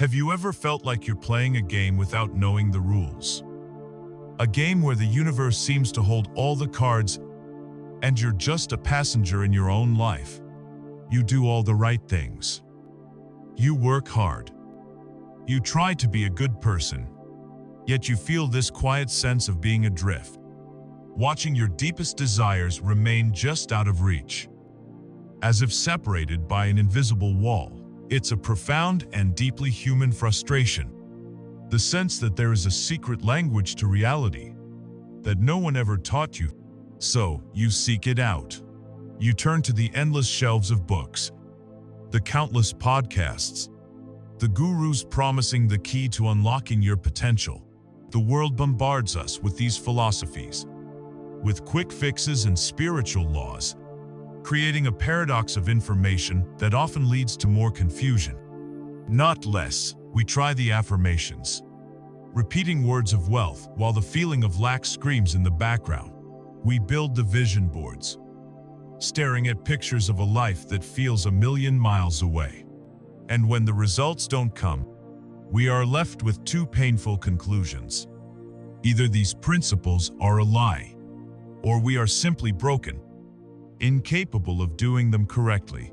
Have you ever felt like you're playing a game without knowing the rules? A game where the universe seems to hold all the cards and you're just a passenger in your own life. You do all the right things. You work hard. You try to be a good person, yet you feel this quiet sense of being adrift, watching your deepest desires remain just out of reach, as if separated by an invisible wall. It's a profound and deeply human frustration, the sense that there is a secret language to reality that no one ever taught you. So, you seek it out. You turn to the endless shelves of books, the countless podcasts, the gurus promising the key to unlocking your potential. The world bombards us with these philosophies, with quick fixes and spiritual laws, creating a paradox of information that often leads to more confusion, not less. We try the affirmations, repeating words of wealth while the feeling of lack screams in the background. We build the vision boards, staring at pictures of a life that feels a million miles away. And when the results don't come, we are left with two painful conclusions. Either these principles are a lie, or we are simply broken, incapable of doing them correctly.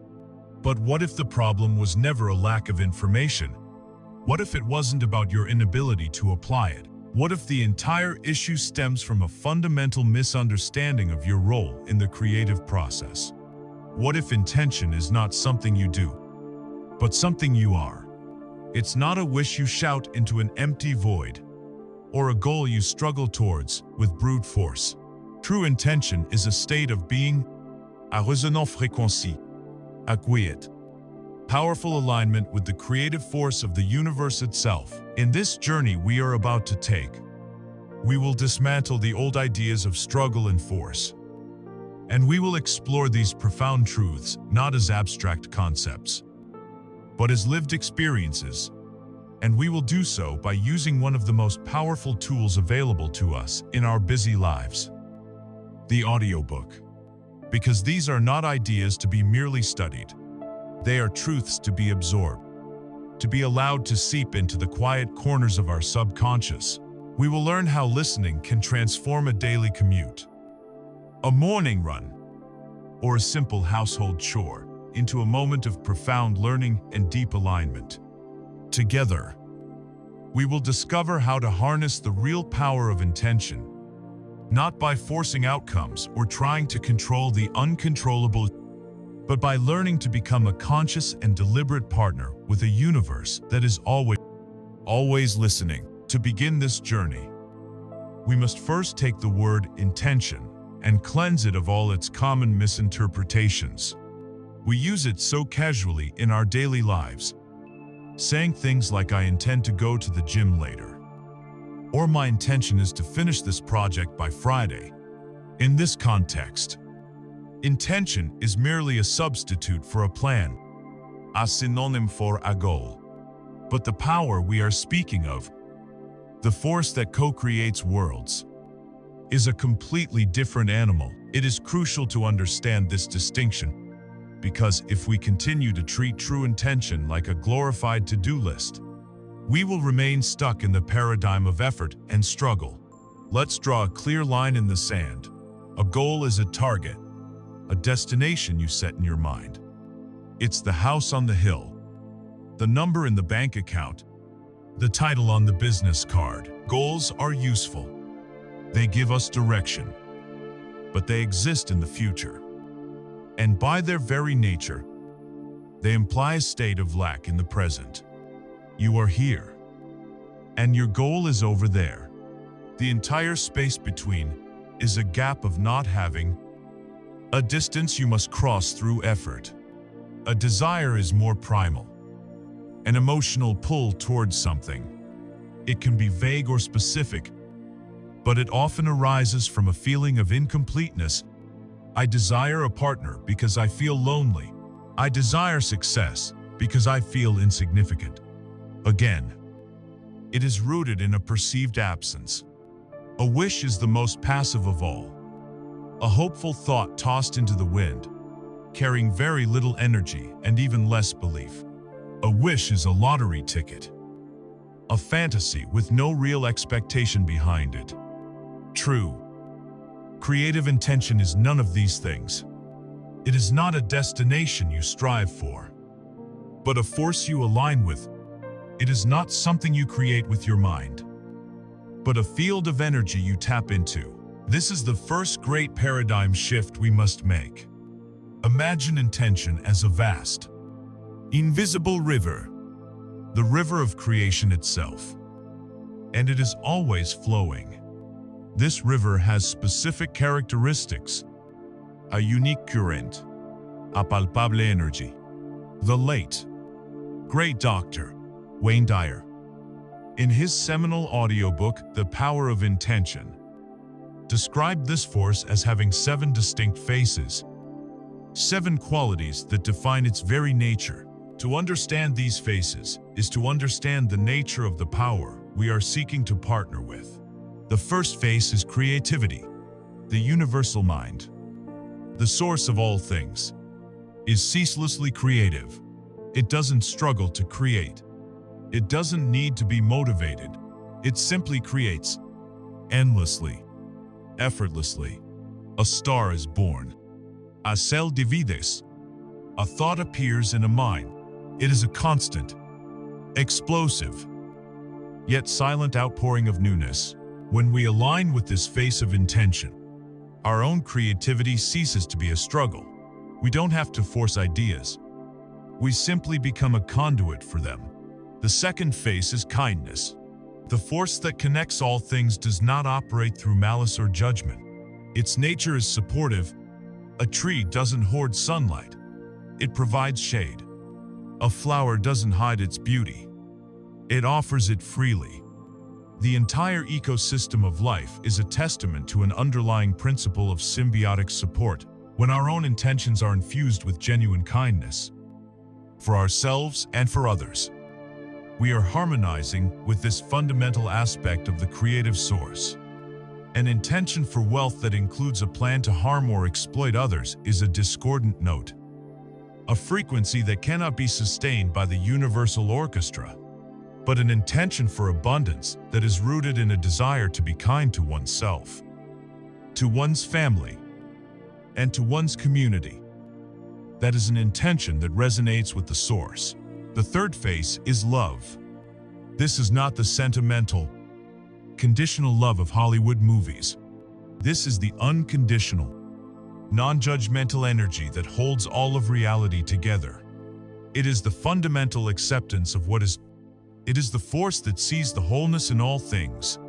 But what if the problem was never a lack of information? What if it wasn't about your inability to apply it? What if the entire issue stems from a fundamental misunderstanding of your role in the creative process? What if intention is not something you do, but something you are? It's not a wish you shout into an empty void, or a goal you struggle towards with brute force. True intention is a state of being, à résonance fréquencie, acquiescent, powerful alignment with the creative force of the universe itself. In this journey we are about to take, we will dismantle the old ideas of struggle and force, and we will explore these profound truths not as abstract concepts, but as lived experiences. And we will do so by using one of the most powerful tools available to us in our busy lives: the audiobook. Because these are not ideas to be merely studied. They are truths to be absorbed, to be allowed to seep into the quiet corners of our subconscious. We will learn how listening can transform a daily commute, a morning run, or a simple household chore into a moment of profound learning and deep alignment. Together, we will discover how to harness the real power of intention, not by forcing outcomes or trying to control the uncontrollable, but by learning to become a conscious and deliberate partner with a universe that is always listening. To begin this journey, we must first take the word intention and cleanse it of all its common misinterpretations. We use it so casually in our daily lives, saying things like "I intend to go to the gym later," or "My intention is to finish this project by Friday." In this context, intention is merely a substitute for a plan, a synonym for a goal. But the power we are speaking of, the force that co-creates worlds, is a completely different animal. It is crucial to understand this distinction, because if we continue to treat true intention like a glorified to-do list, we will remain stuck in the paradigm of effort and struggle. Let's draw a clear line in the sand. A goal is a target, a destination you set in your mind. It's the house on the hill, the number in the bank account, the title on the business card. Goals are useful. They give us direction, but they exist in the future. And by their very nature, they imply a state of lack in the present. You are here, and your goal is over there. The entire space between is a gap of not having, a distance you must cross through effort. A desire is more primal, an emotional pull towards something. It can be vague or specific, but it often arises from a feeling of incompleteness. I desire a partner because I feel lonely. I desire success because I feel insignificant. Again, it is rooted in a perceived absence. A wish is the most passive of all, a hopeful thought tossed into the wind, carrying very little energy and even less belief. A wish is a lottery ticket, a fantasy with no real expectation behind it. True, creative intention is none of these things. It is not a destination you strive for, but a force you align with. It is not something you create with your mind, but a field of energy you tap into. This is the first great paradigm shift we must make. Imagine intention as a vast, invisible river, the river of creation itself. And it is always flowing. This river has specific characteristics, a unique current, a palpable energy. The late, great Dr. Wayne Dyer, in his seminal audiobook, The Power of Intention, described this force as having 7 distinct faces, 7 qualities that define its very nature. To understand these faces is to understand the nature of the power we are seeking to partner with. The first face is creativity, the universal mind. The source of all things is ceaselessly creative. It doesn't struggle to create. It doesn't need to be motivated. It simply creates, endlessly, effortlessly. A star is born. A cell divides. A thought appears in a mind. It is a constant, explosive, yet silent outpouring of newness. When we align with this face of intention, our own creativity ceases to be a struggle. We don't have to force ideas. We simply become a conduit for them. The second face is kindness. The force that connects all things does not operate through malice or judgment. Its nature is supportive. A tree doesn't hoard sunlight. It provides shade. A flower doesn't hide its beauty. It offers it freely. The entire ecosystem of life is a testament to an underlying principle of symbiotic support when our own intentions are infused with genuine kindness, for ourselves and for others. We are harmonizing with this fundamental aspect of the creative source. An intention for wealth that includes a plan to harm or exploit others is a discordant note, a frequency that cannot be sustained by the universal orchestra. But an intention for abundance that is rooted in a desire to be kind to oneself, to one's family, and to one's community. That is an intention that resonates with the source. The third face is love. This is not the sentimental, conditional love of Hollywood movies. This is the unconditional, non-judgmental energy that holds all of reality together. It is the fundamental acceptance of what is. It is the force that sees the wholeness in all things,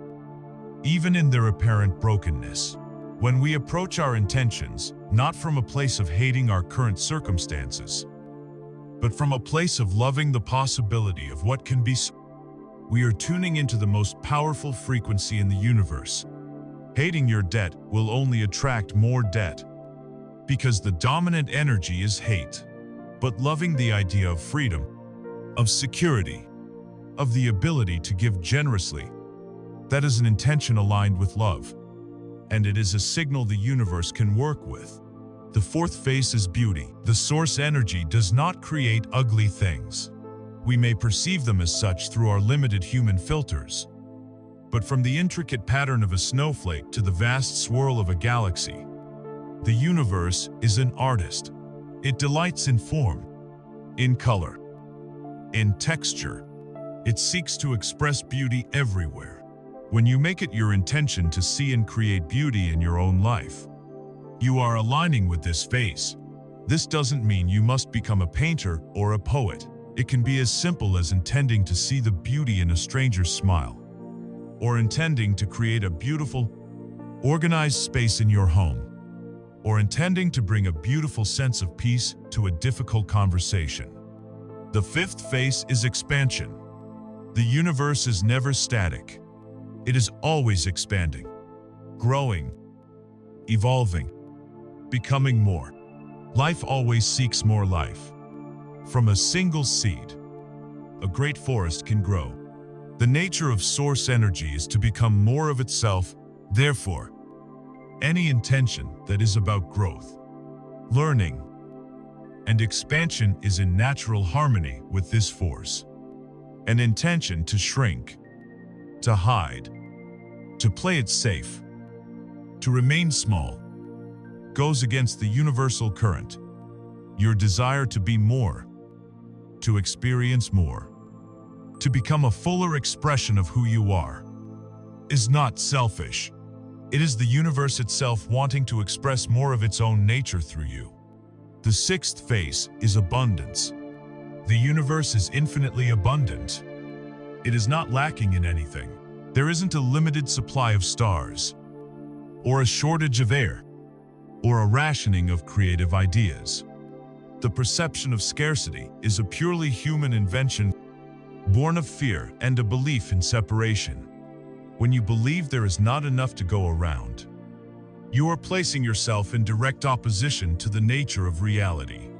even in their apparent brokenness. When we approach our intentions, not from a place of hating our current circumstances, but from a place of loving the possibility of what can be, we are tuning into the most powerful frequency in the universe. Hating your debt will only attract more debt, because the dominant energy is hate. But loving the idea of freedom, of security, of the ability to give generously, that is an intention aligned with love, and it is a signal the universe can work with. The fourth face is beauty. The source energy does not create ugly things. We may perceive them as such through our limited human filters, but from the intricate pattern of a snowflake to the vast swirl of a galaxy, the universe is an artist. It delights in form, in color, in texture. It seeks to express beauty everywhere. When you make it your intention to see and create beauty in your own life, you are aligning with this face. This doesn't mean you must become a painter or a poet. It can be as simple as intending to see the beauty in a stranger's smile, or intending to create a beautiful, organized space in your home, or intending to bring a beautiful sense of peace to a difficult conversation. The fifth face is expansion. The universe is never static. It is always expanding, growing, evolving, becoming more. Life always seeks more life. From a single seed, a great forest can grow. The nature of source energy is to become more of itself. Therefore, any intention that is about growth, learning, and expansion is in natural harmony with this force. An intention to shrink, to hide, to play it safe, to remain small, goes against the universal current. Your desire to be more, to experience more, to become a fuller expression of who you are, is not selfish. It is the universe itself wanting to express more of its own nature through you. The sixth phase is abundance. The universe is infinitely abundant. It is not lacking in anything. There isn't a limited supply of stars, or a shortage of air, or a rationing of creative ideas. The perception of scarcity is a purely human invention, born of fear and a belief in separation. When you believe there is not enough to go around, you are placing yourself in direct opposition to the nature of reality.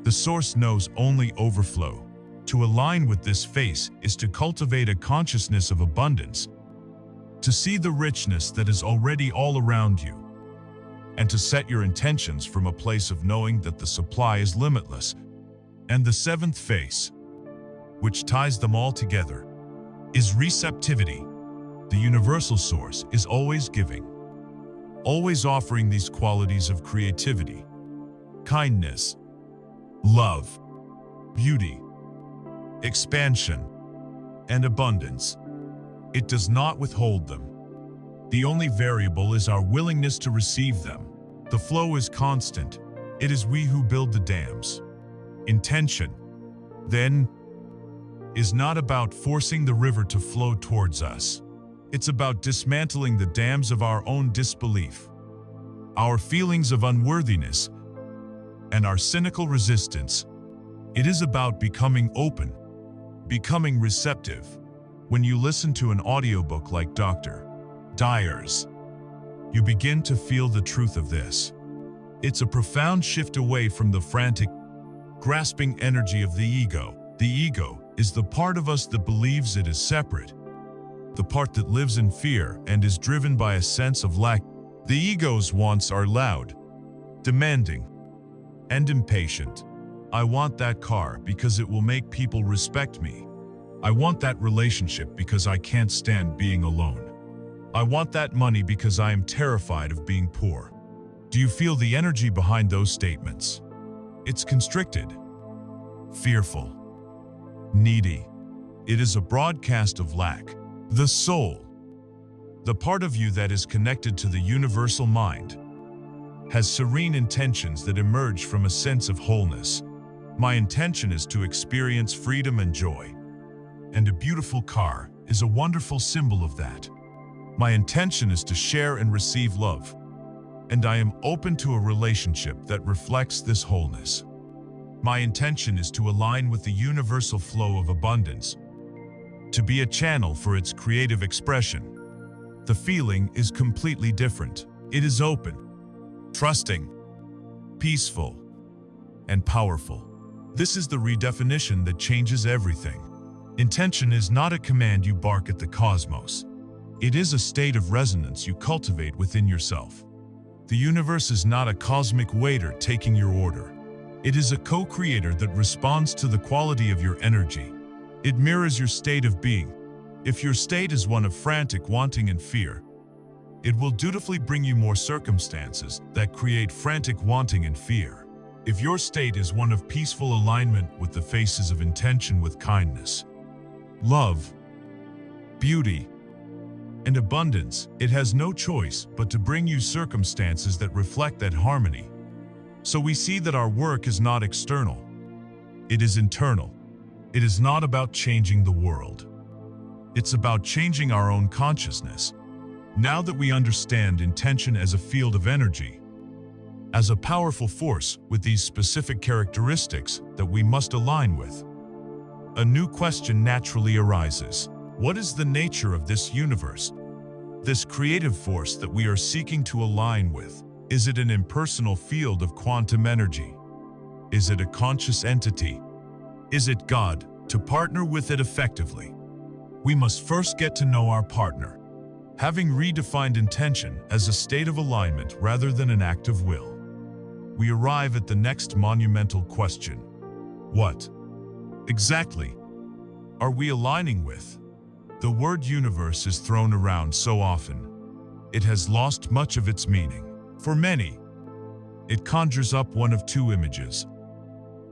The source knows only overflow. To align with this phase is to cultivate a consciousness of abundance, to see the richness that is already all around you, and to set your intentions from a place of knowing that the supply is limitless. And the seventh phase, which ties them all together, is receptivity. The universal source is always giving, always offering these qualities of creativity, kindness, love, beauty, expansion, and abundance. It does not withhold them. The only variable is our willingness to receive them. The flow is constant. It is we who build the dams. Intention, then, is not about forcing the river to flow towards us. It's about dismantling the dams of our own disbelief, our feelings of unworthiness, and our cynical resistance. It is about becoming open, becoming receptive. When you listen to an audiobook like Dr. Dyer's, you begin to feel the truth of this. It's a profound shift away from the frantic, grasping energy of the ego. The ego is the part of us that believes it is separate, the part that lives in fear and is driven by a sense of lack. The ego's wants are loud, demanding, and impatient. I want that car because it will make people respect me. I want that relationship because I can't stand being alone. I want that money because I am terrified of being poor. Do you feel the energy behind those statements? It's constricted, fearful, needy. It is a broadcast of lack. The soul, the part of you that is connected to the universal mind, has serene intentions that emerge from a sense of wholeness. My intention is to experience freedom and joy, and a beautiful car is a wonderful symbol of that. My intention is to share and receive love, and I am open to a relationship that reflects this wholeness. My intention is to align with the universal flow of abundance, to be a channel for its creative expression. The feeling is completely different. It is open, trusting, peaceful, and powerful. This is the redefinition that changes everything. Intention is not a command you bark at the cosmos. It is a state of resonance you cultivate within yourself. The universe is not a cosmic waiter taking your order. It is a co-creator that responds to the quality of your energy. It mirrors your state of being. If your state is one of frantic wanting and fear, it will dutifully bring you more circumstances that create frantic wanting and fear. If your state is one of peaceful alignment with the faces of intention with kindness, love, beauty, and abundance, it has no choice but to bring you circumstances that reflect that harmony. So we see that our work is not external. It is internal. It is not about changing the world. It's about changing our own consciousness. Now that we understand intention as a field of energy, as a powerful force with these specific characteristics that we must align with, a new question naturally arises. What is the nature of this universe? This creative force that we are seeking to align with? Is it an impersonal field of quantum energy? Is it a conscious entity? Is it God? To partner with it effectively, we must first get to know our partner, having redefined intention as a state of alignment rather than an act of will. we arrive at the next monumental question. What exactly are we aligning with? The word universe is thrown around so often, it has lost much of its meaning. For many, it conjures up one of two images,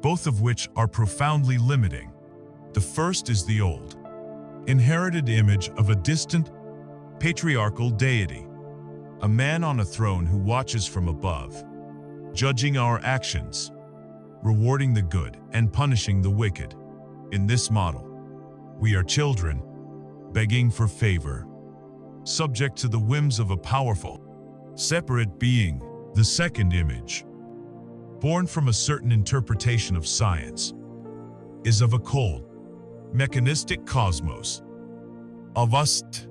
both of which are profoundly limiting. The first is the old, inherited image of a distant, patriarchal deity, a man on a throne who watches from above, judging our actions, rewarding the good and punishing the wicked. In this model, we are children, begging for favor, subject to the whims of a powerful, separate being. The second image, born from a certain interpretation of science, is of a cold, mechanistic cosmos, a vast,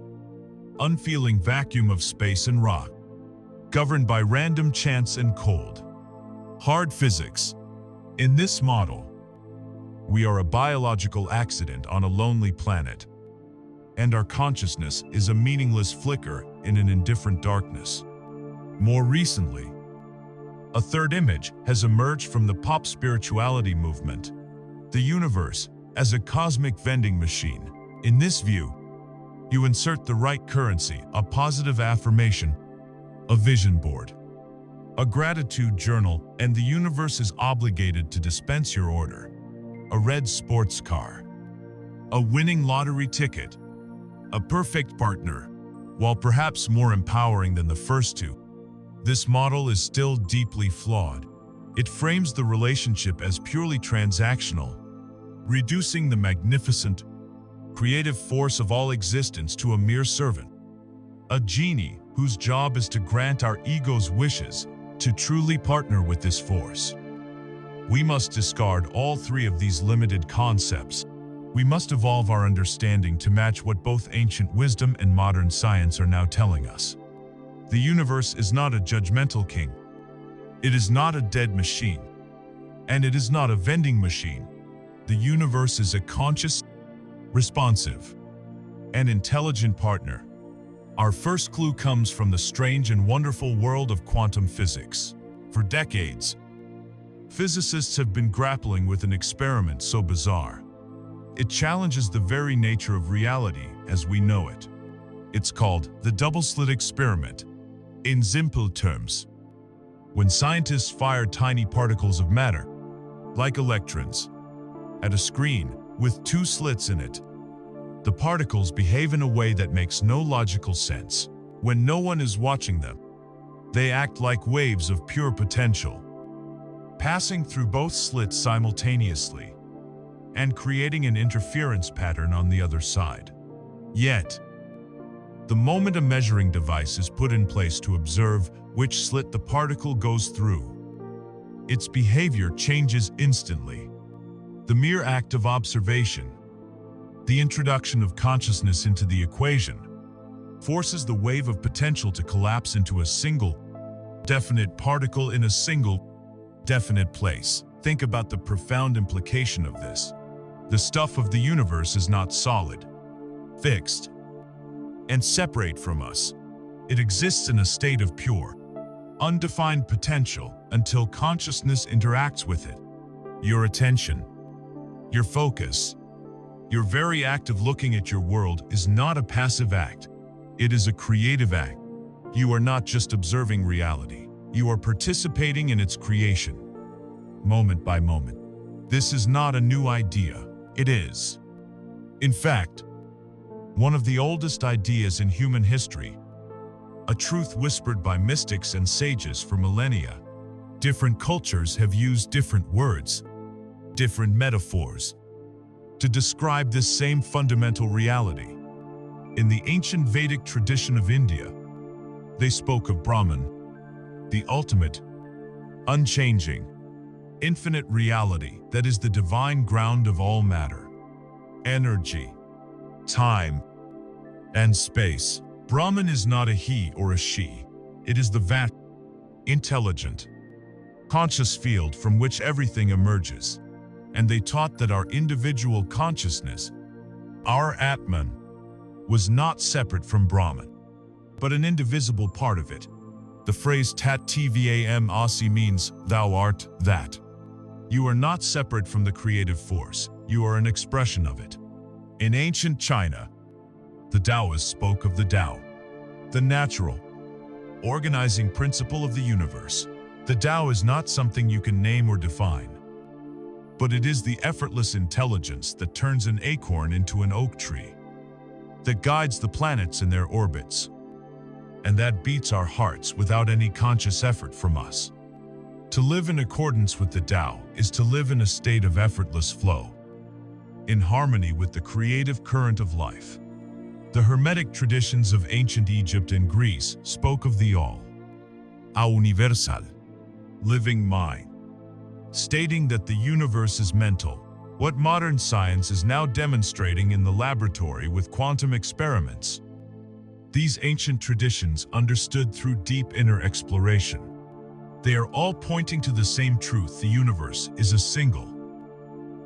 unfeeling vacuum of space and rock, governed by random chance and cold, hard physics. In this model, we are a biological accident on a lonely planet, and our consciousness is a meaningless flicker in an indifferent darkness. More recently, a third image has emerged from the pop spirituality movement, the universe as a cosmic vending machine. In this view, you insert the right currency, a positive affirmation, a vision board, a gratitude journal, and the universe is obligated to dispense your order. A red sports car, a winning lottery ticket, a perfect partner. While perhaps more empowering than the first two, this model is still deeply flawed. It frames the relationship as purely transactional, reducing the magnificent, creative force of all existence to a mere servant, a genie whose job is to grant our ego's wishes. To truly partner with this force, we must discard all three of these limited concepts. We must evolve our understanding to match what both ancient wisdom and modern science are now telling us. The universe is not a judgmental king. It is not a dead machine. And it is not a vending machine. The universe is a conscious, responsive, and intelligent partner. Our first clue comes from the strange and wonderful world of quantum physics. For decades, physicists have been grappling with an experiment so bizarre. It challenges the very nature of reality as we know it. It's called the double-slit experiment. In simple terms, when scientists fire tiny particles of matter, like electrons, at a screen with two slits in it, the particles behave in a way that makes no logical sense. When no one is watching them, they act like waves of pure potential, passing through both slits simultaneously and creating an interference pattern on the other side. Yet, the moment a measuring device is put in place to observe which slit the particle goes through, its behavior changes instantly. The mere act of observation, the introduction of consciousness into the equation, forces the wave of potential to collapse into a single, definite particle in a single, definite place. Think about the profound implication of this. The stuff of the universe is not solid, fixed, and separate from us. It exists in a state of pure, undefined potential until consciousness interacts with it. Your attention, your focus, your very act of looking at your world is not a passive act. It is a creative act. You are not just observing reality. You are participating in its creation, moment by moment. This is not a new idea. It is, in fact, one of the oldest ideas in human history, a truth whispered by mystics and sages for millennia. Different cultures have used different words, different metaphors, to describe this same fundamental reality. In the ancient Vedic tradition of India, they spoke of Brahman, the ultimate, unchanging, infinite reality that is the divine ground of all matter, energy, time, and space. Brahman is not a he or a she. It is the vast, intelligent, conscious field from which everything emerges. And they taught that our individual consciousness, our Atman, was not separate from Brahman, but an indivisible part of it. The phrase tat tvam asi means thou art that. You are not separate from the creative force, you are an expression of it. In ancient China, the Taoists spoke of the Tao, the natural, organizing principle of the universe. The Tao is not something you can name or define, but it is the effortless intelligence that turns an acorn into an oak tree, that guides the planets in their orbits, and that beats our hearts without any conscious effort from us. To live in accordance with the Tao is to live in a state of effortless flow, in harmony with the creative current of life. The Hermetic traditions of ancient Egypt and Greece spoke of the all, a universal, living mind, stating that the universe is mental, what modern science is now demonstrating in the laboratory with quantum experiments. These ancient traditions understood through deep inner exploration. They are all pointing to the same truth: the universe is a single,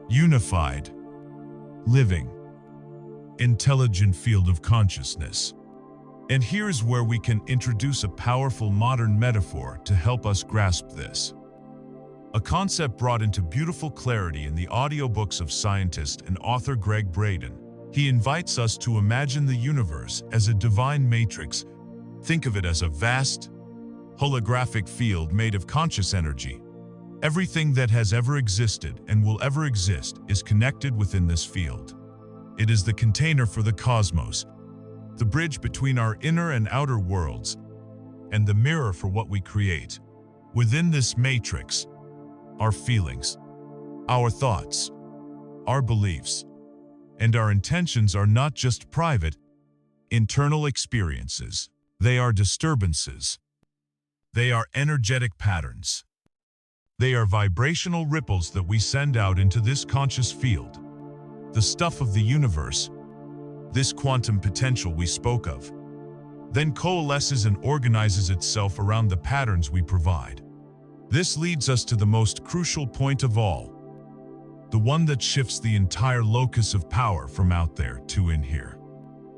unified, living, intelligent field of consciousness. And here's where we can introduce a powerful modern metaphor to help us grasp this. A concept brought into beautiful clarity in the audiobooks of scientist and author Greg Braden. He invites us to imagine the universe as a divine matrix. Think of it as a vast, holographic field made of conscious energy. Everything that has ever existed and will ever exist is connected within this field. It is the container for the cosmos, the bridge between our inner and outer worlds, and the mirror for what we create. Within this matrix, our feelings, our thoughts, our beliefs, and our intentions are not just private, internal experiences. They are disturbances. They are energetic patterns. They are vibrational ripples that we send out into this conscious field. The stuff of the universe, this quantum potential we spoke of, then coalesces and organizes itself around the patterns we provide. This leads us to the most crucial point of all, the one that shifts the entire locus of power from out there to in here.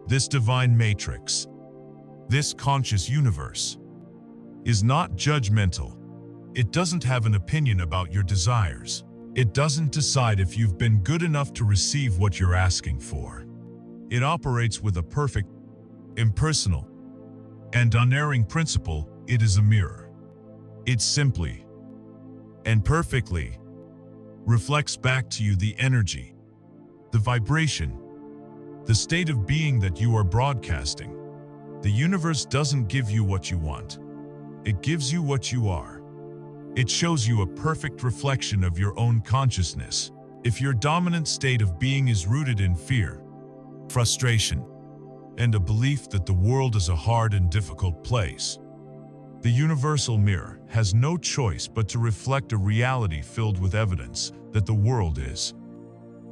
This divine matrix, this conscious universe, is not judgmental. It doesn't have an opinion about your desires. It doesn't decide if you've been good enough to receive what you're asking for. It operates with a perfect, impersonal, and unerring principle. It is a mirror. It simply and perfectly reflects back to you the energy, the vibration, the state of being that you are broadcasting. The universe doesn't give you what you want. It gives you what you are. It shows you a perfect reflection of your own consciousness. If your dominant state of being is rooted in fear, frustration, and a belief that the world is a hard and difficult place, the universal mirror has no choice but to reflect a reality filled with evidence that the world is,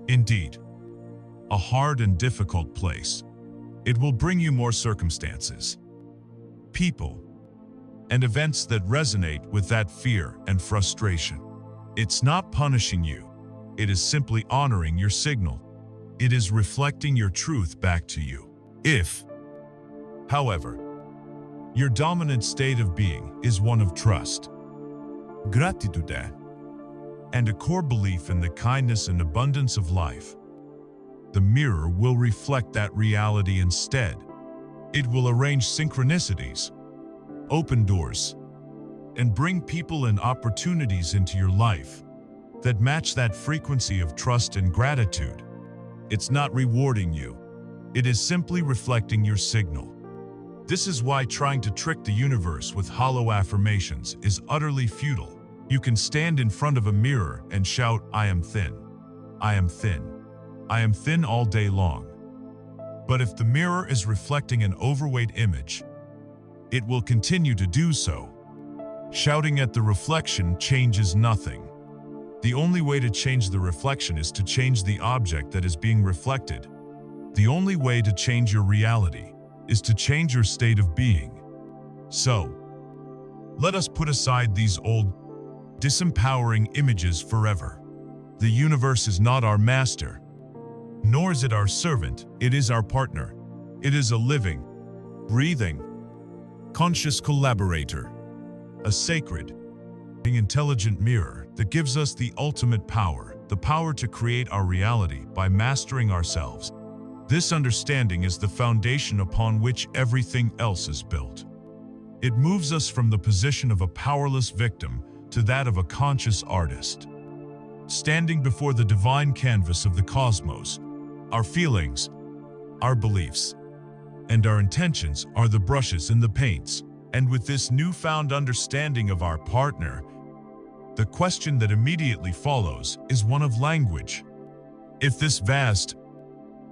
indeed, a hard and difficult place. It will bring you more circumstances, people, and events that resonate with that fear and frustration. It's not punishing you. It is simply honoring your signal. It is reflecting your truth back to you. If, however, your dominant state of being is one of trust, gratitude, and a core belief in the kindness and abundance of life, the mirror will reflect that reality instead. It will arrange synchronicities, open doors, and bring people and opportunities into your life that match that frequency of trust and gratitude. It's not rewarding you. It is simply reflecting your signal. This is why trying to trick the universe with hollow affirmations is utterly futile. You can stand in front of a mirror and shout, "I am thin. I am thin. I am thin" all day long. But if the mirror is reflecting an overweight image, it will continue to do so. Shouting at the reflection changes nothing. The only way to change the reflection is to change the object that is being reflected. The only way to change your reality is to change your state of being. So, let us put aside these old, disempowering images forever. The universe is not our master, nor is it our servant. It is our partner. It is a living, breathing, conscious collaborator. a sacred, intelligent mirror that gives us the ultimate power, the power to create our reality by mastering ourselves. This understanding is the foundation upon which everything else is built. It moves us from the position of a powerless victim to that of a conscious artist. Standing before the divine canvas of the cosmos, our feelings, our beliefs, and our intentions are the brushes and the paints. And with this newfound understanding of our partner, the question that immediately follows is one of language. If this vast,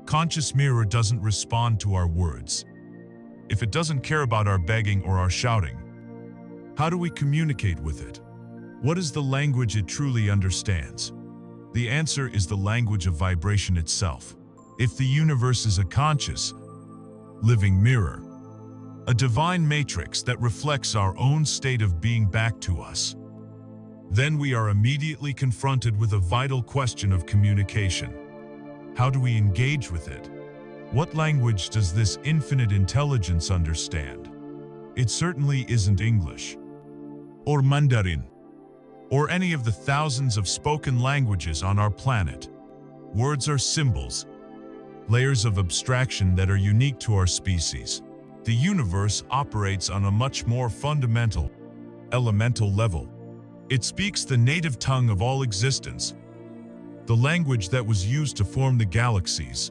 conscious mirror doesn't respond to our words, if it doesn't care about our begging or our shouting, how do we communicate with it? What is the language it truly understands? The answer is the language of vibration itself. If the universe is a conscious, living mirror, a divine matrix that reflects our own state of being back to us, then we are immediately confronted with a vital question of communication. How do we engage with it? What language does this infinite intelligence understand? It certainly isn't English, or Mandarin, or any of the thousands of spoken languages on our planet. Words are symbols, layers of abstraction that are unique to our species. The universe operates on a much more fundamental, elemental level. It speaks the native tongue of all existence, the language that was used to form the galaxies,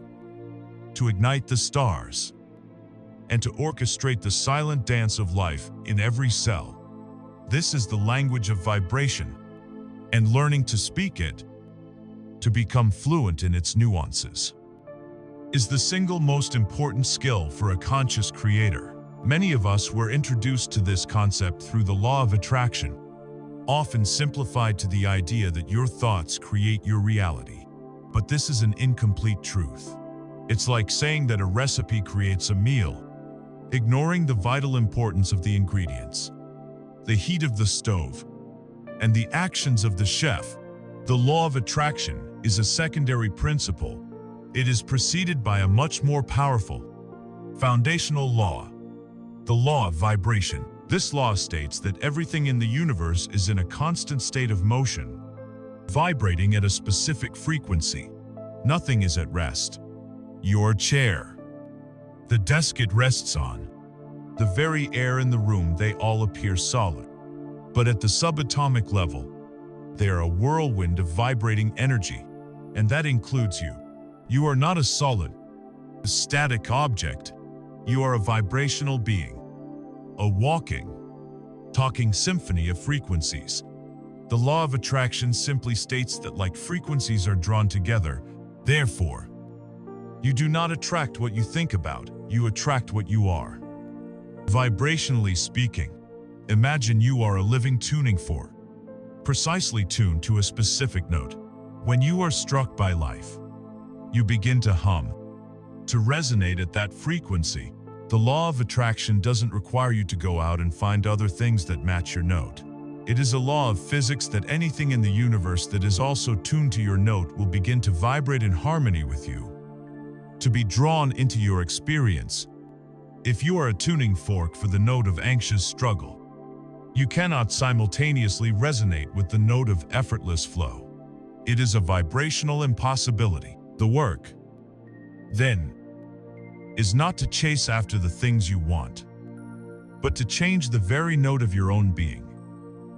to ignite the stars, and to orchestrate the silent dance of life in every cell. This is the language of vibration, and learning to speak it, to become fluent in its nuances, is the single most important skill for a conscious creator. Many of us were introduced to this concept through the law of attraction, often simplified to the idea that your thoughts create your reality. But this is an incomplete truth. It's like saying that a recipe creates a meal, ignoring the vital importance of the ingredients, the heat of the stove, and the actions of the chef. The law of attraction is a secondary principle. It is preceded by a much more powerful, foundational law, the law of vibration. This law states that everything in the universe is in a constant state of motion, vibrating at a specific frequency. Nothing is at rest. Your chair, the desk it rests on, the very air in the room, they all appear solid. But at the subatomic level, they are a whirlwind of vibrating energy, and that includes you. You are not a solid, static object. You are a vibrational being, a walking, talking symphony of frequencies. The law of attraction simply states that like frequencies are drawn together, therefore, you do not attract what you think about, you attract what you are. Vibrationally speaking, imagine you are a living tuning fork, precisely tuned to a specific note. When you are struck by life, you begin to hum, to resonate at that frequency. The law of attraction doesn't require you to go out and find other things that match your note. It is a law of physics that anything in the universe that is also tuned to your note will begin to vibrate in harmony with you, to be drawn into your experience. If you are a tuning fork for the note of anxious struggle, you cannot simultaneously resonate with the note of effortless flow. It is a vibrational impossibility. The work, then, is not to chase after the things you want, but to change the very note of your own being.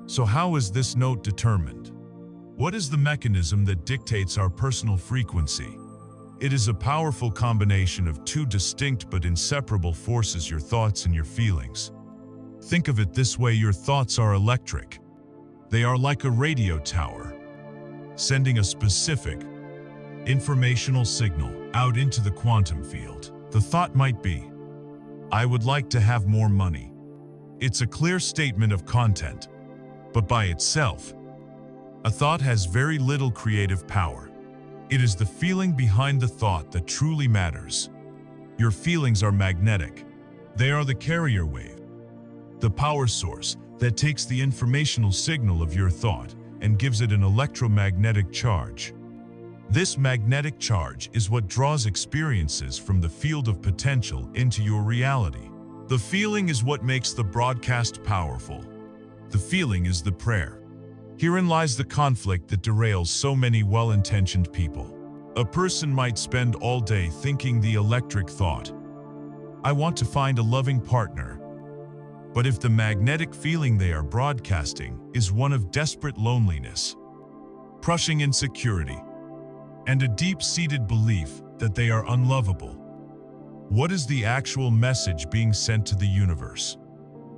So how is this note determined? What is the mechanism that dictates our personal frequency? It is a powerful combination of two distinct but inseparable forces: your thoughts and your feelings. Think of it this way: your thoughts are electric. They are like a radio tower, sending a specific, informational signal out into the quantum field. The thought might be, I would like to have more money. It's a clear statement of content, but by itself, a thought has very little creative power. It is the feeling behind the thought that truly matters. Your feelings are magnetic. They are the carrier wave, the power source that takes the informational signal of your thought and gives it an electromagnetic charge. This magnetic charge is what draws experiences from the field of potential into your reality. The feeling is what makes the broadcast powerful. The feeling is the prayer. Herein lies the conflict that derails so many well-intentioned people. A person might spend all day thinking the electric thought, "I want to find a loving partner." But if the magnetic feeling they are broadcasting is one of desperate loneliness, crushing insecurity, and a deep-seated belief that they are unlovable, what is the actual message being sent to the universe?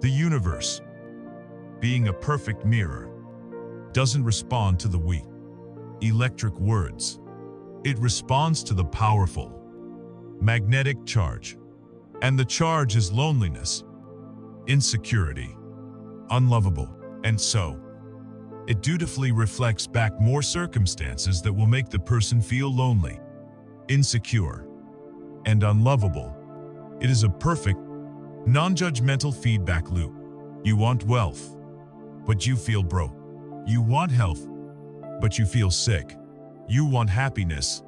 The universe, being a perfect mirror, doesn't respond to the weak, electric words. It responds to the powerful, magnetic charge. And the charge is loneliness, insecurity, unlovable. And so, it dutifully reflects back more circumstances that will make the person feel lonely, insecure, and unlovable. It is a perfect, non-judgmental feedback loop. You want wealth, but you feel broke. You want health, but you feel sick. You want happiness,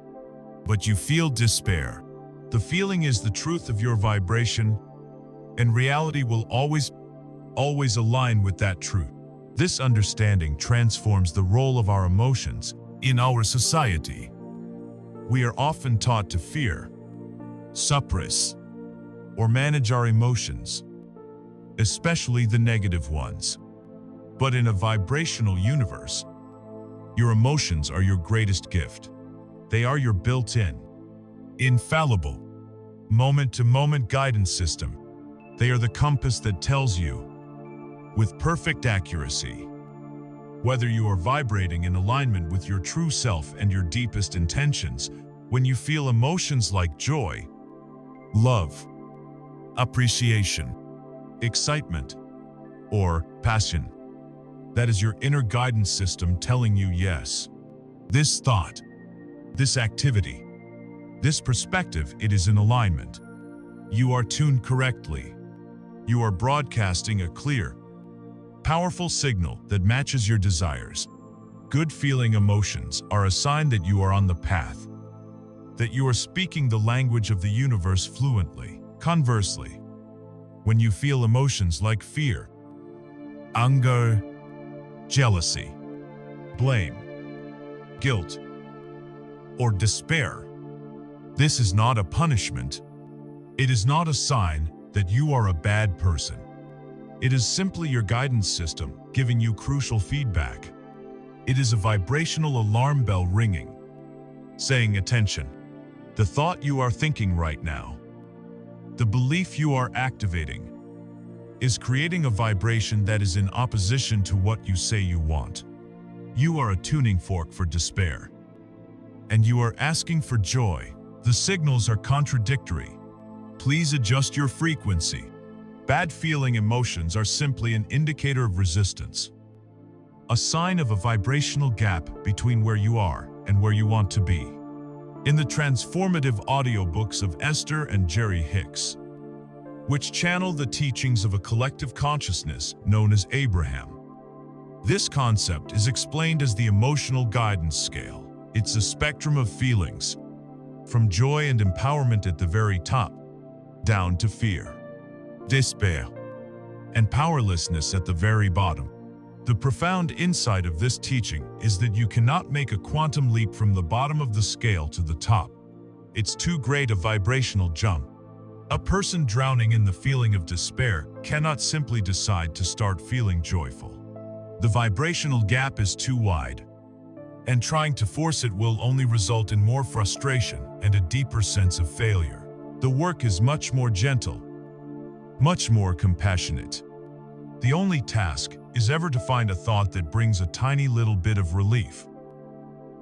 but you feel despair. The feeling is the truth of your vibration, and reality will always align with that truth. This understanding transforms the role of our emotions in our society. We are often taught to fear, suppress, or manage our emotions, especially the negative ones. But in a vibrational universe, your emotions are your greatest gift. They are your built-in, infallible, moment-to-moment guidance system. They are the compass that tells you, with perfect accuracy, whether you are vibrating in alignment with your true self and your deepest intentions. When you feel emotions like joy, love, appreciation, excitement, or passion, that is your inner guidance system telling you yes. This thought, this activity, this perspective, it is in alignment. You are tuned correctly. You are broadcasting a clear, powerful signal that matches your desires. Good feeling emotions are a sign that you are on the path, that you are speaking the language of the universe fluently. Conversely, when you feel emotions like fear, anger, jealousy, blame, guilt, or despair, this is not a punishment. It is not a sign that you are a bad person. It is simply your guidance system giving you crucial feedback. It is a vibrational alarm bell ringing, saying, "Attention, the thought you are thinking right now, the belief you are activating, is creating a vibration that is in opposition to what you say you want. You are a tuning fork for despair, and you are asking for joy. The signals are contradictory. Please adjust your frequency." Bad feeling emotions are simply an indicator of resistance, a sign of a vibrational gap between where you are and where you want to be. In the transformative audiobooks of Esther and Jerry Hicks, which channel the teachings of a collective consciousness known as Abraham, this concept is explained as the emotional guidance scale. It's a spectrum of feelings, from joy and empowerment at the very top, down to fear, despair, and powerlessness at the very bottom. The profound insight of this teaching is that you cannot make a quantum leap from the bottom of the scale to the top. It's too great a vibrational jump. A person drowning in the feeling of despair cannot simply decide to start feeling joyful. The vibrational gap is too wide, and trying to force it will only result in more frustration and a deeper sense of failure. The work is much more gentle, much more compassionate. The only task is ever to find a thought that brings a tiny little bit of relief.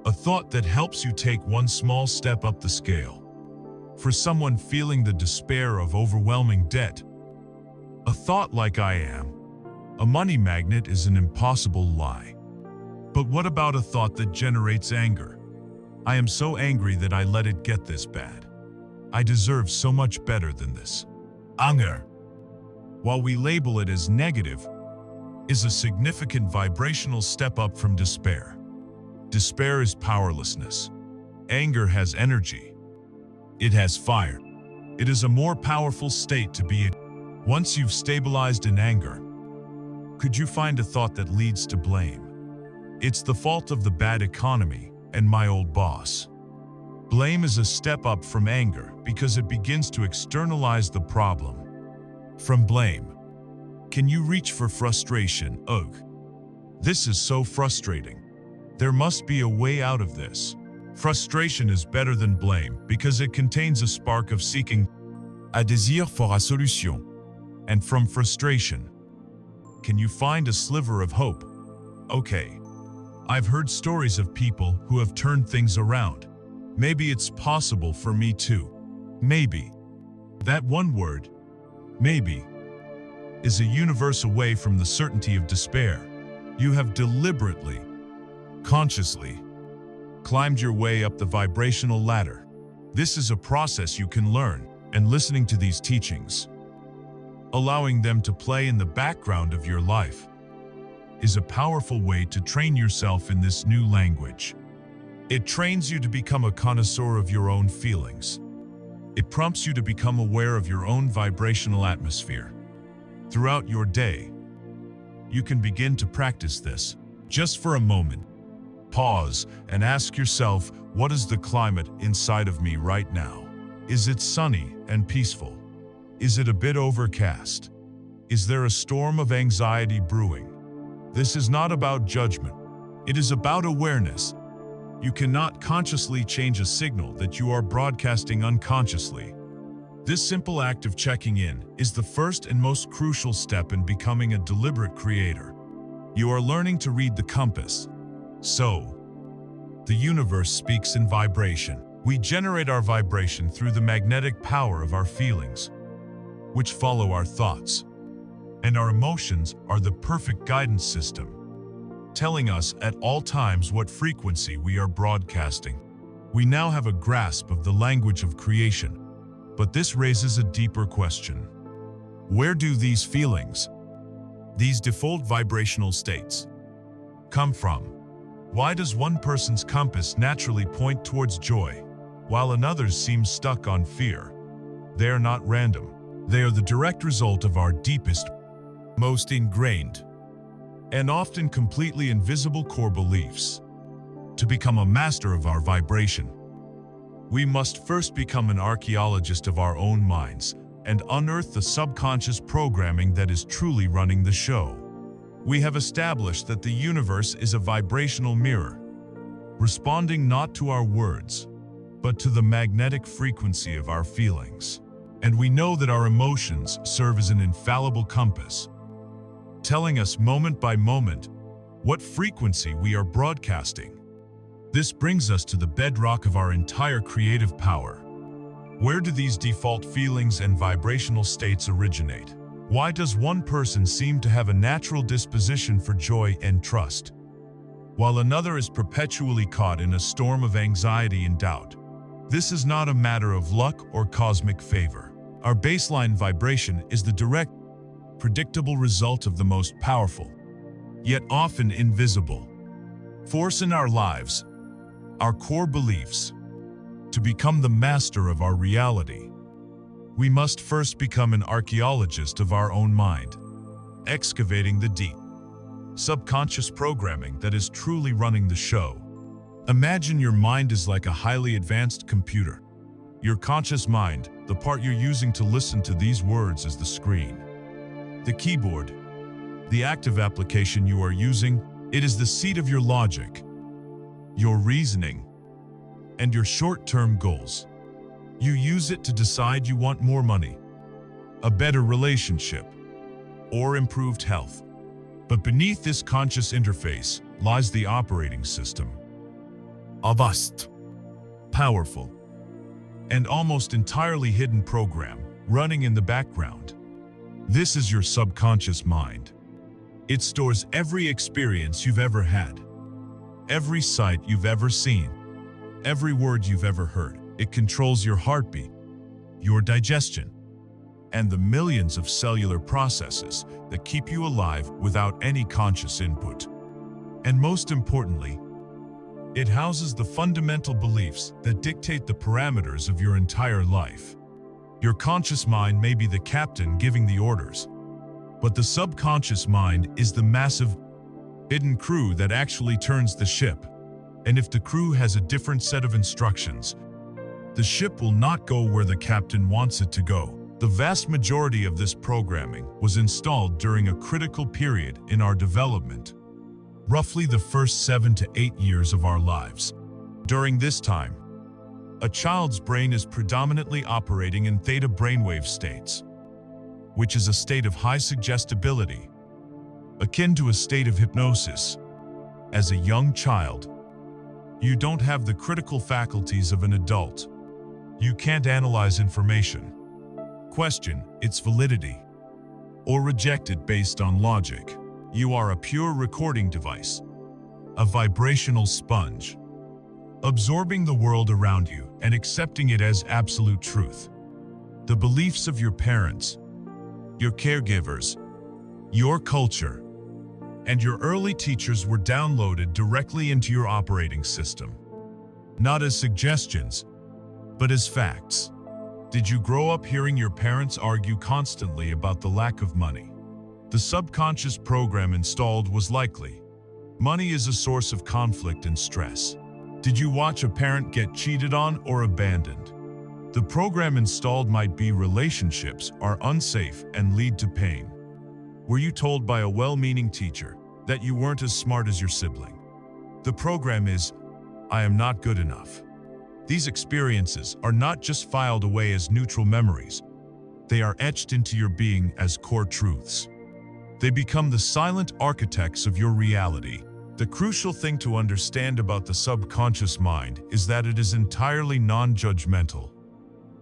A thought that helps you take one small step up the scale. For someone feeling the despair of overwhelming debt, a thought like "I am a money magnet" is an impossible lie. But what about a thought that generates anger? "I am so angry that I let it get this bad. I deserve so much better than this." Anger, while we label it as negative, is a significant vibrational step up from despair. Despair is powerlessness. Anger has energy. It has fire. It is a more powerful state to be in. Once you've stabilized in anger, Could you find a thought that leads to blame? It's the fault of the bad economy and my old boss. Blame is a step up from anger because it begins to externalize the problem. From blame, can you reach for frustration? Ugh. This is so frustrating. There must be a way out of this. Frustration is better than blame because it contains a spark of seeking a désir for a solution. And from frustration, can you find a sliver of hope? Okay, I've heard stories of people who have turned things around. Maybe it's possible for me too. Maybe. That one word, maybe, is a universe away from the certainty of despair. You have deliberately, consciously, climbed your way up the vibrational ladder. This is a process you can learn, and listening to these teachings, allowing them to play in the background of your life, is a powerful way to train yourself in this new language. It trains you to become a connoisseur of your own feelings. It prompts you to become aware of your own vibrational atmosphere. Throughout your day, you can begin to practice this. Just for a moment, pause and ask yourself, what is the climate inside of me right now? Is it sunny and peaceful? Is it a bit overcast? Is there a storm of anxiety brewing? This is not about judgment. It is about awareness. You cannot consciously change a signal that you are broadcasting unconsciously. This simple act of checking in is the first and most crucial step in becoming a deliberate creator. You are learning to read the compass. So, the universe speaks in vibration. We generate our vibration through the magnetic power of our feelings, which follow our thoughts. And our emotions are the perfect guidance system, telling us at all times what frequency we are broadcasting. We now have a grasp of the language of creation, but this raises a deeper question. Where do these feelings, these default vibrational states, come from? Why does one person's compass naturally point towards joy, while another's seems stuck on fear? They are not random. They are the direct result of our deepest, most ingrained, and often completely invisible core beliefs. To become a master of our vibration, we must first become an archaeologist of our own minds and unearth the subconscious programming that is truly running the show. We have established that the universe is a vibrational mirror, responding not to our words, but to the magnetic frequency of our feelings. And we know that our emotions serve as an infallible compass, telling us moment by moment what frequency we are broadcasting. This brings us to the bedrock of our entire creative power. Where do these default feelings and vibrational states originate? Why does one person seem to have a natural disposition for joy and trust, while another is perpetually caught in a storm of anxiety and doubt? This is not a matter of luck or cosmic favor. Our baseline vibration is the direct, predictable result of the most powerful, yet often invisible, force in our lives, our core beliefs. To become the master of our reality, we must first become an archaeologist of our own mind, excavating the deep, subconscious programming that is truly running the show. Imagine your mind is like a highly advanced computer. Your conscious mind, the part you're using to listen to these words, is the screen. The keyboard, the active application you are using, it is the seat of your logic, your reasoning, and your short-term goals. You use it to decide you want more money, a better relationship, or improved health. But beneath this conscious interface lies the operating system. A vast, powerful, and almost entirely hidden program running in the background. This is your subconscious mind. It stores every experience you've ever had, every sight you've ever seen, every word you've ever heard. It controls your heartbeat, your digestion, and the millions of cellular processes that keep you alive without any conscious input. And most importantly, it houses the fundamental beliefs that dictate the parameters of your entire life. Your conscious mind may be the captain giving the orders, But the subconscious mind is the massive, hidden crew that actually turns the ship. And if the crew has a different set of instructions, the ship will not go where the captain wants it to go. The vast majority of this programming was installed during a critical period in our development, roughly the first 7 to 8 years of our lives. During this time, a child's brain is predominantly operating in theta brainwave states, which is a state of high suggestibility, akin to a state of hypnosis. As a young child, you don't have the critical faculties of an adult. You can't analyze information, question its validity, or reject it based on logic. You are a pure recording device, a vibrational sponge, absorbing the world around you and accepting it as absolute truth. The beliefs of your parents, your caregivers, your culture, and your early teachers were downloaded directly into your operating system, not as suggestions, but as facts. Did you grow up hearing your parents argue constantly about the lack of money? The subconscious program installed was likely, money is a source of conflict and stress. Did you watch a parent get cheated on or abandoned? The program installed might be relationships are unsafe and lead to pain. Were you told by a well-meaning teacher that you weren't as smart as your sibling? The program is, I am not good enough. These experiences are not just filed away as neutral memories. They are etched into your being as core truths. They become the silent architects of your reality. The crucial thing to understand about the subconscious mind is that it is entirely non-judgmental.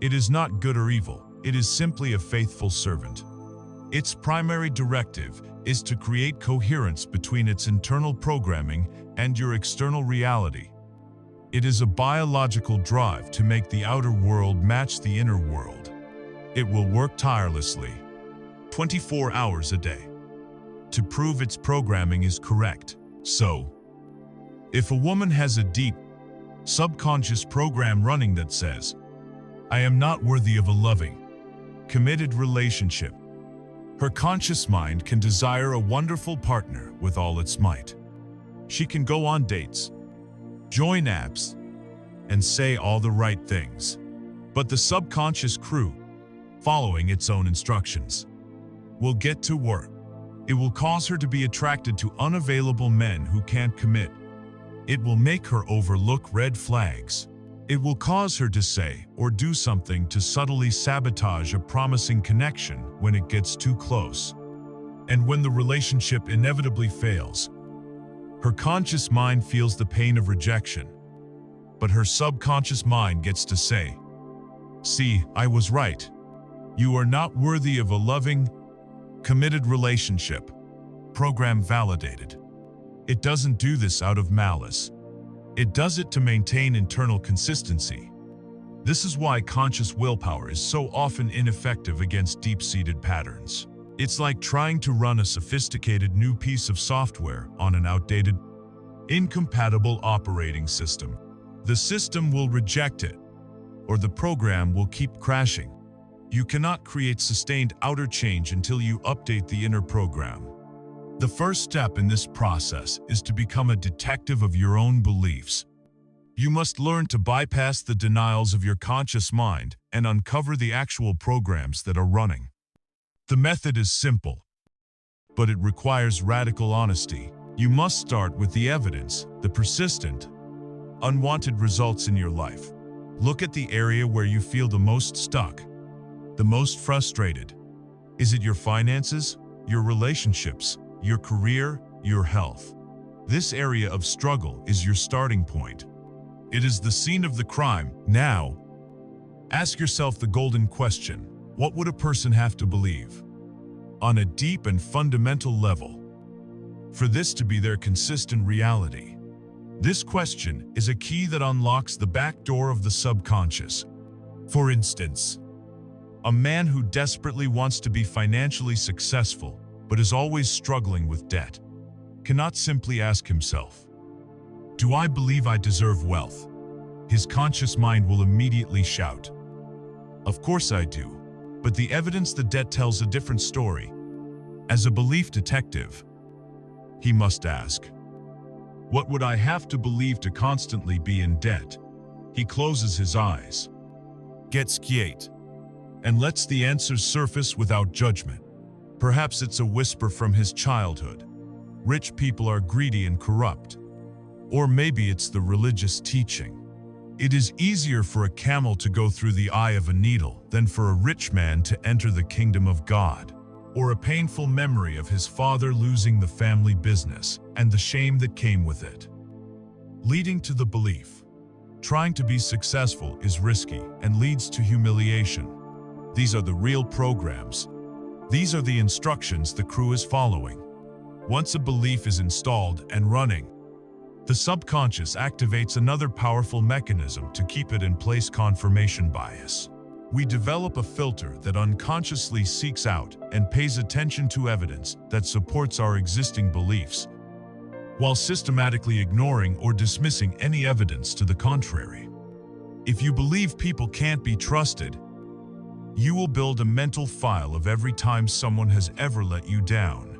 It is not good or evil. It is simply a faithful servant. Its primary directive is to create coherence between its internal programming and your external reality. It is a biological drive to make the outer world match the inner world. It will work tirelessly, 24 hours a day, to prove its programming is correct. So, if a woman has a deep, subconscious program running that says, I am not worthy of a loving, committed relationship, her conscious mind can desire a wonderful partner with all its might. She can go on dates, join apps, and say all the right things. But the subconscious crew, following its own instructions, will get to work. It will cause her to be attracted to unavailable men who can't commit. It will make her overlook red flags. It will cause her to say or do something to subtly sabotage a promising connection when it gets too close. And when the relationship inevitably fails, her conscious mind feels the pain of rejection. But her subconscious mind gets to say, see, I was right. You are not worthy of a loving, committed relationship. Program validated. It doesn't do this out of malice. It does it to maintain internal consistency. This is why conscious willpower is so often ineffective against deep-seated patterns. It's like trying to run a sophisticated new piece of software on an outdated, incompatible operating system. The system will reject it, or the program will keep crashing. You cannot create sustained outer change until you update the inner program. The first step in this process is to become a detective of your own beliefs. You must learn to bypass the denials of your conscious mind and uncover the actual programs that are running. The method is simple, but it requires radical honesty. You must start with the evidence, the persistent, unwanted results in your life. Look at the area where you feel the most stuck, the most frustrated. Is it your finances, your relationships, your career, your health? This area of struggle is your starting point. It is the scene of the crime. Now, ask yourself the golden question: what would a person have to believe, on a deep and fundamental level, for this to be their consistent reality? This question is a key that unlocks the back door of the subconscious. For instance, a man who desperately wants to be financially successful but is always struggling with debt cannot simply ask himself, do I believe I deserve wealth? His conscious mind will immediately shout, of course I do. But the evidence the debt tells a different story. As a belief detective, he must ask, what would I have to believe to constantly be in debt? He closes his eyes, gets quiet, and lets the answers surface without judgment. Perhaps it's a whisper from his childhood. Rich people are greedy and corrupt. Or maybe it's the religious teaching. It is easier for a camel to go through the eye of a needle than for a rich man to enter the kingdom of God. Or a painful memory of his father losing the family business and the shame that came with it. Leading to the belief. Trying to be successful is risky and leads to humiliation. These are the real programs. These are the instructions the crew is following. Once a belief is installed and running, the subconscious activates another powerful mechanism to keep it in place: confirmation bias. We develop a filter that unconsciously seeks out and pays attention to evidence that supports our existing beliefs, while systematically ignoring or dismissing any evidence to the contrary. If you believe people can't be trusted, you will build a mental file of every time someone has ever let you down.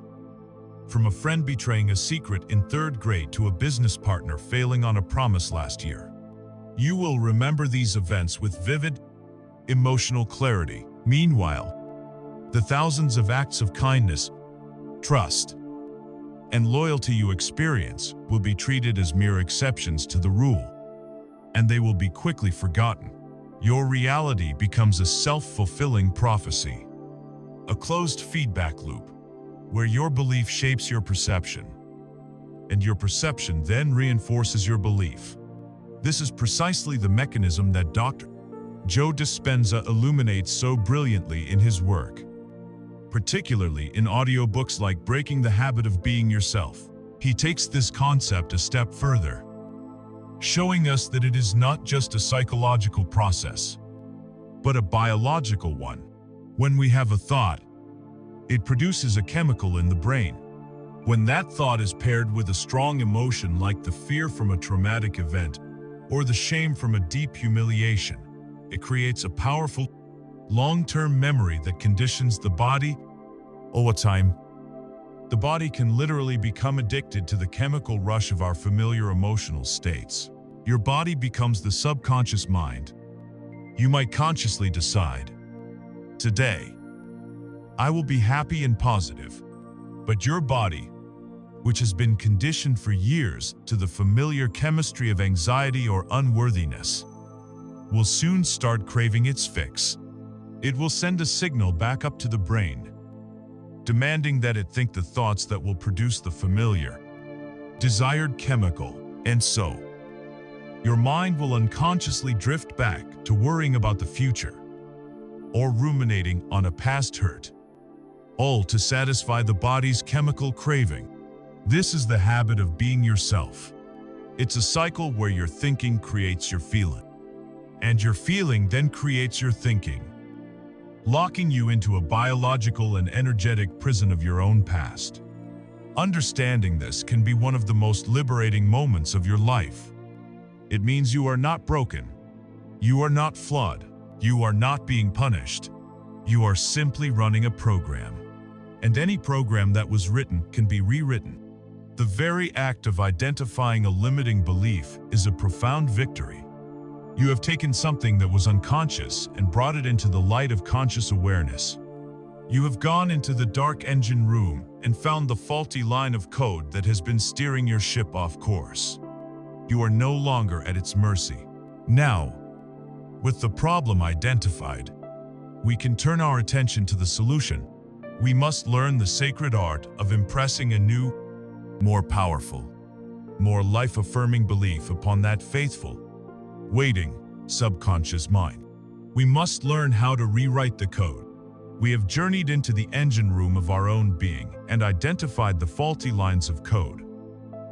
From a friend betraying a secret in 3rd grade to a business partner failing on a promise last year. You will remember these events with vivid, emotional clarity. Meanwhile, the thousands of acts of kindness, trust, and loyalty you experience will be treated as mere exceptions to the rule, and they will be quickly forgotten. Your reality becomes a self-fulfilling prophecy, a closed feedback loop, where your belief shapes your perception, and your perception then reinforces your belief. This is precisely the mechanism that Dr. Joe Dispenza illuminates so brilliantly in his work, particularly in audiobooks like Breaking the Habit of Being Yourself. He takes this concept a step further, showing us that it is not just a psychological process, but a biological one. When we have a thought, it produces a chemical in the brain. When that thought is paired with a strong emotion like the fear from a traumatic event or the shame from a deep humiliation, it creates a powerful, long-term memory that conditions the body. Over time, the body can literally become addicted to the chemical rush of our familiar emotional states. Your body becomes the subconscious mind. You might consciously decide, today, I will be happy and positive. But your body, which has been conditioned for years to the familiar chemistry of anxiety or unworthiness, will soon start craving its fix. It will send a signal back up to the brain, demanding that it think the thoughts that will produce the familiar, desired chemical. And so, your mind will unconsciously drift back to worrying about the future or ruminating on a past hurt, all to satisfy the body's chemical craving. This is the habit of being yourself. It's a cycle where your thinking creates your feeling, and your feeling then creates your thinking, locking you into a biological and energetic prison of your own past. Understanding this can be one of the most liberating moments of your life. It means you are not broken. You are not flawed. You are not being punished. You are simply running a program. And any program that was written can be rewritten. The very act of identifying a limiting belief is a profound victory. You have taken something that was unconscious and brought it into the light of conscious awareness. You have gone into the dark engine room and found the faulty line of code that has been steering your ship off course. You are no longer at its mercy. Now, with the problem identified, we can turn our attention to the solution. We must learn the sacred art of impressing a new, more powerful, more life-affirming belief upon that faithful, waiting, subconscious mind. We must learn how to rewrite the code. We have journeyed into the engine room of our own being and identified the faulty lines of code,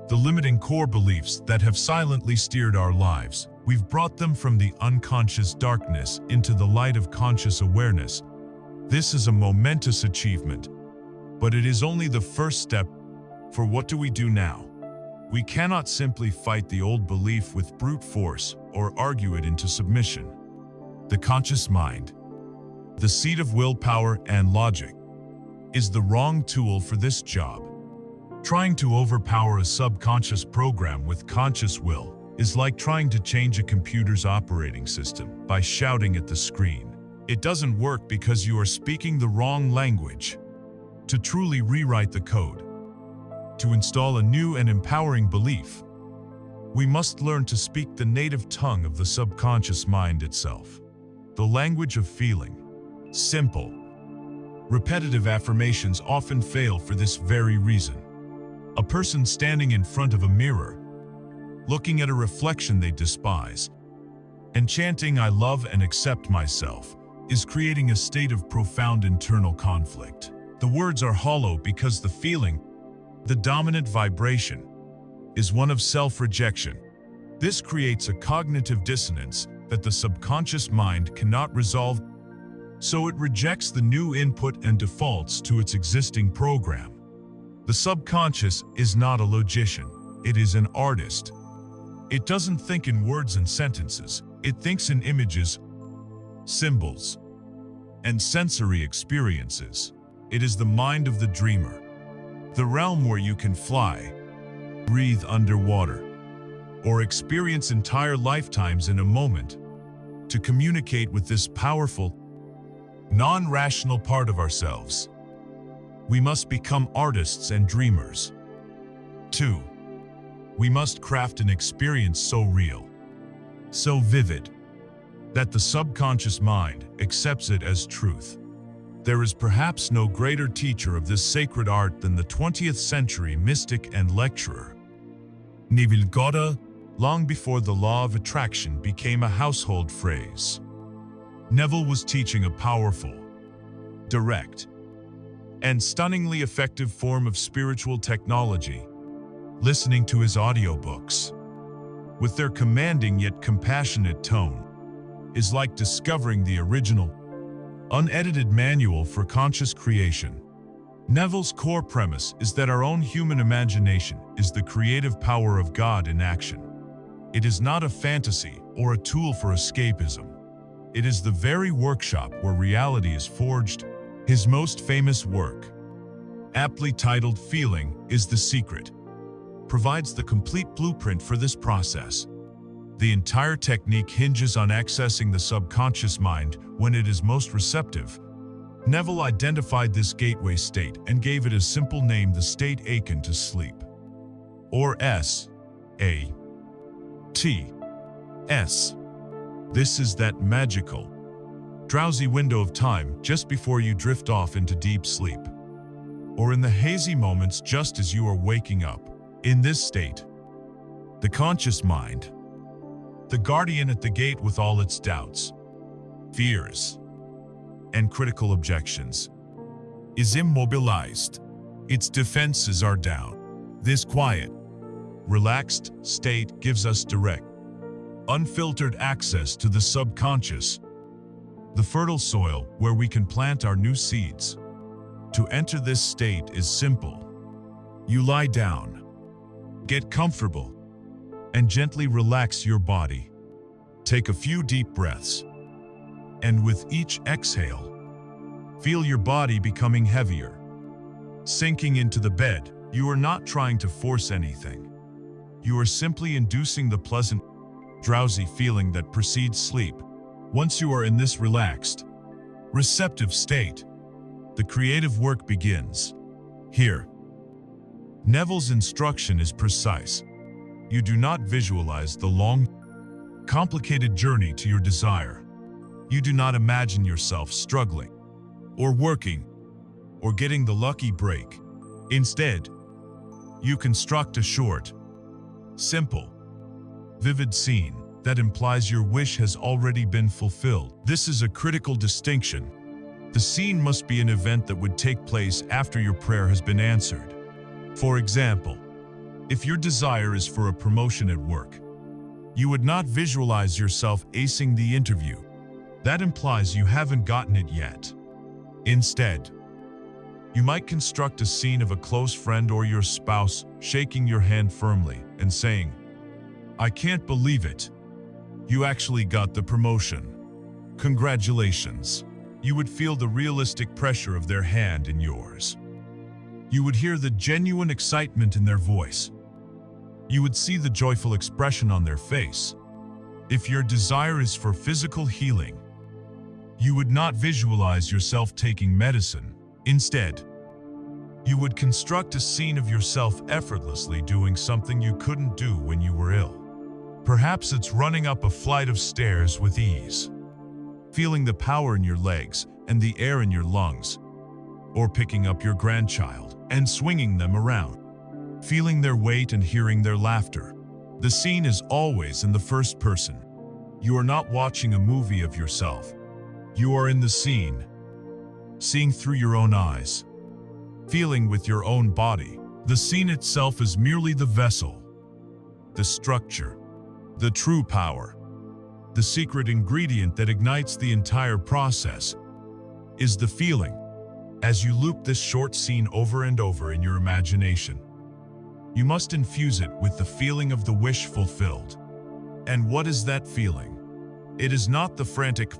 the limiting core beliefs that have silently steered our lives. We've brought them from the unconscious darkness into the light of conscious awareness. This is a momentous achievement, but it is only the first step. For what do we do now? We cannot simply fight the old belief with brute force or argue it into submission. The conscious mind, the seat of willpower and logic, is the wrong tool for this job. Trying to overpower a subconscious program with conscious will is like trying to change a computer's operating system by shouting at the screen. It doesn't work because you are speaking the wrong language. To truly rewrite the code, to install a new and empowering belief, we must learn to speak the native tongue of the subconscious mind itself. The language of feeling. Simple, repetitive affirmations often fail for this very reason. A person standing in front of a mirror, looking at a reflection they despise, and chanting "I love and accept myself," is creating a state of profound internal conflict. The words are hollow because the feeling, the dominant vibration, is one of self-rejection. This creates a cognitive dissonance that the subconscious mind cannot resolve, so it rejects the new input and defaults to its existing program. The subconscious is not a logician, it is an artist. It doesn't think in words and sentences, it thinks in images, symbols, and sensory experiences. It is the mind of the dreamer, the realm where you can fly, breathe underwater, or experience entire lifetimes in a moment. To communicate with this powerful, non-rational part of ourselves, we must become artists and dreamers. 2. We must craft an experience so real, so vivid, that the subconscious mind accepts it as truth. There is perhaps no greater teacher of this sacred art than the 20th century mystic and lecturer, Neville Goddard. Long before the law of attraction became a household phrase, Neville was teaching a powerful, direct, and stunningly effective form of spiritual technology. Listening to his audiobooks, with their commanding yet compassionate tone, is like discovering the original, unedited manual for conscious creation. Neville's core premise is that our own human imagination is the creative power of God in action. It is not a fantasy or a tool for escapism. It is the very workshop where reality is forged. His most famous work, aptly titled "Feeling is the Secret," provides the complete blueprint for this process. The entire technique hinges on accessing the subconscious mind when it is most receptive. Neville identified this gateway state and gave it a simple name: the state akin to sleep, or S.A.T.S. This is that magical, drowsy window of time just before you drift off into deep sleep, or in the hazy moments just as you are waking up. In this state, the conscious mind, the guardian at the gate with all its doubts, fears, and critical objections, is immobilized. Its defenses are down. This quiet, relaxed state gives us direct, unfiltered access to the subconscious, the fertile soil where we can plant our new seeds. To enter this state is simple. You lie down, get comfortable, and gently relax your body. Take a few deep breaths, and with each exhale, feel your body becoming heavier. Sinking into the bed, you are not trying to force anything. You are simply inducing the pleasant, drowsy feeling that precedes sleep. Once you are in this relaxed, receptive state, the creative work begins. Here, Neville's instruction is precise. You do not visualize the long, complicated journey to your desire. You do not imagine yourself struggling, or working, or getting the lucky break. Instead, you construct a short, simple, vivid scene that implies your wish has already been fulfilled. This is a critical distinction. The scene must be an event that would take place after your prayer has been answered. For example, if your desire is for a promotion at work, you would not visualize yourself acing the interview. That implies you haven't gotten it yet. Instead, you might construct a scene of a close friend or your spouse shaking your hand firmly and saying, "I can't believe it. You actually got the promotion. Congratulations." You would feel the realistic pressure of their hand in yours. You would hear the genuine excitement in their voice. You would see the joyful expression on their face. If your desire is for physical healing, you would not visualize yourself taking medicine. Instead, you would construct a scene of yourself effortlessly doing something you couldn't do when you were ill. Perhaps it's running up a flight of stairs with ease, feeling the power in your legs and the air in your lungs, or picking up your grandchild and swinging them around, feeling their weight and hearing their laughter. The scene is always in the first person. You are not watching a movie of yourself. You are in the scene, seeing through your own eyes, feeling with your own body. The scene itself is merely the vessel, the structure, the true power. The secret ingredient that ignites the entire process is the feeling. As you loop this short scene over and over in your imagination, you must infuse it with the feeling of the wish fulfilled. And what is that feeling? It is not the frantic,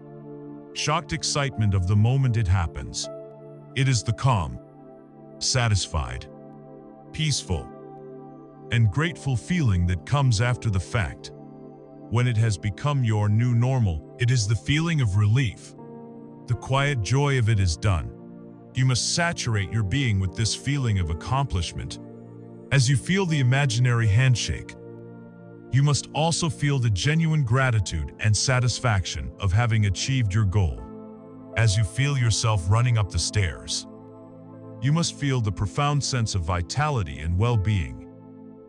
shocked excitement of the moment it happens. It is the calm, satisfied, peaceful, and grateful feeling that comes after the fact. When it has become your new normal, it is the feeling of relief. The quiet joy of it is done. You must saturate your being with this feeling of accomplishment. As you feel the imaginary handshake, you must also feel the genuine gratitude and satisfaction of having achieved your goal. As you feel yourself running up the stairs, you must feel the profound sense of vitality and well-being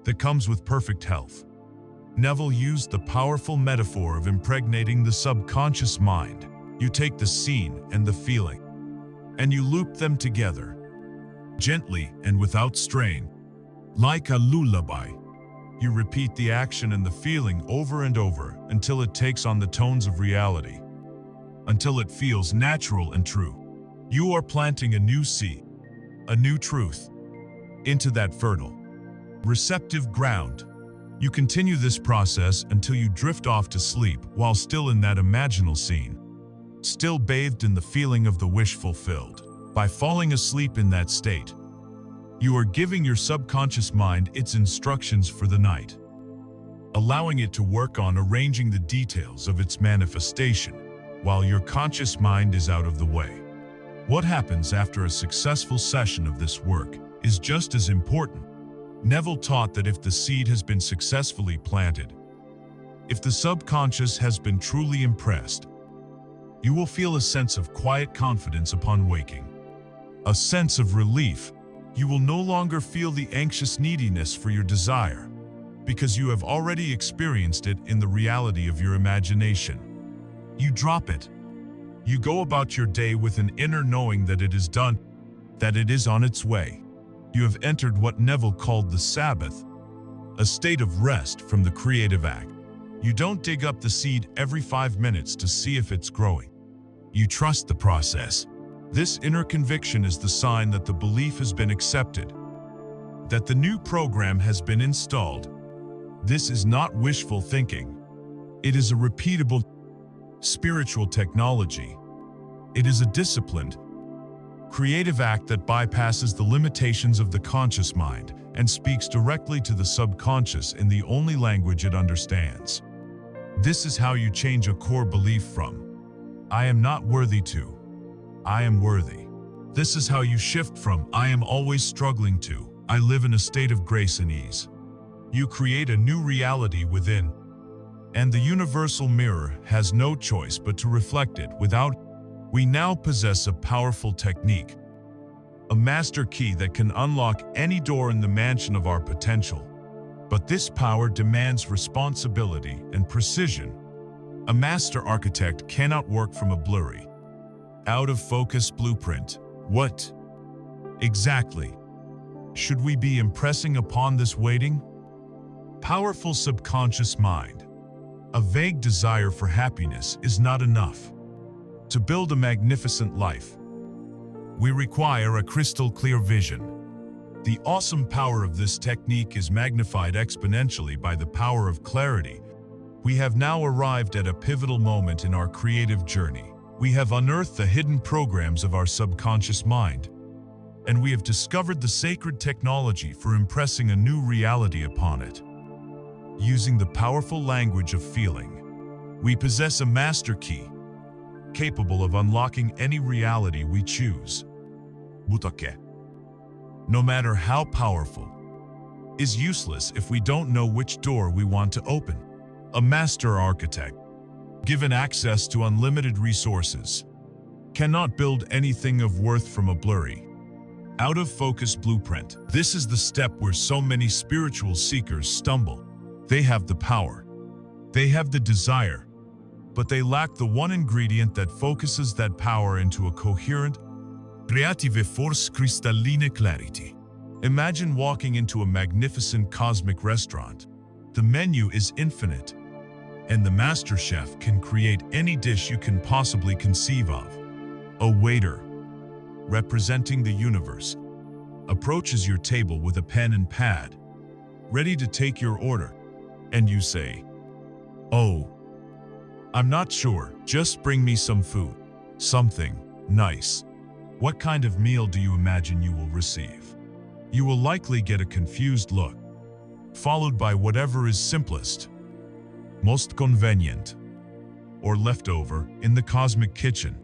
that comes with perfect health. Neville used the powerful metaphor of impregnating the subconscious mind. You take the scene and the feeling, and you loop them together, gently and without strain. Like a lullaby, you repeat the action and the feeling over and over until it takes on the tones of reality, until it feels natural and true. You are planting a new seed, a new truth, into that fertile, receptive ground. You continue this process until you drift off to sleep while still in that imaginal scene, still bathed in the feeling of the wish fulfilled. By falling asleep in that state, you are giving your subconscious mind its instructions for the night, allowing it to work on arranging the details of its manifestation while your conscious mind is out of the way. What happens after a successful session of this work is just as important. Neville taught that if the seed has been successfully planted, if the subconscious has been truly impressed, you will feel a sense of quiet confidence upon waking, a sense of relief. You will no longer feel the anxious neediness for your desire, because you have already experienced it in the reality of your imagination. You drop it. You go about your day with an inner knowing that it is done, that it is on its way. You have entered what Neville called the Sabbath, a state of rest from the creative act. You don't dig up the seed every 5 minutes to see if it's growing. You trust the process. This inner conviction is the sign that the belief has been accepted, that the new program has been installed. This is not wishful thinking. It is a repeatable spiritual technology. It is a disciplined, creative act that bypasses the limitations of the conscious mind and speaks directly to the subconscious in the only language it understands. This is how you change a core belief from, "I am not worthy," to "I am worthy." This is how you shift from "I am always struggling" to "I live in a state of grace and ease." You create a new reality within, and the universal mirror has no choice but to reflect it without. We now possess a powerful technique, a master key that can unlock any door in the mansion of our potential. But this power demands responsibility and precision. A master architect cannot work from a blurry, out-of-focus blueprint. What exactly should we be impressing upon this waiting, powerful subconscious mind? A vague desire for happiness is not enough. To build a magnificent life, we require a crystal-clear vision. The awesome power of this technique is magnified exponentially by the power of clarity. We have now arrived at a pivotal moment in our creative journey. We have unearthed the hidden programs of our subconscious mind, and we have discovered the sacred technology for impressing a new reality upon it. Using the powerful language of feeling, we possess a master key, capable of unlocking any reality we choose. Butake, no matter how powerful, is useless if we don't know which door we want to open. A master architect, given access to unlimited resources, cannot build anything of worth from a blurry, out-of-focus blueprint. This is the step where so many spiritual seekers stumble. They have the power, they have the desire, but they lack the one ingredient that focuses that power into a coherent, creative force crystalline clarity. Imagine walking into a magnificent cosmic restaurant. The menu is infinite, and the master chef can create any dish you can possibly conceive of. A waiter, representing the universe, approaches your table with a pen and pad, ready to take your order, and you say, "Oh, I'm not sure, just bring me some food, something nice." What kind of meal do you imagine you will receive? You will likely get a confused look, followed by whatever is simplest, most convenient, or leftover in the cosmic kitchen.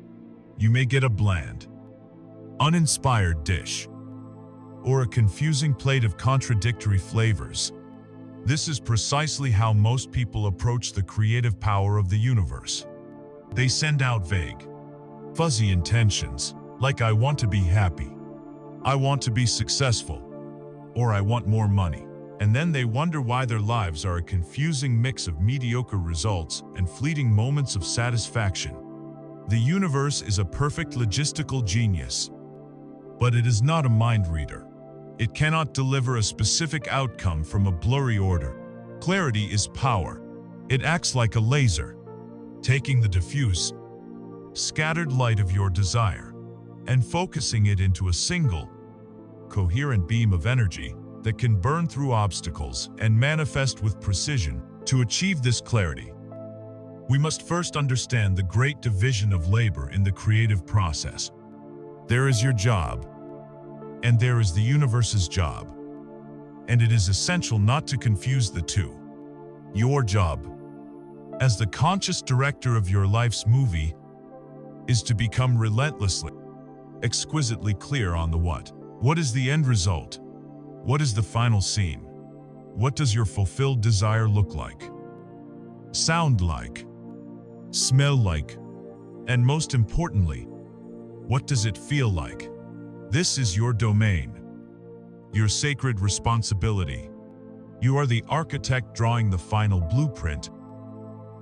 You may get a bland, uninspired dish, or a confusing plate of contradictory flavors. This is precisely how most people approach the creative power of the universe. They send out vague, fuzzy intentions, like "I want to be happy," "I want to be successful," or "I want more money." And then they wonder why their lives are a confusing mix of mediocre results and fleeting moments of satisfaction. The universe is a perfect logistical genius, but it is not a mind reader. It cannot deliver a specific outcome from a blurry order. Clarity is power. It acts like a laser, taking the diffuse, scattered light of your desire and focusing it into a single, coherent beam of energy that can burn through obstacles and manifest with precision. To achieve this clarity, we must first understand the great division of labor in the creative process. There is your job, and there is the universe's job. And it is essential not to confuse the two. Your job, as the conscious director of your life's movie, is to become relentlessly, exquisitely clear on the what. What is the end result? What is the final scene? What does your fulfilled desire look like, sound like, smell like, and most importantly, what does it feel like? This is your domain, your sacred responsibility. You are the architect drawing the final blueprint,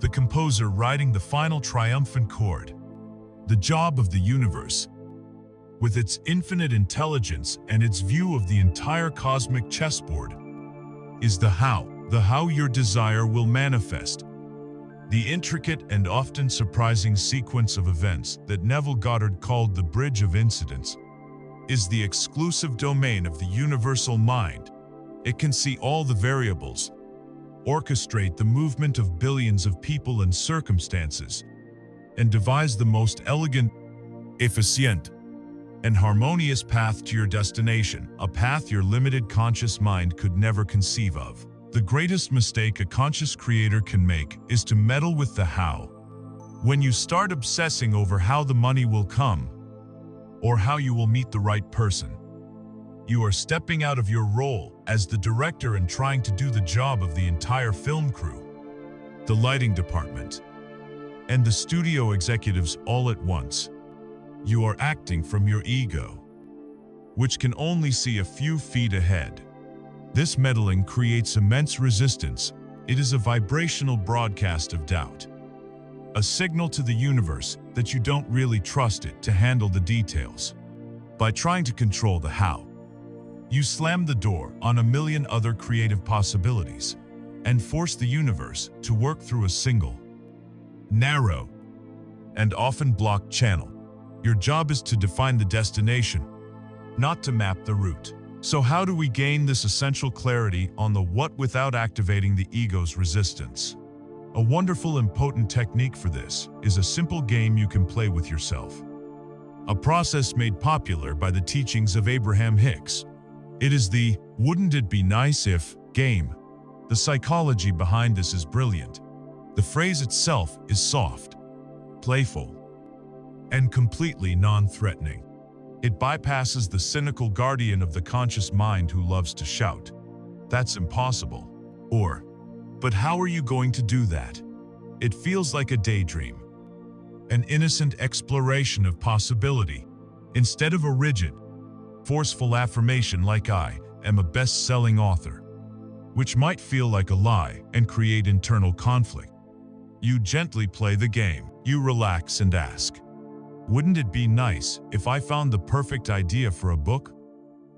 the composer writing the final triumphant chord. The job of the universe, with its infinite intelligence and its view of the entire cosmic chessboard, is the how your desire will manifest. The intricate and often surprising sequence of events that Neville Goddard called the Bridge of Incidents is the exclusive domain of the universal mind. It can see all the variables, orchestrate the movement of billions of people and circumstances, and devise the most elegant, efficient, and harmonious path to your destination, a path your limited conscious mind could never conceive of. The greatest mistake a conscious creator can make is to meddle with the how. When you start obsessing over how the money will come, or how you will meet the right person, you are stepping out of your role as the director and trying to do the job of the entire film crew, the lighting department, and the studio executives all at once. You are acting from your ego, which can only see a few feet ahead. This meddling creates immense resistance. It is a vibrational broadcast of doubt, a signal to the universe that you don't really trust it to handle the details. By trying to control the how, you slam the door on a million other creative possibilities and force the universe to work through a single, narrow, and often blocked channel. Your job is to define the destination, not to map the route. So how do we gain this essential clarity on the what without activating the ego's resistance? A wonderful and potent technique for this is a simple game you can play with yourself. A process made popular by the teachings of Abraham Hicks. It is the "wouldn't it be nice if" game. The psychology behind this is brilliant. The phrase itself is soft, playful, and completely non-threatening. It bypasses the cynical guardian of the conscious mind who loves to shout, "That's impossible," or "But how are you going to do that?" It feels like a daydream, an innocent exploration of possibility, instead of a rigid, forceful affirmation like "I am a best-selling author," which might feel like a lie and create internal conflict. You gently play the game. You relax and ask, "Wouldn't it be nice if I found the perfect idea for a book?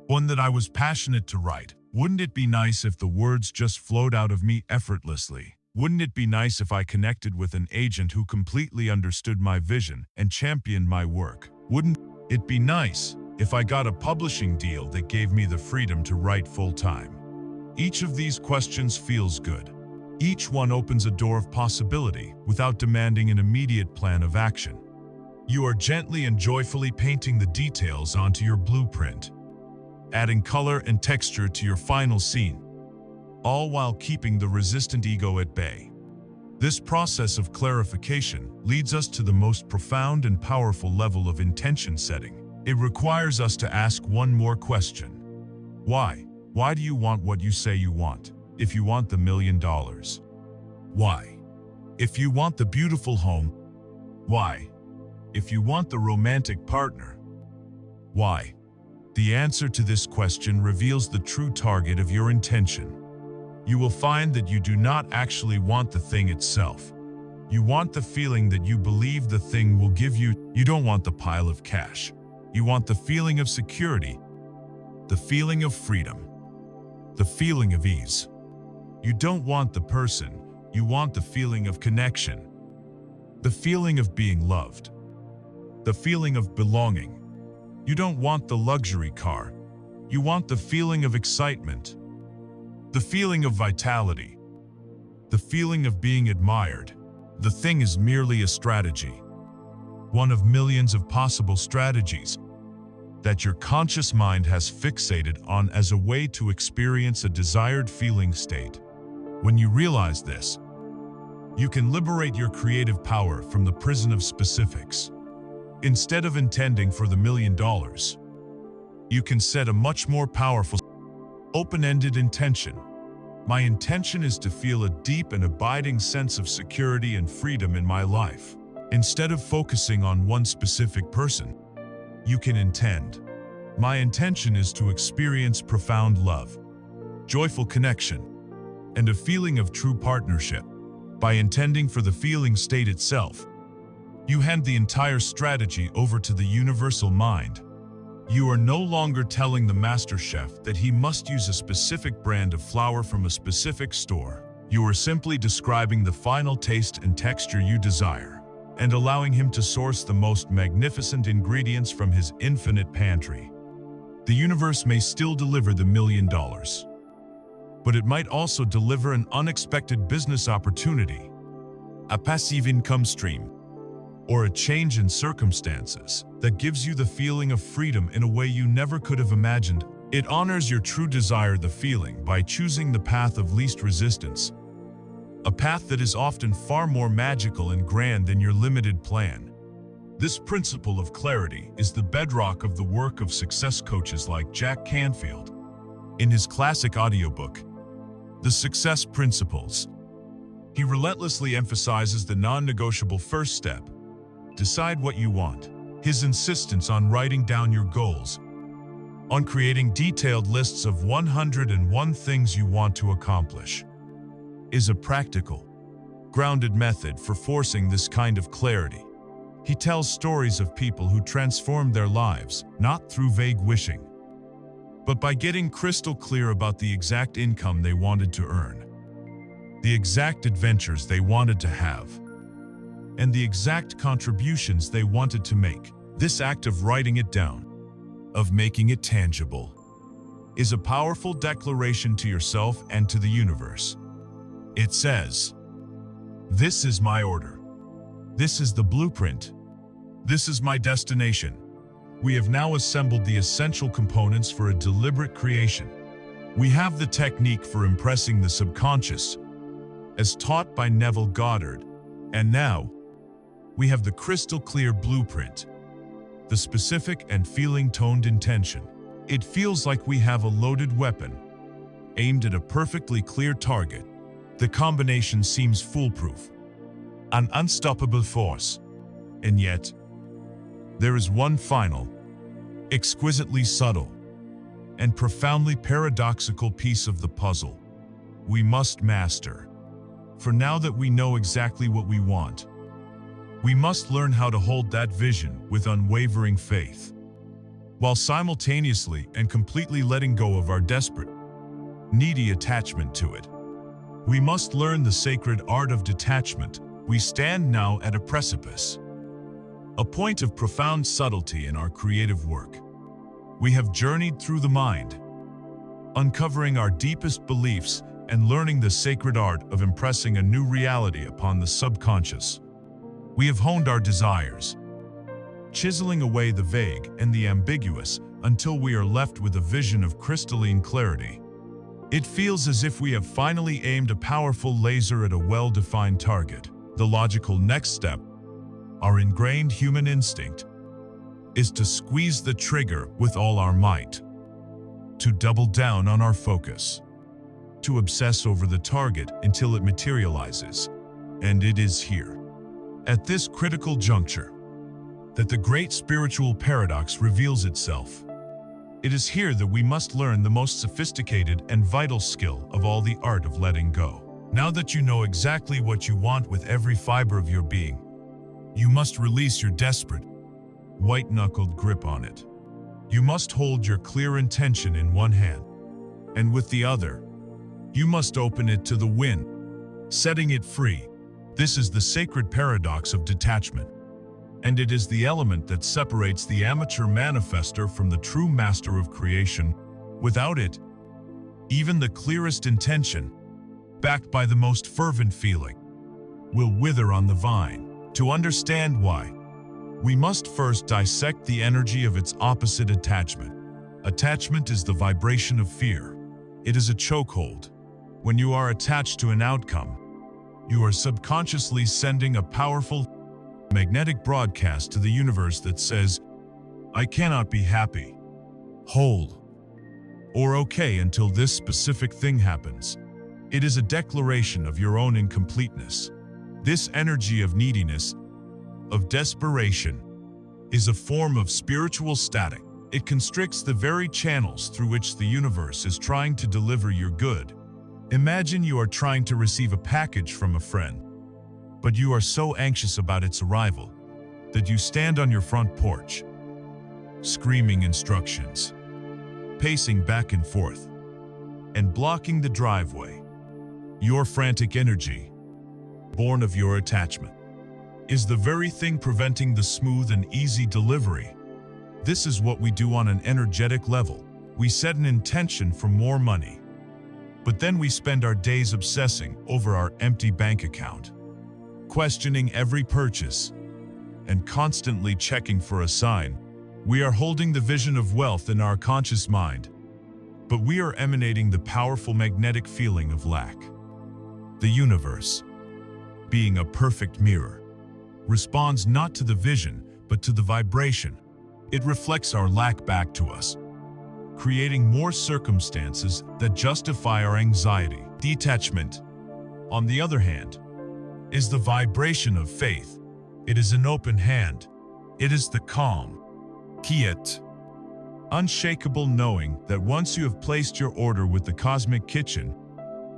One that I was passionate to write? Wouldn't it be nice if the words just flowed out of me effortlessly? Wouldn't it be nice if I connected with an agent who completely understood my vision and championed my work? Wouldn't it be nice if I got a publishing deal that gave me the freedom to write full-time?" Each of these questions feels good. Each one opens a door of possibility without demanding an immediate plan of action. You are gently and joyfully painting the details onto your blueprint, adding color and texture to your final scene, all while keeping the resistant ego at bay. This process of clarification leads us to the most profound and powerful level of intention setting. It requires us to ask one more question. Why? Why do you want what you say you want? If you want the $1 million, why? If you want the beautiful home, why? If you want the romantic partner, why? The answer to this question reveals the true target of your intention. You will find that you do not actually want the thing itself. You want the feeling that you believe the thing will give you. You don't want the pile of cash. You want the feeling of security, the feeling of freedom, the feeling of ease. You don't want the person. You want the feeling of connection, the feeling of being loved, the feeling of belonging. You don't want the luxury car. You want the feeling of excitement, the feeling of vitality, the feeling of being admired. The thing is merely a strategy, one of millions of possible strategies that your conscious mind has fixated on as a way to experience a desired feeling state. When you realize this, you can liberate your creative power from the prison of specifics. Instead of intending for the $1 million, you can set a much more powerful, open-ended intention. My intention is to feel a deep and abiding sense of security and freedom in my life. Instead of focusing on one specific person, you can intend, my intention is to experience profound love, joyful connection, and a feeling of true partnership. By intending for the feeling state itself, you hand the entire strategy over to the universal mind. You are no longer telling the master chef that he must use a specific brand of flour from a specific store. You are simply describing the final taste and texture you desire, and allowing him to source the most magnificent ingredients from his infinite pantry. The universe may still deliver the $1 million, but it might also deliver an unexpected business opportunity, a passive income stream, or a change in circumstances that gives you the feeling of freedom in a way you never could have imagined. It honors your true desire, the feeling, by choosing the path of least resistance, a path that is often far more magical and grand than your limited plan. This principle of clarity is the bedrock of the work of success coaches like Jack Canfield. In his classic audiobook, The Success Principles, he relentlessly emphasizes the non-negotiable first step: decide what you want. His insistence on writing down your goals, on creating detailed lists of 101 things you want to accomplish, is a practical, grounded method for forcing this kind of clarity. He tells stories of people who transformed their lives, not through vague wishing, but by getting crystal clear about the exact income they wanted to earn, the exact adventures they wanted to have, and the exact contributions they wanted to make. This act of writing it down, of making it tangible, is a powerful declaration to yourself and to the universe. It says, This is my order. This is the blueprint. This is my destination. We have now assembled the essential components for a deliberate creation. We have the technique for impressing the subconscious, as taught by Neville Goddard. And now, we have the crystal-clear blueprint, the specific and feeling-toned intention. It feels like we have a loaded weapon, aimed at a perfectly clear target. The combination seems foolproof, an unstoppable force. And yet, there is one final, exquisitely subtle, and profoundly paradoxical piece of the puzzle we must master. For now that we know exactly what we want, we must learn how to hold that vision with unwavering faith, while simultaneously and completely letting go of our desperate, needy attachment to it. We must learn the sacred art of detachment. We stand now at a precipice, a point of profound subtlety in our creative work. We have journeyed through the mind, uncovering our deepest beliefs and learning the sacred art of impressing a new reality upon the subconscious. We have honed our desires, chiseling away the vague and the ambiguous until we are left with a vision of crystalline clarity. It feels as if we have finally aimed a powerful laser at a well-defined target. The logical next step, our ingrained human instinct, is to squeeze the trigger with all our might, to double down on our focus, to obsess over the target until it materializes. And it is here, at this critical juncture, that the great spiritual paradox reveals itself. It is here that we must learn the most sophisticated and vital skill of all, the art of letting go. Now that you know exactly what you want with every fiber of your being, you must release your desperate, white-knuckled grip on it. You must hold your clear intention in one hand, and with the other, you must open it to the wind, setting it free. This is the sacred paradox of detachment, and it is the element that separates the amateur manifester from the true master of creation. Without it, even the clearest intention, backed by the most fervent feeling, will wither on the vine. To understand why, we must first dissect the energy of its opposite, attachment. Attachment is the vibration of fear. It is a chokehold. When you are attached to an outcome, you are subconsciously sending a powerful, magnetic broadcast to the universe that says, I cannot be happy, whole, or okay until this specific thing happens. It is a declaration of your own incompleteness. This energy of neediness, of desperation, is a form of spiritual static. It constricts the very channels through which the universe is trying to deliver your good. Imagine you are trying to receive a package from a friend, but you are so anxious about its arrival that you stand on your front porch, screaming instructions, pacing back and forth, and blocking the driveway. Your frantic energy, born of your attachment, is the very thing preventing the smooth and easy delivery. This is what we do on an energetic level. We set an intention for more money, but then we spend our days obsessing over our empty bank account, questioning every purchase, and constantly checking for a sign. We are holding the vision of wealth in our conscious mind, but we are emanating the powerful magnetic feeling of lack. The universe, being a perfect mirror, responds not to the vision, but to the vibration. It reflects our lack back to us, creating more circumstances that justify our anxiety. Detachment, on the other hand, is the vibration of faith. It is an open hand. It is the calm, quiet, unshakable knowing that once you have placed your order with the cosmic kitchen,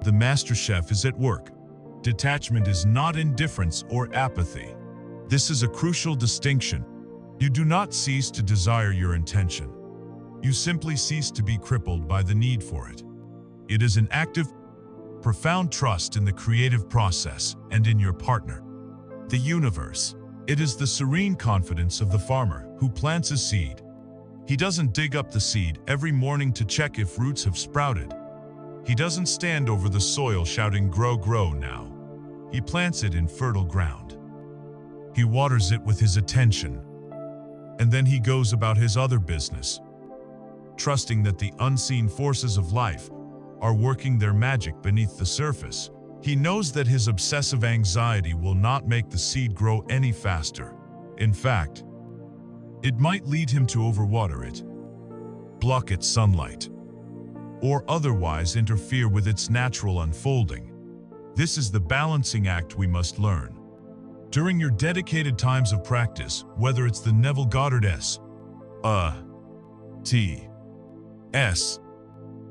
the master chef is at work. Detachment is not indifference or apathy. This is a crucial distinction. You do not cease to desire your intention. You simply cease to be crippled by the need for it. It is an active, profound trust in the creative process and in your partner, the universe. It is the serene confidence of the farmer who plants a seed. He doesn't dig up the seed every morning to check if roots have sprouted. He doesn't stand over the soil shouting, "Grow, grow now." He plants it in fertile ground. He waters it with his attention, and then he goes about his other business, trusting that the unseen forces of life are working their magic beneath the surface. He knows that his obsessive anxiety will not make the seed grow any faster. In fact, it might lead him to overwater it, block its sunlight, or otherwise interfere with its natural unfolding. This is the balancing act we must learn. During your dedicated times of practice, whether it's the Neville Goddard S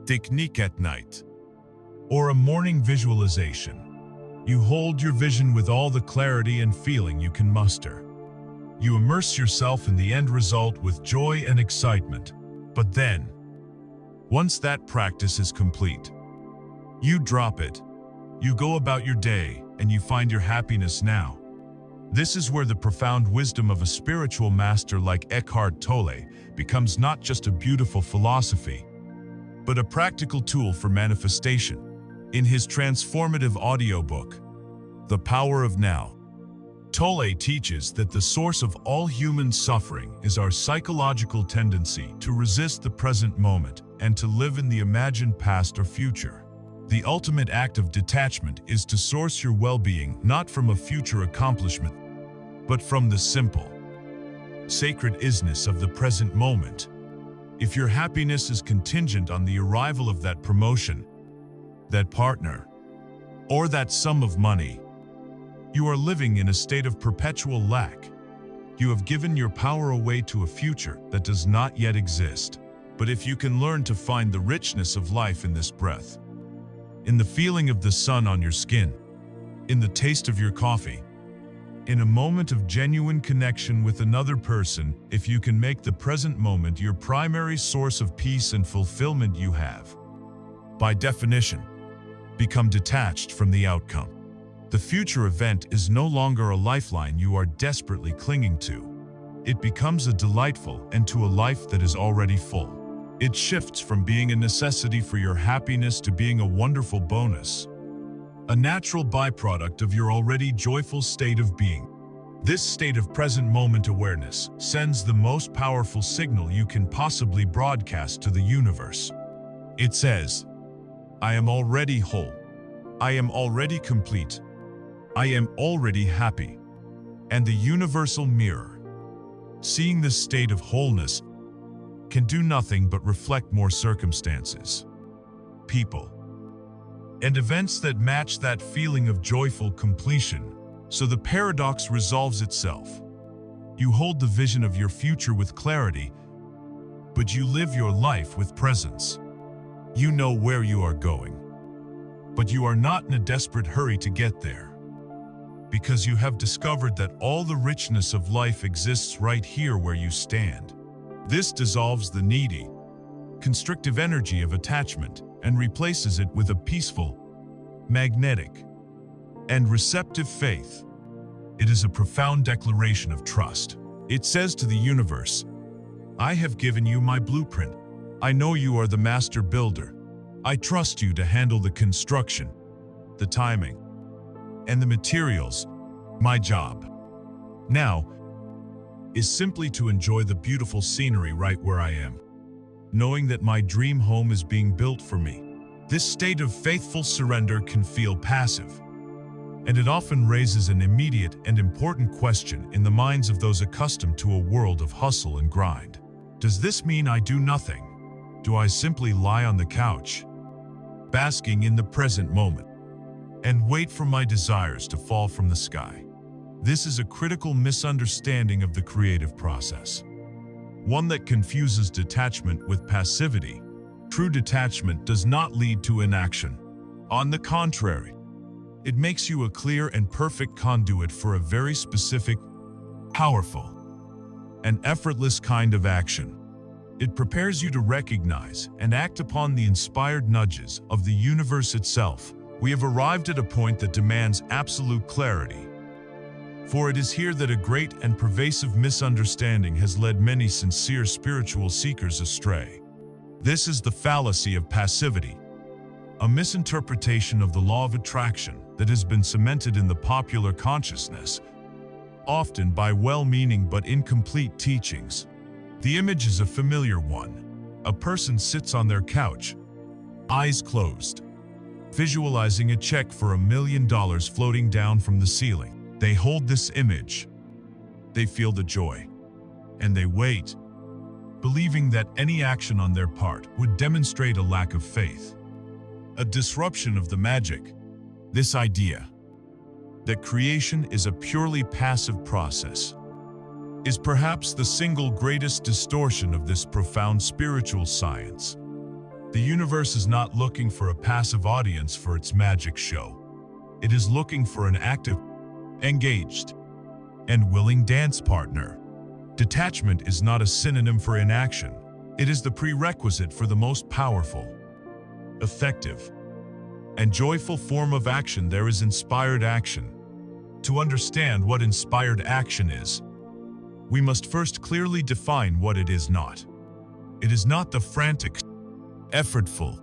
technique at night, or a morning visualization, you hold your vision with all the clarity and feeling you can muster. You immerse yourself in the end result with joy and excitement. But then, once that practice is complete, you drop it. You go about your day, and you find your happiness now. This is where the profound wisdom of a spiritual master like Eckhart Tolle becomes not just a beautiful philosophy, but a practical tool for manifestation. In his transformative audiobook, The Power of Now, Tolle teaches that the source of all human suffering is our psychological tendency to resist the present moment and to live in the imagined past or future. The ultimate act of detachment is to source your well-being not from a future accomplishment, but from the simple, sacred isness of the present moment. If your happiness is contingent on the arrival of that promotion, that partner, or that sum of money, you are living in a state of perpetual lack. You have given your power away to a future that does not yet exist. But if you can learn to find the richness of life in this breath, in the feeling of the sun on your skin, in the taste of your coffee, in a moment of genuine connection with another person, if you can make the present moment your primary source of peace and fulfillment, you have, by definition, become detached from the outcome. The future event is no longer a lifeline you are desperately clinging to. It becomes a delightful end to a life that is already full. It shifts from being a necessity for your happiness to being a wonderful bonus, a natural byproduct of your already joyful state of being. This state of present moment awareness sends the most powerful signal you can possibly broadcast to the universe. It says, I am already whole. I am already complete. I am already happy. And the universal mirror, seeing this state of wholeness, can do nothing but reflect more circumstances, people, and events that match that feeling of joyful completion. So the paradox resolves itself. You hold the vision of your future with clarity, but you live your life with presence. You know where you are going, but you are not in a desperate hurry to get there, because you have discovered that all the richness of life exists right here where you stand. This dissolves the needy, constrictive energy of attachment and replaces it with a peaceful, magnetic, and receptive faith. It is a profound declaration of trust. It says to the universe, I have given you my blueprint. I know you are the master builder. I trust you to handle the construction, the timing, and the materials. My job now is simply to enjoy the beautiful scenery right where I am, knowing that my dream home is being built for me. This state of faithful surrender can feel passive, and it often raises an immediate and important question in the minds of those accustomed to a world of hustle and grind. Does this mean I do nothing? Do I simply lie on the couch, basking in the present moment, and wait for my desires to fall from the sky? This is a critical misunderstanding of the creative process, one that confuses detachment with passivity. True detachment does not lead to inaction. On the contrary, it makes you a clear and perfect conduit for a very specific, powerful, and effortless kind of action. It prepares you to recognize and act upon the inspired nudges of the universe itself. We have arrived at a point that demands absolute clarity, for it is here that a great and pervasive misunderstanding has led many sincere spiritual seekers astray. This is the fallacy of passivity, a misinterpretation of the law of attraction that has been cemented in the popular consciousness, often by well-meaning but incomplete teachings. The image is a familiar one. A person sits on their couch, eyes closed, visualizing a check for $1 million floating down from the ceiling. They hold this image. They feel the joy, and they wait, believing that any action on their part would demonstrate a lack of faith, a disruption of the magic. This idea that creation is a purely passive process is perhaps the single greatest distortion of this profound spiritual science. The universe is not looking for a passive audience for its magic show. It is looking for an active, engaged, and willing dance partner. Detachment is not a synonym for inaction. It is the prerequisite for the most powerful, effective, and joyful form of action. There is inspired action. To understand what inspired action is, we must first clearly define what it is not. It is not the frantic, effortful,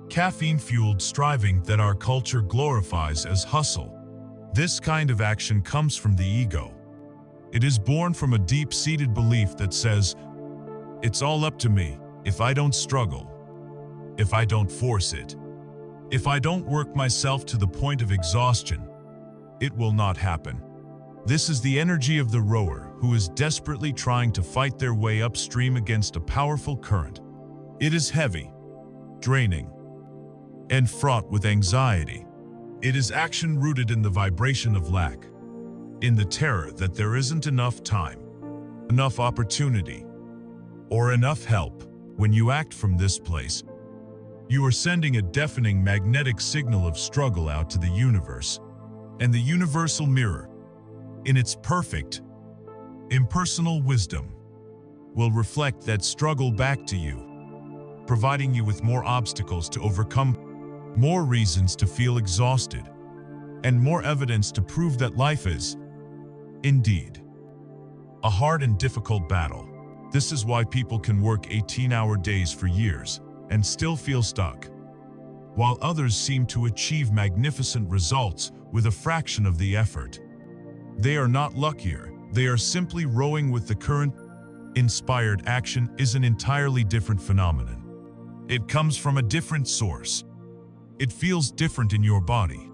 caffeine-fueled striving that our culture glorifies as hustle. This kind of action comes from the ego. It is born from a deep-seated belief that says, "It's all up to me if I don't struggle, if I don't force it, if I don't work myself to the point of exhaustion, it will not happen." This is the energy of the rower who is desperately trying to fight their way upstream against a powerful current. It is heavy, draining, and fraught with anxiety. It is action rooted in the vibration of lack, in the terror that there isn't enough time, enough opportunity, or enough help. When you act from this place, you are sending a deafening magnetic signal of struggle out to the universe, and the universal mirror, in its perfect, impersonal wisdom, will reflect that struggle back to you, providing you with more obstacles to overcome, more reasons to feel exhausted, and more evidence to prove that life is, indeed, a hard and difficult battle. This is why people can work 18-hour days for years and still feel stuck, while others seem to achieve magnificent results with a fraction of the effort. They are not luckier, they are simply rowing with the current. Inspired action is an entirely different phenomenon. It comes from a different source. It feels different in your body,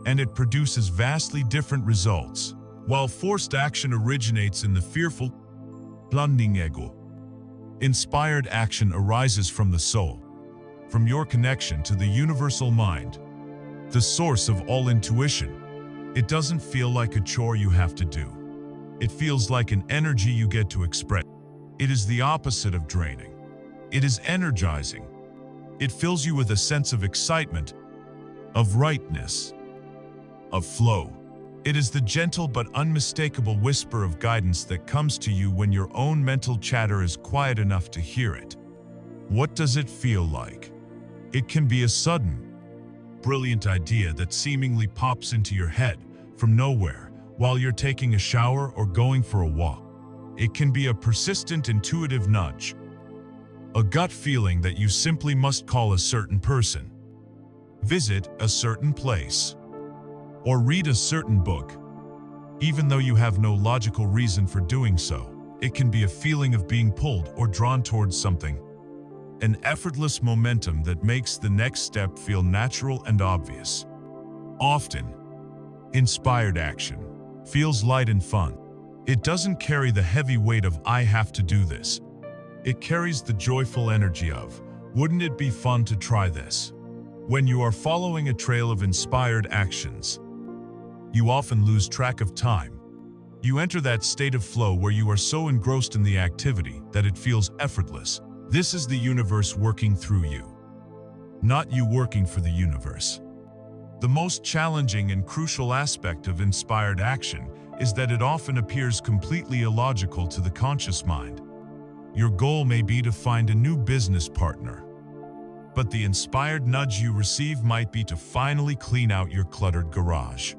and it produces vastly different results. While forced action originates in the fearful, blundering ego, inspired action arises from the soul, from your connection to the universal mind, the source of all intuition. It doesn't feel like a chore you have to do. It feels like an energy you get to express. It is the opposite of draining. It is energizing. It fills you with a sense of excitement, of rightness, of flow. It is the gentle but unmistakable whisper of guidance that comes to you when your own mental chatter is quiet enough to hear it. What does it feel like? It can be a sudden, brilliant idea that seemingly pops into your head from nowhere while you're taking a shower or going for a walk. It can be a persistent intuitive nudge, a gut feeling that you simply must call a certain person, visit a certain place, or read a certain book, even though you have no logical reason for doing so. It can be a feeling of being pulled or drawn towards something, an effortless momentum that makes the next step feel natural and obvious. Often, inspired action feels light and fun. It doesn't carry the heavy weight of "I have to do this." It carries the joyful energy of, "Wouldn't it be fun to try this?" When you are following a trail of inspired actions, you often lose track of time. You enter that state of flow where you are so engrossed in the activity that it feels effortless. This is the universe working through you, not you working for the universe. The most challenging and crucial aspect of inspired action is that it often appears completely illogical to the conscious mind. Your goal may be to find a new business partner, but the inspired nudge you receive might be to finally clean out your cluttered garage.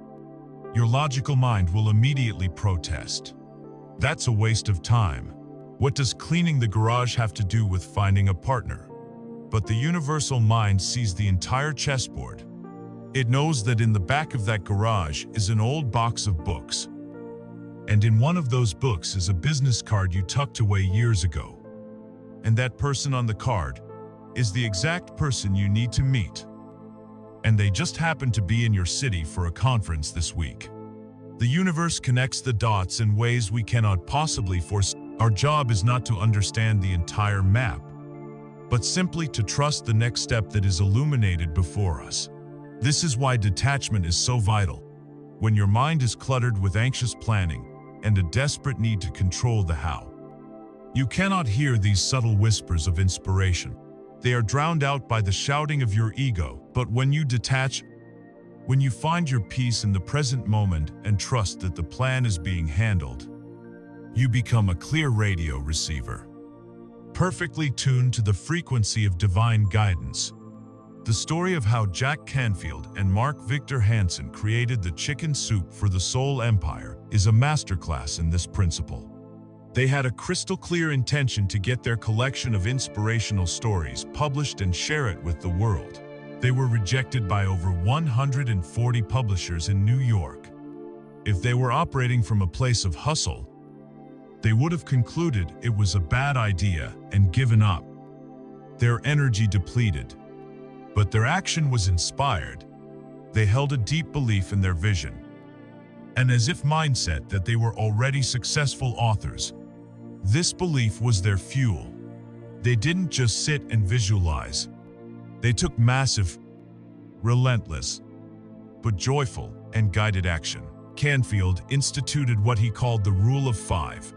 Your logical mind will immediately protest. That's a waste of time. What does cleaning the garage have to do with finding a partner? But the universal mind sees the entire chessboard. It knows that in the back of that garage is an old box of books. And in one of those books is a business card you tucked away years ago. And that person on the card is the exact person you need to meet. And they just happen to be in your city for a conference this week. The universe connects the dots in ways we cannot possibly foresee. Our job is not to understand the entire map, but simply to trust the next step that is illuminated before us. This is why detachment is so vital. When your mind is cluttered with anxious planning and a desperate need to control the how, you cannot hear these subtle whispers of inspiration. They are drowned out by the shouting of your ego. But when you detach, when you find your peace in the present moment and trust that the plan is being handled, you become a clear radio receiver, perfectly tuned to the frequency of divine guidance. The story of how Jack Canfield and Mark Victor Hansen created the chicken soup for the Soul Empire is a masterclass in this principle. They had a crystal clear intention to get their collection of inspirational stories published and share it with the world. They were rejected by over 140 publishers in New York. If they were operating from a place of hustle, they would have concluded it was a bad idea and given up. Their energy depleted, but their action was inspired. They held a deep belief in their vision, and as if mindset that they were already successful authors. This belief was their fuel. They didn't just sit and visualize. They took massive, relentless, but joyful and guided action. Canfield instituted what he called the Rule of Five,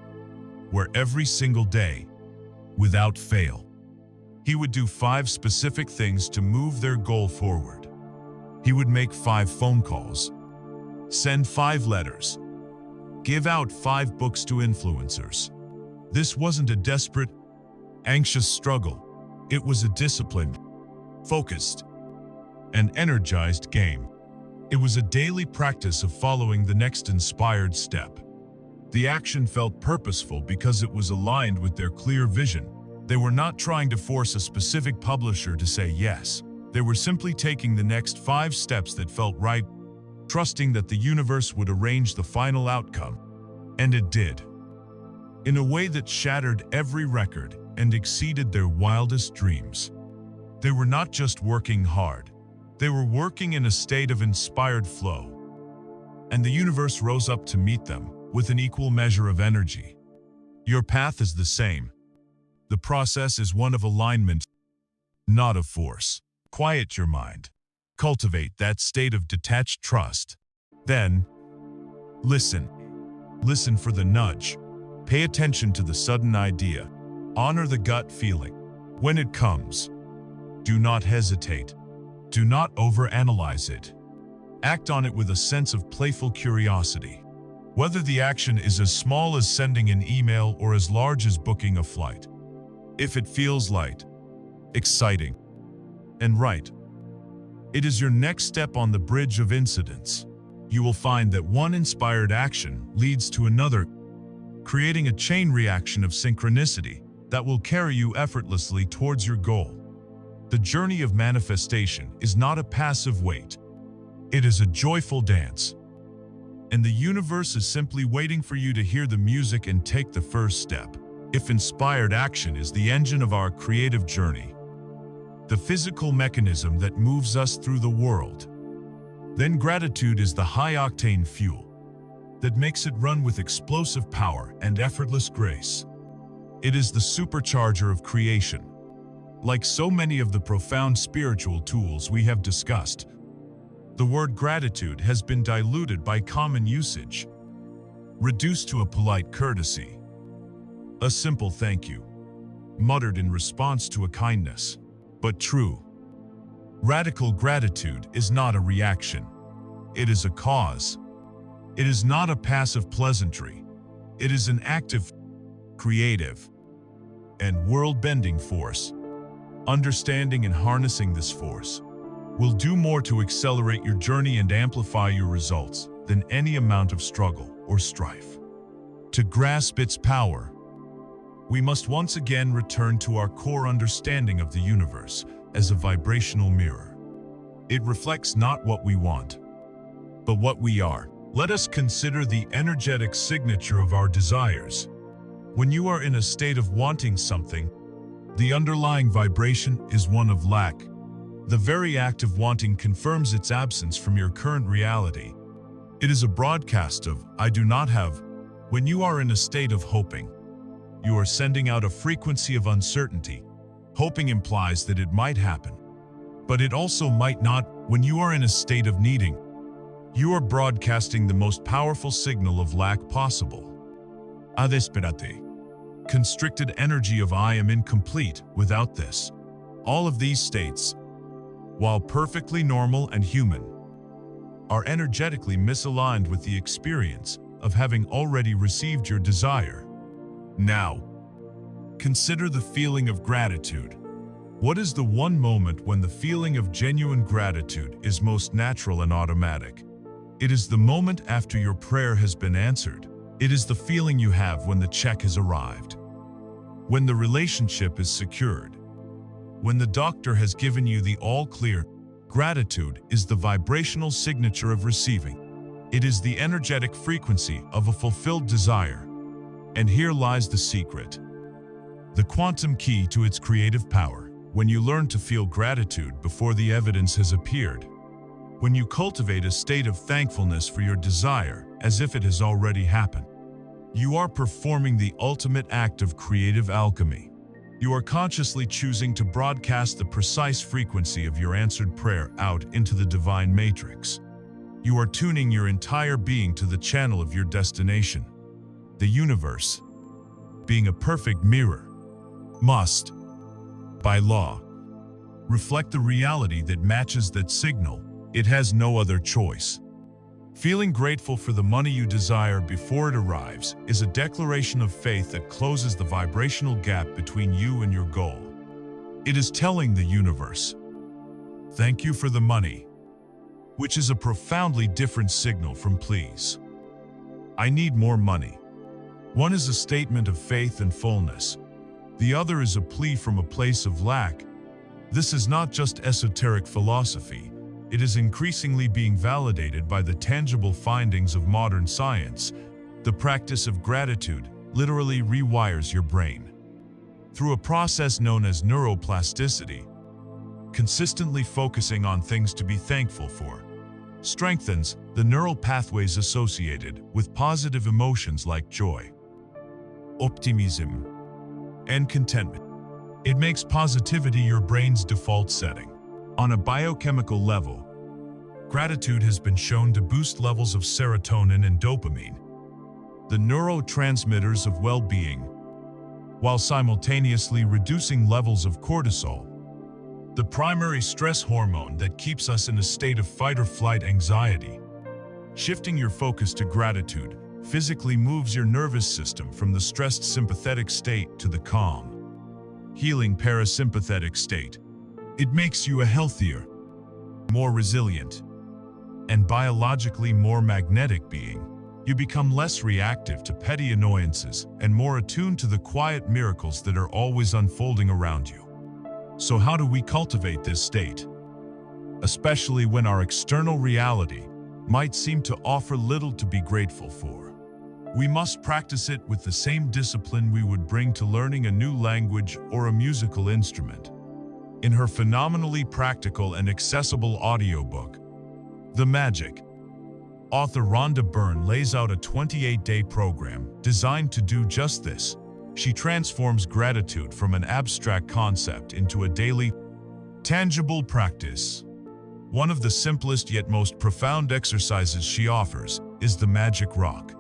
where every single day, without fail, he would do 5 specific things to move their goal forward. He would make 5 phone calls, send 5 letters, give out 5 books to influencers. This wasn't a desperate, anxious struggle. It was a disciplined, focused, and energized game. It was a daily practice of following the next inspired step. The action felt purposeful because it was aligned with their clear vision. They were not trying to force a specific publisher to say yes. They were simply taking the next 5 steps that felt right, trusting that the universe would arrange the final outcome. And it did, in a way that shattered every record and exceeded their wildest dreams. They were not just working hard. They were working in a state of inspired flow. And the universe rose up to meet them with an equal measure of energy. Your path is the same. The process is one of alignment, not of force. Quiet your mind. Cultivate that state of detached trust. Then, listen. Listen for the nudge. Pay attention to the sudden idea. Honor the gut feeling. When it comes, do not hesitate. Do not overanalyze it. Act on it with a sense of playful curiosity. Whether the action is as small as sending an email or as large as booking a flight. If it feels light, exciting, and right, it is your next step on the bridge of incidents. You will find that one inspired action leads to another, creating a chain reaction of synchronicity that will carry you effortlessly towards your goal. The journey of manifestation is not a passive wait. It is a joyful dance. And the universe is simply waiting for you to hear the music and take the first step. If inspired action is the engine of our creative journey, the physical mechanism that moves us through the world, then gratitude is the high-octane fuel that makes it run with explosive power and effortless grace. It is the supercharger of creation. Like so many of the profound spiritual tools we have discussed, the word gratitude has been diluted by common usage, reduced to a polite courtesy, a simple thank you, muttered in response to a kindness. But true, radical gratitude is not a reaction. It is a cause. It is not a passive pleasantry. It is an active, creative, and world-bending force. Understanding and harnessing this force will do more to accelerate your journey and amplify your results than any amount of struggle or strife. To grasp its power, we must once again return to our core understanding of the universe as a vibrational mirror. It reflects not what we want, but what we are. Let us consider the energetic signature of our desires. When you are in a state of wanting something, the underlying vibration is one of lack. The very act of wanting confirms its absence from your current reality. It is a broadcast of, I do not have. When you are in a state of hoping, you are sending out a frequency of uncertainty. Hoping implies that it might happen, but it also might not. When you are in a state of needing, you are broadcasting the most powerful signal of lack possible. Adesperate. Constricted energy of I am incomplete without this. All of these states, while perfectly normal and human, are energetically misaligned with the experience of having already received your desire. Now, consider the feeling of gratitude. What is the one moment when the feeling of genuine gratitude is most natural and automatic? It is the moment after your prayer has been answered. It is the feeling you have when the check has arrived, when the relationship is secured, when the doctor has given you the all-clear. Gratitude is the vibrational signature of receiving. It is the energetic frequency of a fulfilled desire. And here lies the secret, the quantum key to its creative power. When you learn to feel gratitude before the evidence has appeared, when you cultivate a state of thankfulness for your desire as if it has already happened, you are performing the ultimate act of creative alchemy. You are consciously choosing to broadcast the precise frequency of your answered prayer out into the divine matrix. You are tuning your entire being to the channel of your destination. The universe, being a perfect mirror, must, by law, reflect the reality that matches that signal. It has no other choice. Feeling grateful for the money you desire before it arrives is a declaration of faith that closes the vibrational gap between you and your goal. It is telling the universe, thank you for the money, which is a profoundly different signal from please, I need more money. One is a statement of faith and fullness. The other is a plea from a place of lack. This is not just esoteric philosophy. It is increasingly being validated by the tangible findings of modern science. The practice of gratitude literally rewires your brain. Through a process known as neuroplasticity, consistently focusing on things to be thankful for strengthens the neural pathways associated with positive emotions like joy, optimism, and contentment. It makes positivity your brain's default setting. On a biochemical level, gratitude has been shown to boost levels of serotonin and dopamine, the neurotransmitters of well-being, while simultaneously reducing levels of cortisol, the primary stress hormone that keeps us in a state of fight-or-flight anxiety. Shifting your focus to gratitude physically moves your nervous system from the stressed sympathetic state to the calm, healing parasympathetic state. It makes you a healthier, more resilient, and biologically more magnetic being. You become less reactive to petty annoyances and more attuned to the quiet miracles that are always unfolding around you. So how do we cultivate this state? Especially when our external reality might seem to offer little to be grateful for. We must practice it with the same discipline we would bring to learning a new language or a musical instrument. In her phenomenally practical and accessible audiobook, The Magic, author Rhonda Byrne lays out a 28-day program designed to do just this. She transforms gratitude from an abstract concept into a daily, tangible practice. One of the simplest yet most profound exercises she offers is the magic rock.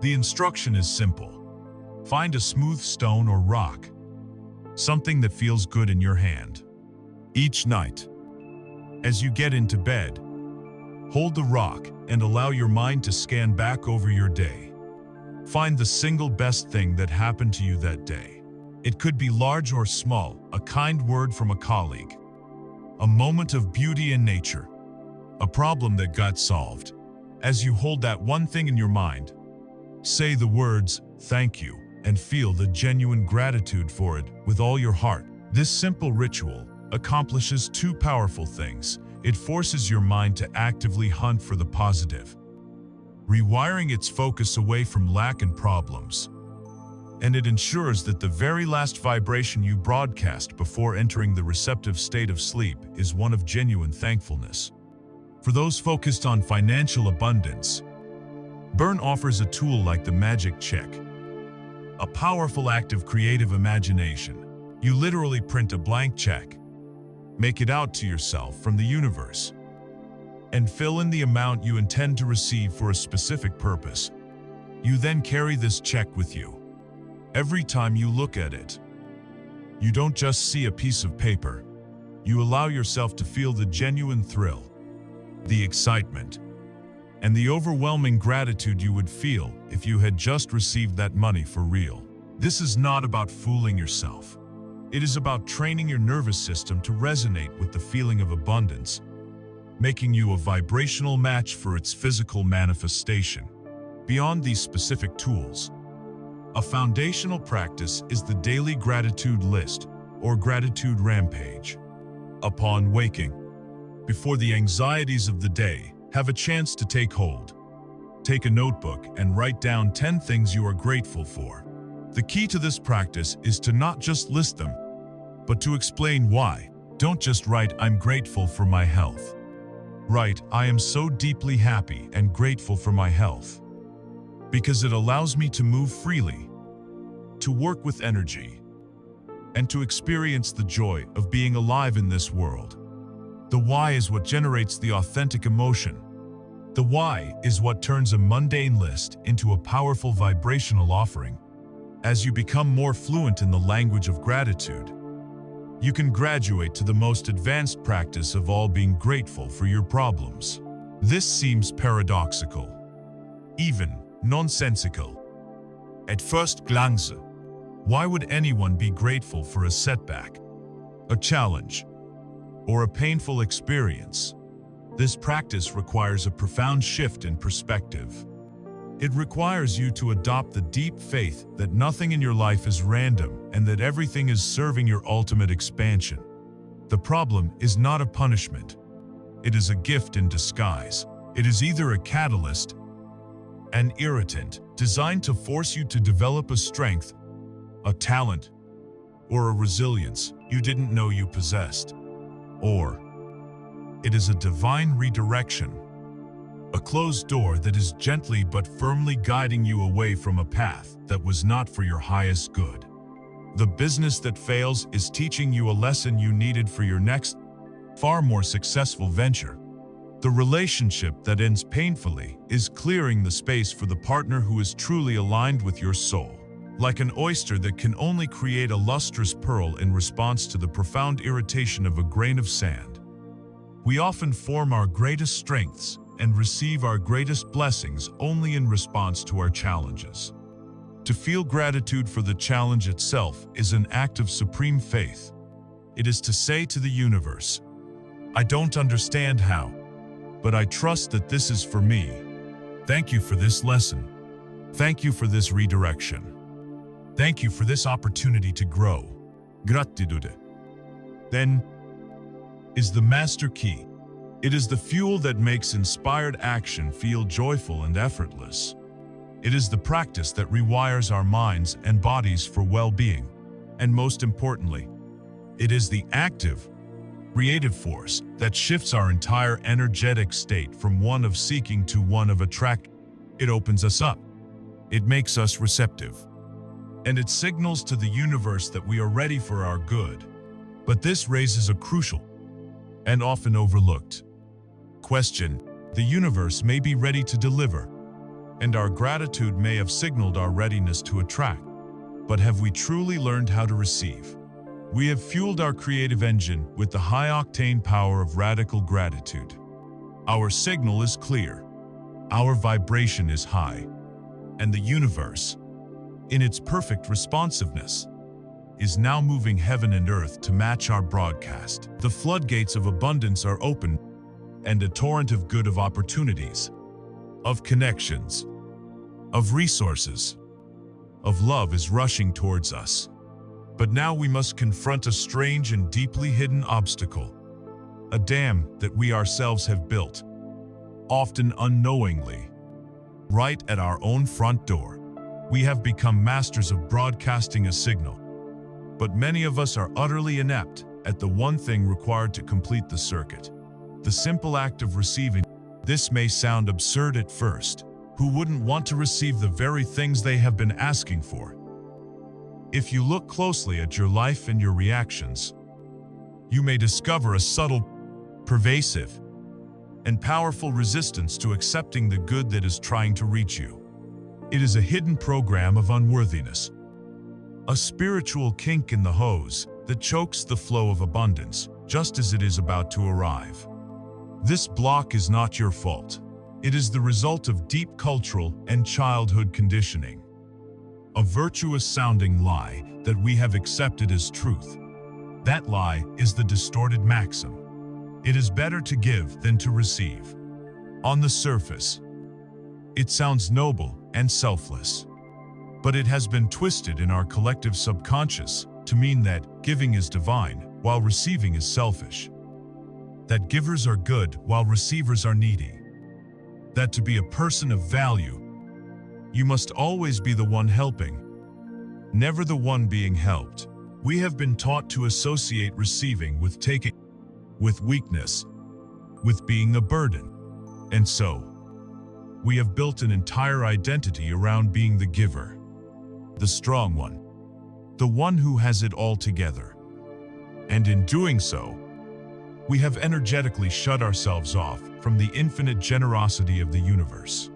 The instruction is simple. Find a smooth stone or rock, something that feels good in your hand. Each night, as you get into bed, hold the rock and allow your mind to scan back over your day. Find the single best thing that happened to you that day. It could be large or small, a kind word from a colleague, a moment of beauty in nature, a problem that got solved. As you hold that one thing in your mind, say the words, thank you, and feel the genuine gratitude for it with all your heart. This simple ritual accomplishes two powerful things. It forces your mind to actively hunt for the positive, rewiring its focus away from lack and problems. And it ensures that the very last vibration you broadcast before entering the receptive state of sleep is one of genuine thankfulness. For those focused on financial abundance, Burn offers a tool like the Magic Check, a powerful act of creative imagination. You literally print a blank check, make it out to yourself from the universe, and fill in the amount you intend to receive for a specific purpose. You then carry this check with you every time you look at it. You don't just see a piece of paper. You allow yourself to feel the genuine thrill, the excitement, and the overwhelming gratitude you would feel if you had just received that money for real. This is not about fooling yourself. It is about training your nervous system to resonate with the feeling of abundance, making you a vibrational match for its physical manifestation. Beyond these specific tools, a foundational practice is the daily gratitude list, or gratitude rampage. Upon waking, before the anxieties of the day have a chance to take hold, take a notebook and write down 10 things you are grateful for. The key to this practice is to not just list them, but to explain why. Don't just write, "I'm grateful for my health." Write, "I am so deeply happy and grateful for my health, because it allows me to move freely, to work with energy, and to experience the joy of being alive in this world." The why is what generates the authentic emotion. The why is what turns a mundane list into a powerful vibrational offering. As you become more fluent in the language of gratitude, you can graduate to the most advanced practice of all, being grateful for your problems. This seems paradoxical, even nonsensical at first glance. Why would anyone be grateful for a setback, a challenge, or a painful experience? This practice requires a profound shift in perspective. It requires you to adopt the deep faith that nothing in your life is random and that everything is serving your ultimate expansion. The problem is not a punishment. It is a gift in disguise. It is either a catalyst, an irritant designed to force you to develop a strength, a talent, or a resilience you didn't know you possessed. Or it is a divine redirection, a closed door that is gently but firmly guiding you away from a path that was not for your highest good. The business that fails is teaching you a lesson you needed for your next, far more successful venture. The relationship that ends painfully is clearing the space for the partner who is truly aligned with your soul. Like an oyster that can only create a lustrous pearl in response to the profound irritation of a grain of sand. We often form our greatest strengths and receive our greatest blessings only in response to our challenges. To feel gratitude for the challenge itself is an act of supreme faith. It is to say to the universe, "I don't understand how, but I trust that this is for me. Thank you for this lesson. Thank you for this redirection. Thank you for this opportunity to grow." Gratitude, then, is the master key. It is the fuel that makes inspired action feel joyful and effortless. It is the practice that rewires our minds and bodies for well-being. And most importantly, it is the active, creative force that shifts our entire energetic state from one of seeking to one of attract. It opens us up. It makes us receptive. And it signals to the universe that we are ready for our good. But this raises a crucial and often overlooked question. The universe may be ready to deliver, and our gratitude may have signaled our readiness to attract. But have we truly learned how to receive? We have fueled our creative engine with the high-octane power of radical gratitude. Our signal is clear. Our vibration is high. And the universe, in its perfect responsiveness, is now moving heaven and earth to match our broadcast. The floodgates of abundance are open, and a torrent of good, of opportunities, of connections, of resources, of love is rushing towards us. But now we must confront a strange and deeply hidden obstacle. a dam that we ourselves have built, often unknowingly. Right at our own front door, we have become masters of broadcasting a signal. But many of us are utterly inept at the one thing required to complete the circuit: the simple act of receiving. This may sound absurd at first. Who wouldn't want to receive the very things they have been asking for? If you look closely at your life and your reactions, you may discover a subtle, pervasive, and powerful resistance to accepting the good that is trying to reach you. It is a hidden program of unworthiness, a spiritual kink in the hose that chokes the flow of abundance just as it is about to arrive. This block is not your fault. It is the result of deep cultural and childhood conditioning, a virtuous-sounding lie that we have accepted as truth. That lie is the distorted maxim: it is better to give than to receive. On the surface, it sounds noble and selfless, but it has been twisted in our collective subconscious to mean that giving is divine while receiving is selfish, that givers are good while receivers are needy, that to be a person of value, you must always be the one helping, never the one being helped. We have been taught to associate receiving with taking, with weakness, with being a burden. And so, we have built an entire identity around being the giver, the strong one, the one who has it all together. And in doing so, we have energetically shut ourselves off from the infinite generosity of the universe.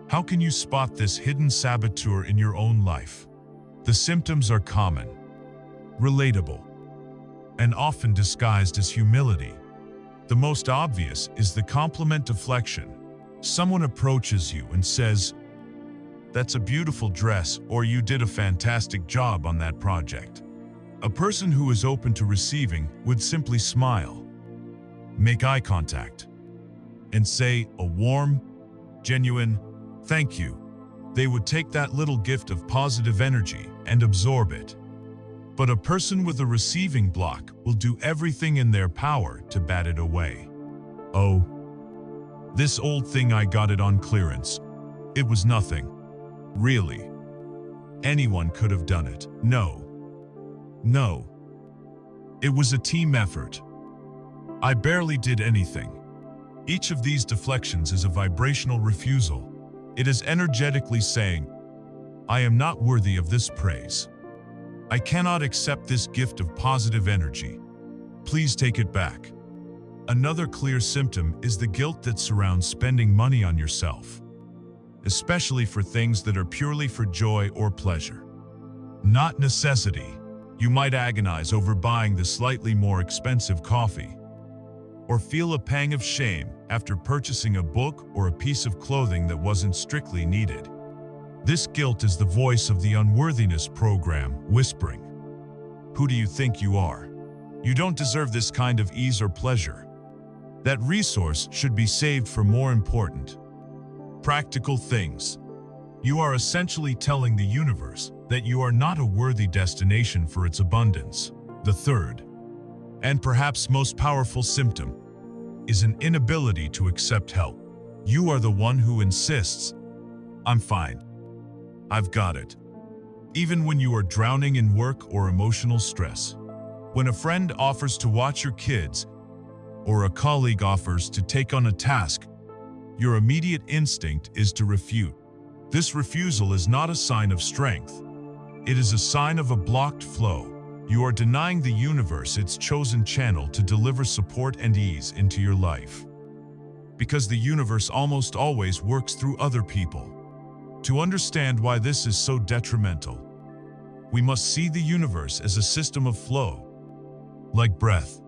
How can you spot this hidden saboteur in your own life? The symptoms are common, relatable, and often disguised as humility. The most obvious is the compliment deflection. Someone approaches you and says, "That's a beautiful dress," or "You did a fantastic job on that project." A person who is open to receiving would simply smile, make eye contact, and say a warm, genuine thank you. They would take that little gift of positive energy and absorb it. But a person with a receiving block will do everything in their power to bat it away. "Oh, this old thing, I got it on clearance. It was nothing. Really? Anyone could have done it. No. It was a team effort. I barely did anything." Each of these deflections is a vibrational refusal. It is energetically saying, "I am not worthy of this praise. I cannot accept this gift of positive energy. Please take it back." Another clear symptom is the guilt that surrounds spending money on yourself, especially for things that are purely for joy or pleasure, not necessity. You might agonize over buying the slightly more expensive coffee, or feel a pang of shame after purchasing a book or a piece of clothing that wasn't strictly needed. This guilt is the voice of the unworthiness program whispering, "Who do you think you are? You don't deserve this kind of ease or pleasure. That resource should be saved for more important, practical things." You are essentially telling the universe that you are not a worthy destination for its abundance. The third, and perhaps most powerful symptom, is an inability to accept help. You are the one who insists, "I'm fine. I've got it," even when you are drowning in work or emotional stress. When a friend offers to watch your kids, or a colleague offers to take on a task, your immediate instinct is to refute. This refusal is not a sign of strength. It is a sign of a blocked flow. You are denying the universe its chosen channel to deliver support and ease into your life. Because the universe almost always works through other people. To understand why this is so detrimental, we must see the universe as a system of flow. Like breath,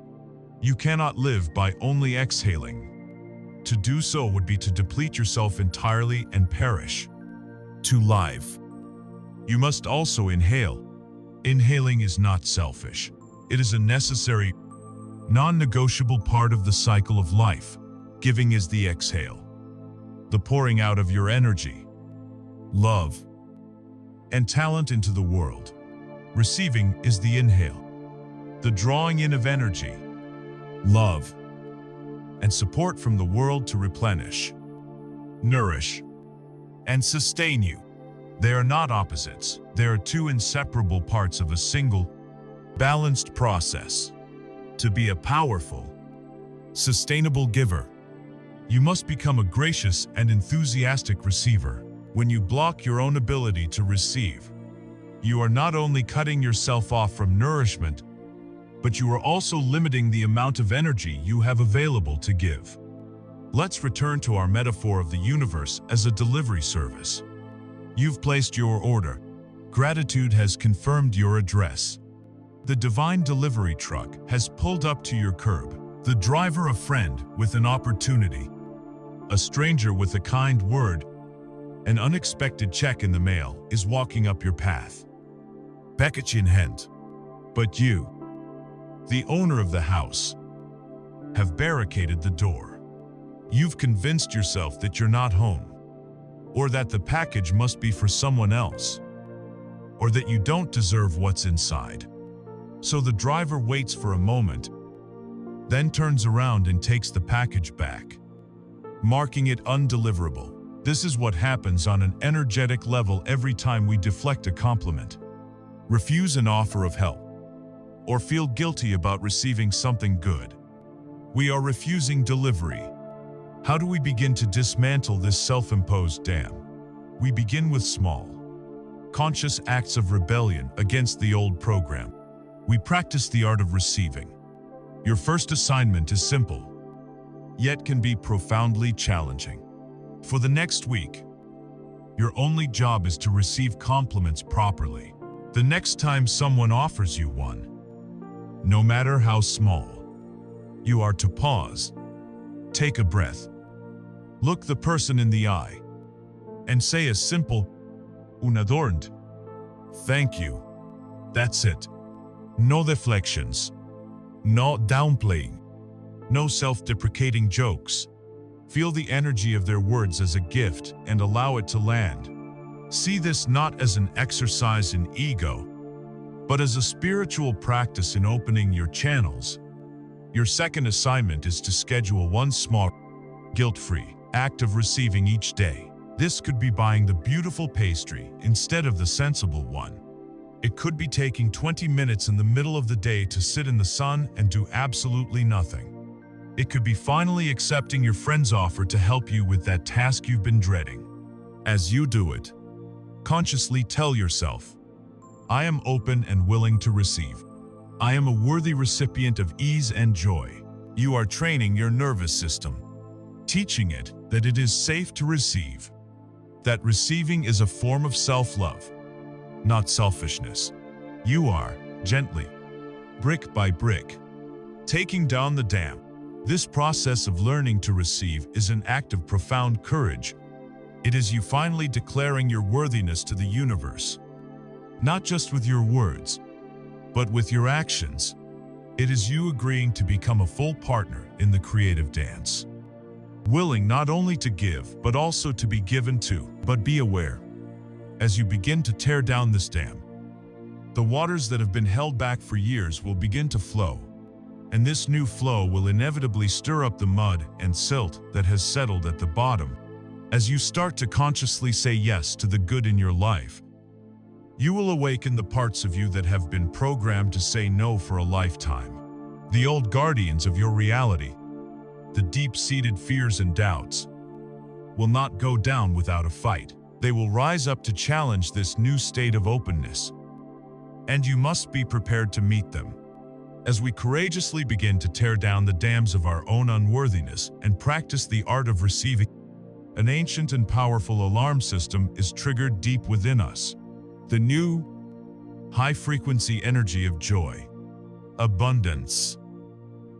you cannot live by only exhaling. To do so would be to deplete yourself entirely and perish. To live, you must also inhale. Inhaling is not selfish. It is a necessary, non-negotiable part of the cycle of life. Giving is the exhale, the pouring out of your energy, love, and talent into the world. Receiving is the inhale, the drawing in of energy, love, and support from the world to replenish, nourish, and sustain you. They are not opposites. They are two inseparable parts of a single, balanced process. To be a powerful, sustainable giver, you must become a gracious and enthusiastic receiver. When you block your own ability to receive, you are not only cutting yourself off from nourishment, but you are also limiting the amount of energy you have available to give. Let's return to our metaphor of the universe as a delivery service. You've placed your order. Gratitude has confirmed your address. The divine delivery truck has pulled up to your curb. The driver, a friend with an opportunity, a stranger with a kind word, an unexpected check in the mail, is walking up your path. Package in hand. But you, the owner of the house, have barricaded the door. You've convinced yourself that you're not home, or that the package must be for someone else, or that you don't deserve what's inside. So the driver waits for a moment, then turns around and takes the package back, marking it undeliverable. This is what happens on an energetic level every time we deflect a compliment, refuse an offer of help, or feel guilty about receiving something good. We are refusing delivery. How do we begin to dismantle this self-imposed dam? We begin with small, conscious acts of rebellion against the old program. We practice the art of receiving. Your first assignment is simple, yet can be profoundly challenging. For the next week, your only job is to receive compliments properly. The next time someone offers you one, no matter how small, you are to pause, take a breath, look the person in the eye, and say a simple, unadorned, thank you. That's it. No deflections, no downplaying, no self-deprecating jokes. Feel the energy of their words as a gift and allow it to land. See this not as an exercise in ego, but as a spiritual practice in opening your channels. Your second assignment is to schedule one small, guilt-free act of receiving each day. This could be buying the beautiful pastry instead of the sensible one. It could be taking 20 minutes in the middle of the day to sit in the sun and do absolutely nothing. It could be finally accepting your friend's offer to help you with that task you've been dreading. As you do it, consciously tell yourself, I am open and willing to receive. I am a worthy recipient of ease and joy. You are training your nervous system, teaching it that it is safe to receive, that receiving is a form of self-love, not selfishness. You are, gently, brick by brick, taking down the dam. This process of learning to receive is an act of profound courage. It is you finally declaring your worthiness to the universe, not just with your words, but with your actions. It is you agreeing to become a full partner in the creative dance, willing not only to give, but also to be given to. But be aware, as you begin to tear down this dam, the waters that have been held back for years will begin to flow. And this new flow will inevitably stir up the mud and silt that has settled at the bottom. As you start to consciously say yes to the good in your life, you will awaken the parts of you that have been programmed to say no for a lifetime. The old guardians of your reality, the deep-seated fears and doubts, will not go down without a fight. They will rise up to challenge this new state of openness. And you must be prepared to meet them. As we courageously begin to tear down the dams of our own unworthiness and practice the art of receiving, an ancient and powerful alarm system is triggered deep within us. The new, high-frequency energy of joy, abundance,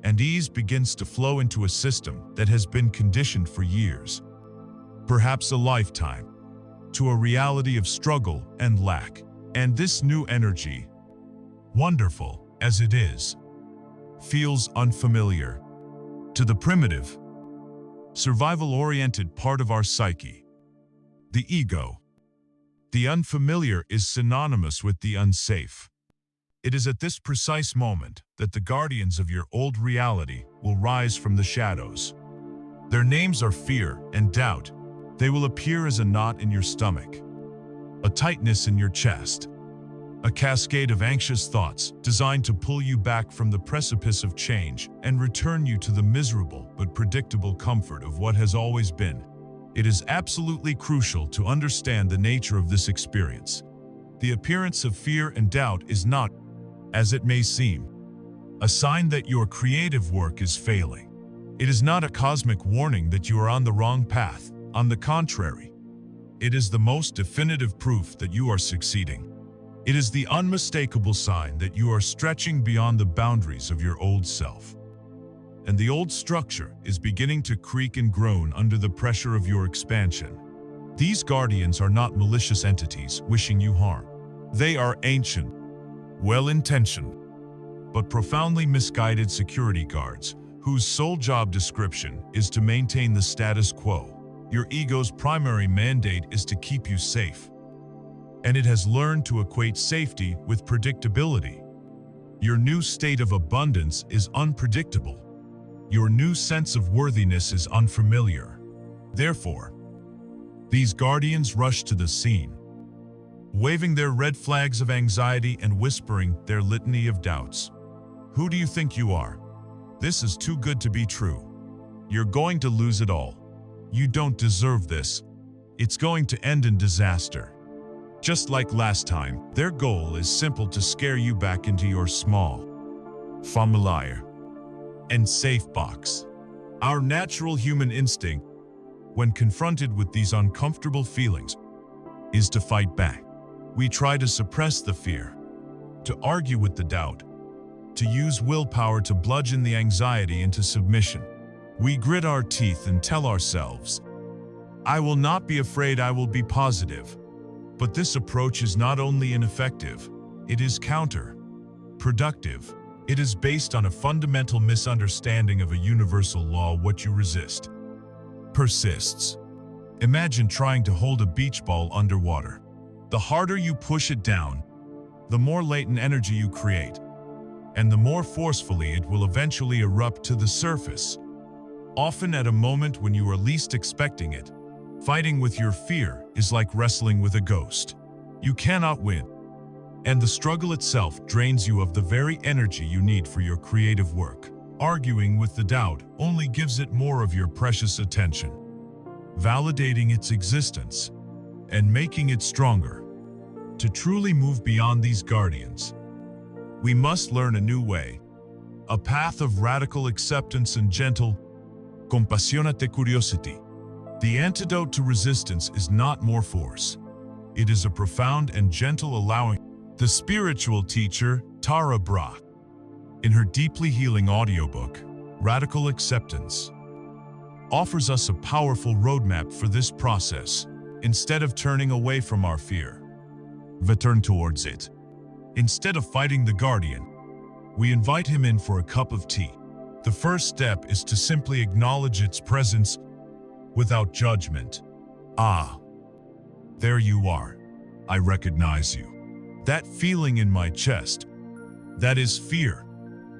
and ease begins to flow into a system that has been conditioned for years, perhaps a lifetime, to a reality of struggle and lack. And this new energy, wonderful as it is, feels unfamiliar to the primitive, survival-oriented part of our psyche, the ego. The unfamiliar is synonymous with the unsafe. It is at this precise moment that the guardians of your old reality will rise from the shadows. Their names are fear and doubt. They will appear as a knot in your stomach, a tightness in your chest, a cascade of anxious thoughts designed to pull you back from the precipice of change and return you to the miserable but predictable comfort of what has always been. It is absolutely crucial to understand the nature of this experience. The appearance of fear and doubt is not, as it may seem, a sign that your creative work is failing. It is not a cosmic warning that you are on the wrong path. On the contrary, it is the most definitive proof that you are succeeding. It is the unmistakable sign that you are stretching beyond the boundaries of your old self. And the old structure is beginning to creak and groan under the pressure of your expansion. These guardians are not malicious entities wishing you harm. They are ancient, well-intentioned, but profoundly misguided security guards whose sole job description is to maintain the status quo. Your ego's primary mandate is to keep you safe, and it has learned to equate safety with predictability. Your new state of abundance is unpredictable. Your new sense of worthiness is unfamiliar. Therefore, these guardians rush to the scene, waving their red flags of anxiety and whispering their litany of doubts. Who do you think you are? This is too good to be true. You're going to lose it all. You don't deserve this. It's going to end in disaster. Just like last time, their goal is simple: to scare you back into your small, familiar, and safe box. Our natural human instinct, when confronted with these uncomfortable feelings, is to fight back. We try to suppress the fear, to argue with the doubt, to use willpower to bludgeon the anxiety into submission. We grit our teeth and tell ourselves, "I will not be afraid, I will be positive." But this approach is not only ineffective, it is counterproductive. It is based on a fundamental misunderstanding of a universal law: what you resist persists. Imagine trying to hold a beach ball underwater. The harder you push it down, the more latent energy you create, and the more forcefully it will eventually erupt to the surface, often at a moment when you are least expecting it. Fighting with your fear is like wrestling with a ghost. You cannot win, and the struggle itself drains you of the very energy you need for your creative work. Arguing with the doubt only gives it more of your precious attention, validating its existence and making it stronger. To truly move beyond these guardians, we must learn a new way, a path of radical acceptance and gentle, compassionate curiosity. The antidote to resistance is not more force. It is a profound and gentle allowing. The spiritual teacher, Tara Brach, in her deeply healing audiobook, Radical Acceptance, offers us a powerful roadmap for this process. Instead of turning away from our fear, we turn towards it. Instead of fighting the guardian, we invite him in for a cup of tea. The first step is to simply acknowledge its presence without judgment. Ah, there you are. I recognize you. That feeling in my chest, that is fear.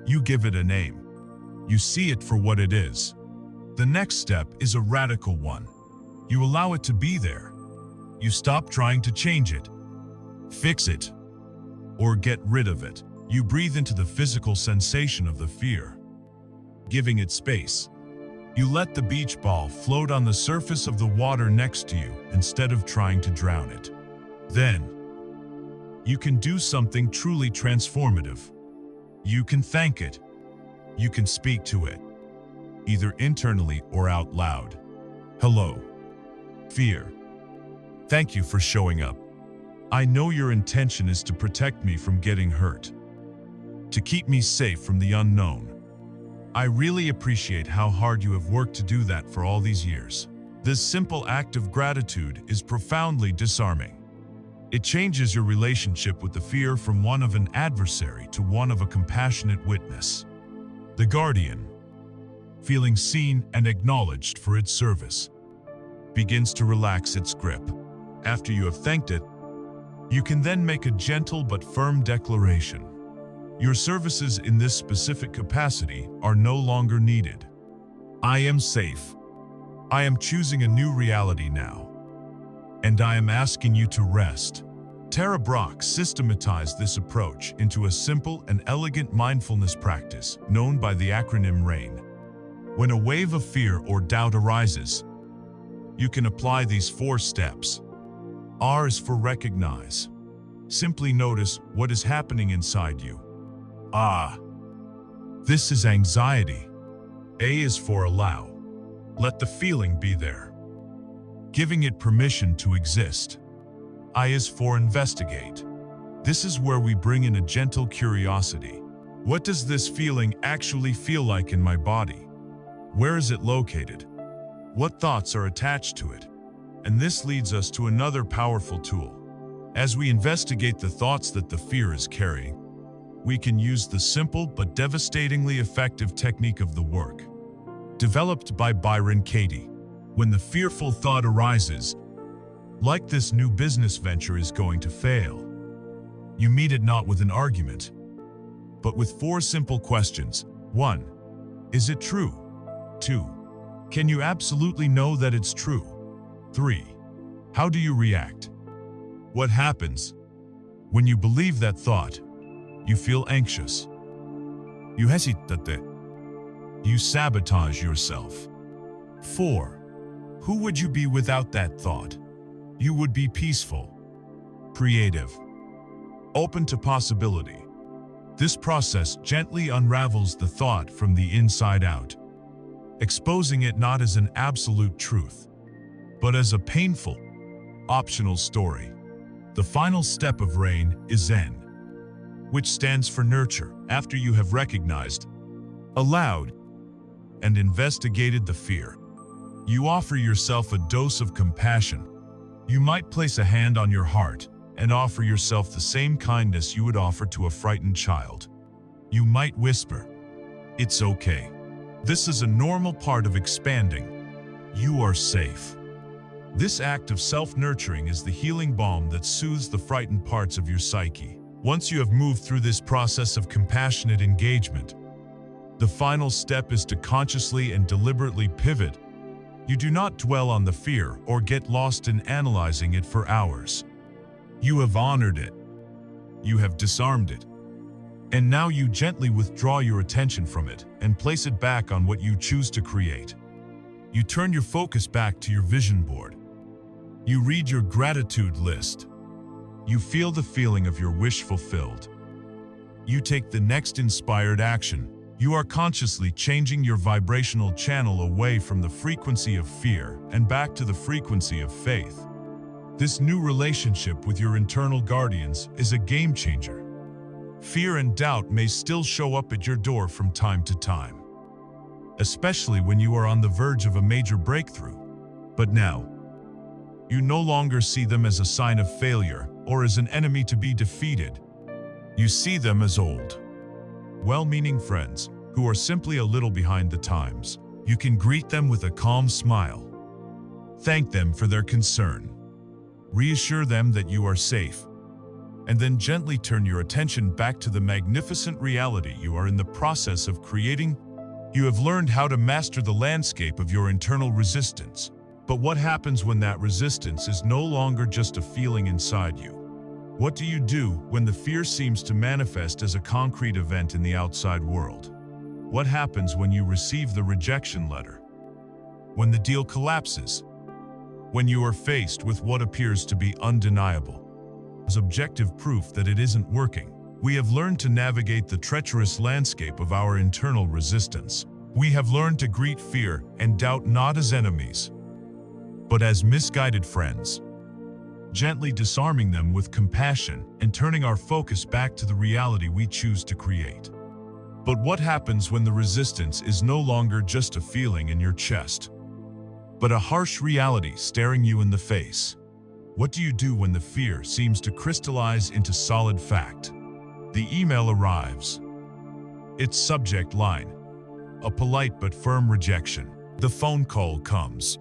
You give it a name. You see it for what it is. The next step is a radical one. You allow it to be there. You stop trying to change it, fix it, or get rid of it. You breathe into the physical sensation of the fear, giving it space. You let the beach ball float on the surface of the water next to you instead of trying to drown it. Then, you can do something truly transformative. You can thank it. You can speak to it, either internally or out loud. Hello, fear. Thank you for showing up. I know your intention is to protect me from getting hurt, to keep me safe from the unknown. I really appreciate how hard you have worked to do that for all these years. This simple act of gratitude is profoundly disarming. It changes your relationship with the fear from one of an adversary to one of a compassionate witness. The guardian, feeling seen and acknowledged for its service, begins to relax its grip. After you have thanked it, you can then make a gentle but firm declaration. Your services in this specific capacity are no longer needed. I am safe. I am choosing a new reality now. And I am asking you to rest. Tara Brach systematized this approach into a simple and elegant mindfulness practice known by the acronym RAIN. When a wave of fear or doubt arises, you can apply these 4 steps. R is for recognize. Simply notice what is happening inside you. This is anxiety. A is for allow. Let the feeling be there, giving it permission to exist. I is for investigate. This is where we bring in a gentle curiosity. What does this feeling actually feel like in my body? Where is it located? What thoughts are attached to it? And this leads us to another powerful tool. As we investigate the thoughts that the fear is carrying, we can use the simple but devastatingly effective technique of the work. Developed by Byron Katie. When the fearful thought arises, like this new business venture is going to fail, you meet it not with an argument, but with 4 simple questions. 1. Is it true? 2. Can you absolutely know that it's true? 3. How do you react? What happens? When you believe that thought, you feel anxious. You hesitate. You sabotage yourself. 4. Who would you be without that thought? You would be peaceful, creative, open to possibility. This process gently unravels the thought from the inside out, exposing it not as an absolute truth, but as a painful, optional story. The final step of RAIN is Zen, which stands for nurture. After you have recognized, allowed, and investigated the fear, you offer yourself a dose of compassion. You might place a hand on your heart and offer yourself the same kindness you would offer to a frightened child. You might whisper, "It's okay. This is a normal part of expanding. You are safe." This act of self-nurturing is the healing balm that soothes the frightened parts of your psyche. Once you have moved through this process of compassionate engagement, the final step is to consciously and deliberately pivot. You do not dwell on the fear or get lost in analyzing it for hours. You have honored it. You have disarmed it. And now you gently withdraw your attention from it and place it back on what you choose to create. You turn your focus back to your vision board. You read your gratitude list. You feel the feeling of your wish fulfilled. You take the next inspired action. You are consciously changing your vibrational channel away from the frequency of fear and back to the frequency of faith. This new relationship with your internal guardians is a game changer. Fear and doubt may still show up at your door from time to time, especially when you are on the verge of a major breakthrough. But now, you no longer see them as a sign of failure or as an enemy to be defeated. You see them as old, well-meaning friends who are simply a little behind the times. You can greet them with a calm smile. Thank them for their concern. Reassure them that you are safe. And then gently turn your attention back to the magnificent reality you are in the process of creating. You have learned how to master the landscape of your internal resistance. But what happens when that resistance is no longer just a feeling inside you? What do you do when the fear seems to manifest as a concrete event in the outside world? What happens when you receive the rejection letter? When the deal collapses? When you are faced with what appears to be undeniable as objective proof that it isn't working? We have learned to navigate the treacherous landscape of our internal resistance. We have learned to greet fear and doubt not as enemies, but as misguided friends, gently disarming them with compassion and turning our focus back to the reality we choose to create. But what happens when the resistance is no longer just a feeling in your chest, but a harsh reality staring you in the face? What do you do when the fear seems to crystallize into solid fact? The email arrives. Its subject line, a polite but firm rejection. The phone call comes,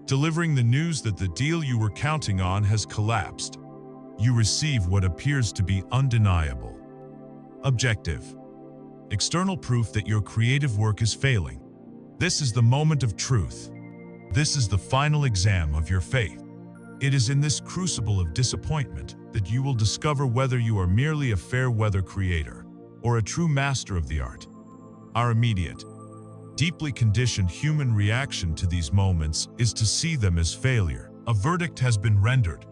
delivering the news that the deal you were counting on has collapsed. You receive what appears to be undeniable, Objective. External proof that your creative work is failing. This is the moment of truth. This is the final exam of your faith. It is in this crucible of disappointment that you will discover whether you are merely a fair-weather creator or a true master of the art. Our immediate, deeply conditioned human reaction to these moments is to see them as failure. A verdict has been rendered.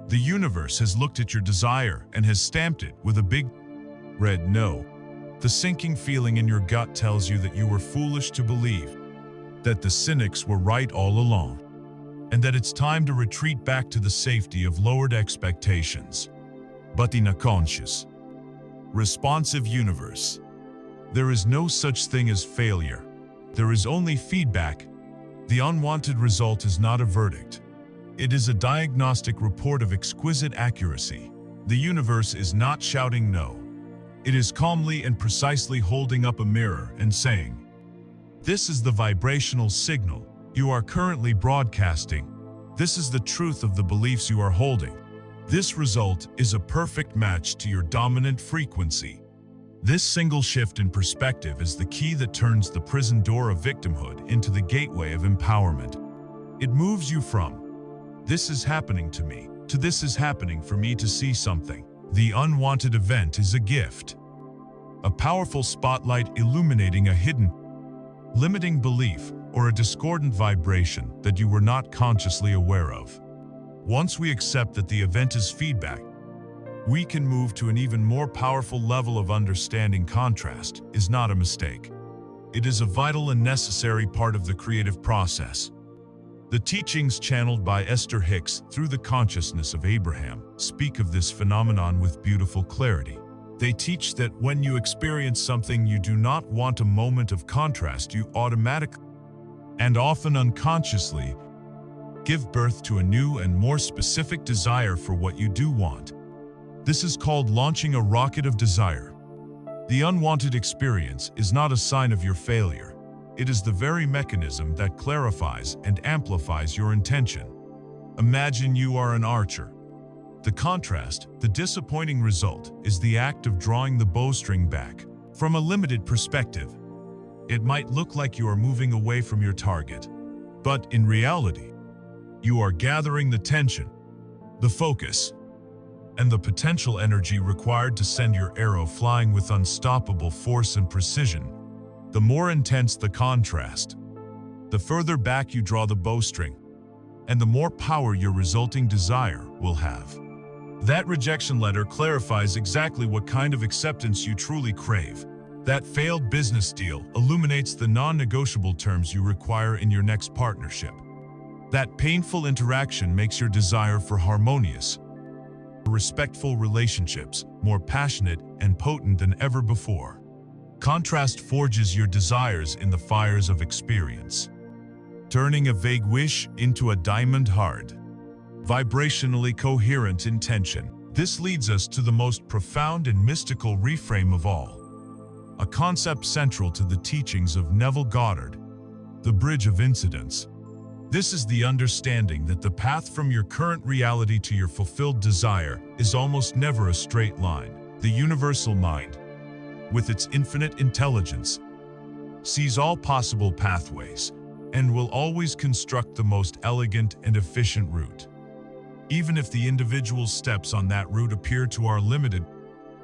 The universe has looked at your desire and has stamped it with a big red no. The sinking feeling in your gut tells you that you were foolish to believe that the cynics were right all along, and that it's time to retreat back to the safety of lowered expectations. But in a conscious, responsive universe, there is no such thing as failure. There is only feedback. The unwanted result is not a verdict. It is a diagnostic report of exquisite accuracy. The universe is not shouting no. It is calmly and precisely holding up a mirror and saying, "This is the vibrational signal you are currently broadcasting. This is the truth of the beliefs you are holding. This result is a perfect match to your dominant frequency." This single shift in perspective is the key that turns the prison door of victimhood into the gateway of empowerment. It moves you from, "This is happening to me," to "This is happening for me to see something." The unwanted event is a gift, a powerful spotlight illuminating a hidden, limiting belief or a discordant vibration that you were not consciously aware of. Once we accept that the event is feedback, we can move to an even more powerful level of understanding. Contrast is not a mistake. It is a vital and necessary part of the creative process. The teachings channeled by Esther Hicks through the consciousness of Abraham speak of this phenomenon with beautiful clarity. They teach that when you experience something you do not want, a moment of contrast, you automatically and often unconsciously give birth to a new and more specific desire for what you do want. This is called launching a rocket of desire. The unwanted experience is not a sign of your failure. It is the very mechanism that clarifies and amplifies your intention. Imagine you are an archer. The contrast, the disappointing result, is the act of drawing the bowstring back. From a limited perspective, it might look like you are moving away from your target, but in reality, you are gathering the tension, the focus, and the potential energy required to send your arrow flying with unstoppable force and precision. The more intense the contrast, the further back you draw the bowstring, and the more power your resulting desire will have. That rejection letter clarifies exactly what kind of acceptance you truly crave. That failed business deal illuminates the non-negotiable terms you require in your next partnership. That painful interaction makes your desire for harmonious, respectful relationships more passionate and potent than ever before. Contrast forges your desires in the fires of experience, turning a vague wish into a diamond-hard, vibrationally coherent intention. This leads us to the most profound and mystical reframe of all, a concept central to the teachings of Neville Goddard, the bridge of incidence. This is the understanding that the path from your current reality to your fulfilled desire is almost never a straight line. The universal mind, with its infinite intelligence, sees all possible pathways and will always construct the most elegant and efficient route. Even if the individual steps on that route appear to our limited,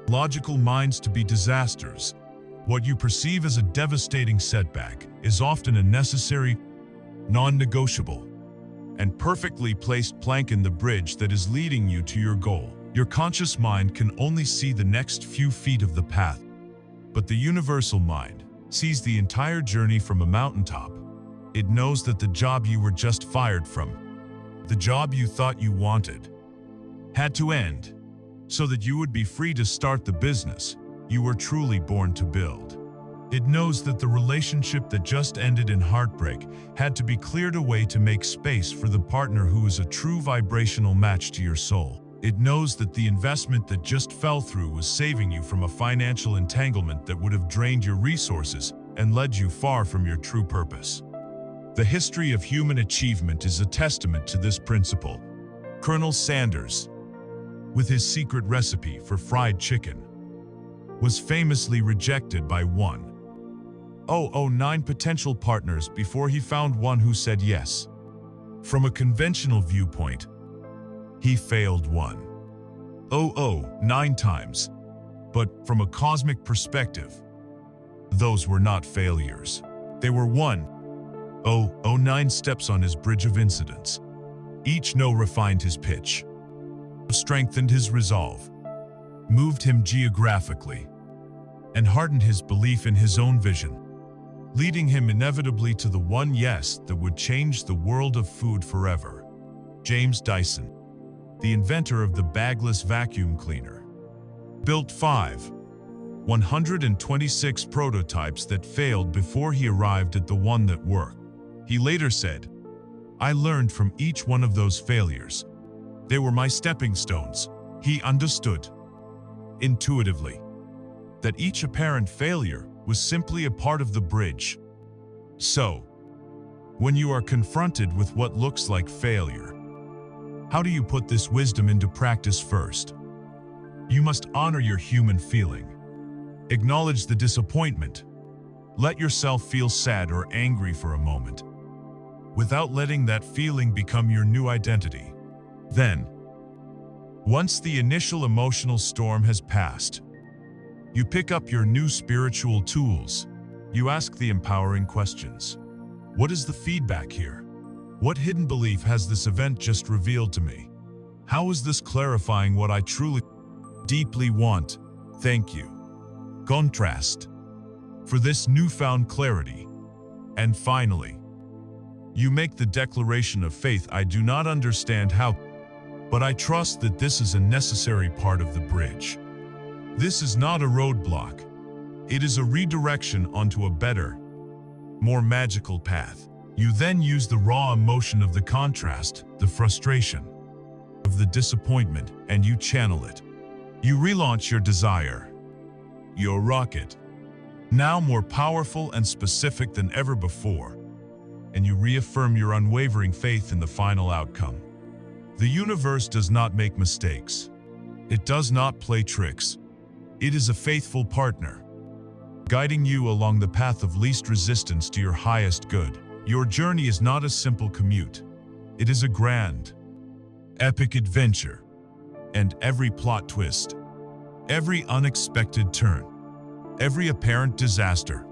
logical minds to be disasters, what you perceive as a devastating setback is often a necessary, non-negotiable, and perfectly placed plank in the bridge that is leading you to your goal. Your conscious mind can only see the next few feet of the path, but the universal mind sees the entire journey from a mountaintop. It knows that the job you were just fired from, the job you thought you wanted, had to end so that you would be free to start the business you were truly born to build. It knows that the relationship that just ended in heartbreak had to be cleared away to make space for the partner who is a true vibrational match to your soul. It knows that the investment that just fell through was saving you from a financial entanglement that would have drained your resources and led you far from your true purpose. The history of human achievement is a testament to this principle. Colonel Sanders, with his secret recipe for fried chicken, was famously rejected by 1,009 potential partners before he found one who said yes. From a conventional viewpoint, he failed 1,009 times. But from a cosmic perspective, those were not failures. They were 1,009 steps on his bridge of incidents. Each no refined his pitch, strengthened his resolve, moved him geographically, and hardened his belief in his own vision, leading him inevitably to the one yes that would change the world of food forever. James Dyson, the inventor of the bagless vacuum cleaner, built 126 prototypes that failed before he arrived at the one that worked. He later said, "I learned from each one of those failures. They were my stepping stones." He understood, intuitively, that each apparent failure was simply a part of the bridge. So, when you are confronted with what looks like failure, how do you put this wisdom into practice first? You must honor your human feeling. Acknowledge the disappointment. Let yourself feel sad or angry for a moment, without letting that feeling become your new identity. Then, once the initial emotional storm has passed, you pick up your new spiritual tools. You ask the empowering questions. What is the feedback here? What hidden belief has this event just revealed to me? How is this clarifying what I truly, deeply want? Thank you, contrast, for this newfound clarity. And finally, you make the declaration of faith. I do not understand how, but I trust that this is a necessary part of the bridge. This is not a roadblock. It is a redirection onto a better, more magical path. You then use the raw emotion of the contrast, the frustration, of the disappointment, and you channel it. You relaunch your desire, your rocket, now more powerful and specific than ever before, and you reaffirm your unwavering faith in the final outcome. The universe does not make mistakes. It does not play tricks. It is a faithful partner, guiding you along the path of least resistance to your highest good. Your journey is not a simple commute. It is a grand, epic adventure, and every plot twist, every unexpected turn, every apparent disaster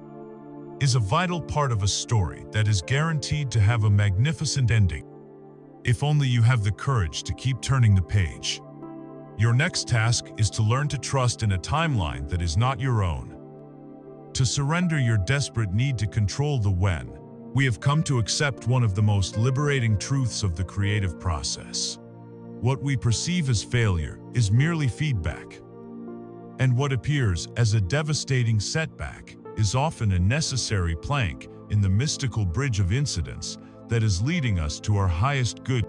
is a vital part of a story that is guaranteed to have a magnificent ending, if only you have the courage to keep turning the page. Your next task is to learn to trust in a timeline that is not your own, to surrender your desperate need to control the when. We have come to accept one of the most liberating truths of the creative process. What we perceive as failure is merely feedback, and what appears as a devastating setback is often a necessary plank in the mystical bridge of incidents that is leading us to our highest good.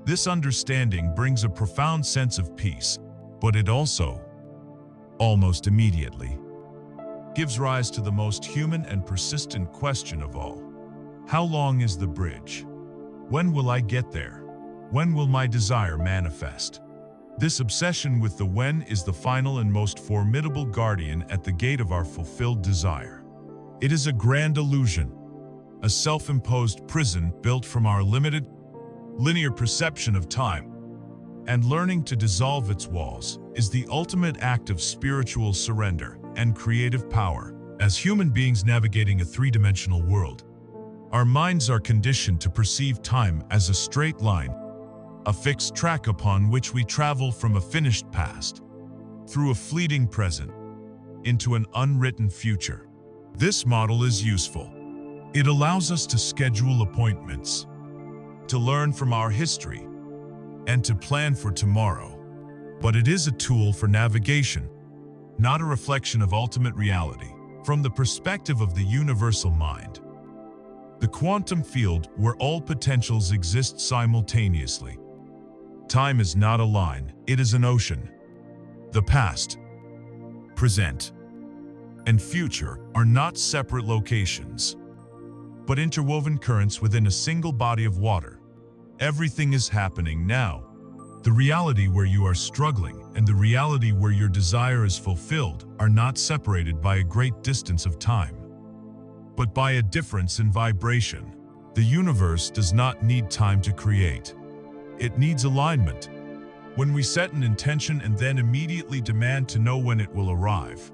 This understanding brings a profound sense of peace, but it also, almost immediately, gives rise to the most human and persistent question of all. How long is the bridge? When will I get there? When will my desire manifest? This obsession with the when is the final and most formidable guardian at the gate of our fulfilled desire. It is a grand illusion, a self-imposed prison built from our limited, linear perception of time, and learning to dissolve its walls is the ultimate act of spiritual surrender and creative power. As human beings navigating a three-dimensional world, our minds are conditioned to perceive time as a straight line, a fixed track upon which we travel from a finished past, through a fleeting present, into an unwritten future. This model is useful. It allows us to schedule appointments, to learn from our history, and to plan for tomorrow. But it is a tool for navigation, not a reflection of ultimate reality. From the perspective of the universal mind, the quantum field where all potentials exist simultaneously, time is not a line, it is an ocean. The past, present, and future are not separate locations, but interwoven currents within a single body of water. Everything is happening now. The reality where you are struggling and the reality where your desire is fulfilled are not separated by a great distance of time, but by a difference in vibration. The universe does not need time to create. It needs alignment. When we set an intention and then immediately demand to know when it will arrive,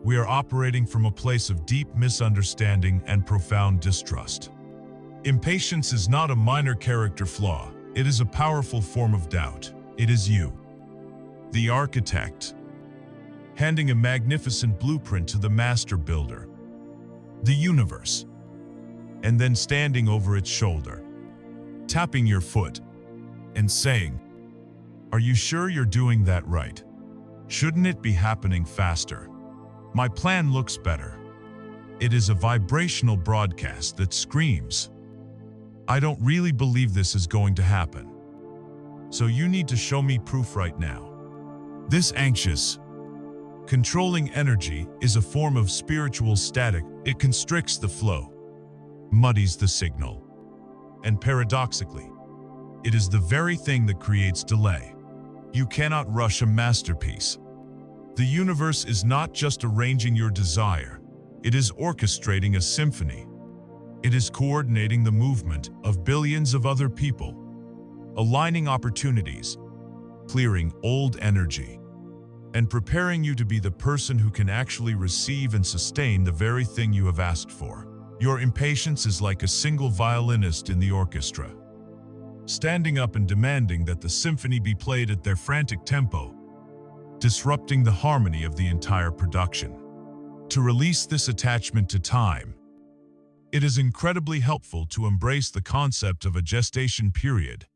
we are operating from a place of deep misunderstanding and profound distrust. Impatience is not a minor character flaw. It is a powerful form of doubt. It is you, the architect, handing a magnificent blueprint to the master builder, the universe, and then standing over its shoulder, tapping your foot, and saying, "Are you sure you're doing that right? Shouldn't it be happening faster? My plan looks better." It is a vibrational broadcast that screams, "I don't really believe this is going to happen. So you need to show me proof right now." This anxious, controlling energy is a form of spiritual static. It constricts the flow, muddies the signal, and paradoxically, it is the very thing that creates delay. You cannot rush a masterpiece. The universe is not just arranging your desire, it is orchestrating a symphony. It is coordinating the movement of billions of other people, aligning opportunities, clearing old energy, and preparing you to be the person who can actually receive and sustain the very thing you have asked for. Your impatience is like a single violinist in the orchestra, standing up and demanding that the symphony be played at their frantic tempo, disrupting the harmony of the entire production. To release this attachment to time, it is incredibly helpful to embrace the concept of a gestation period.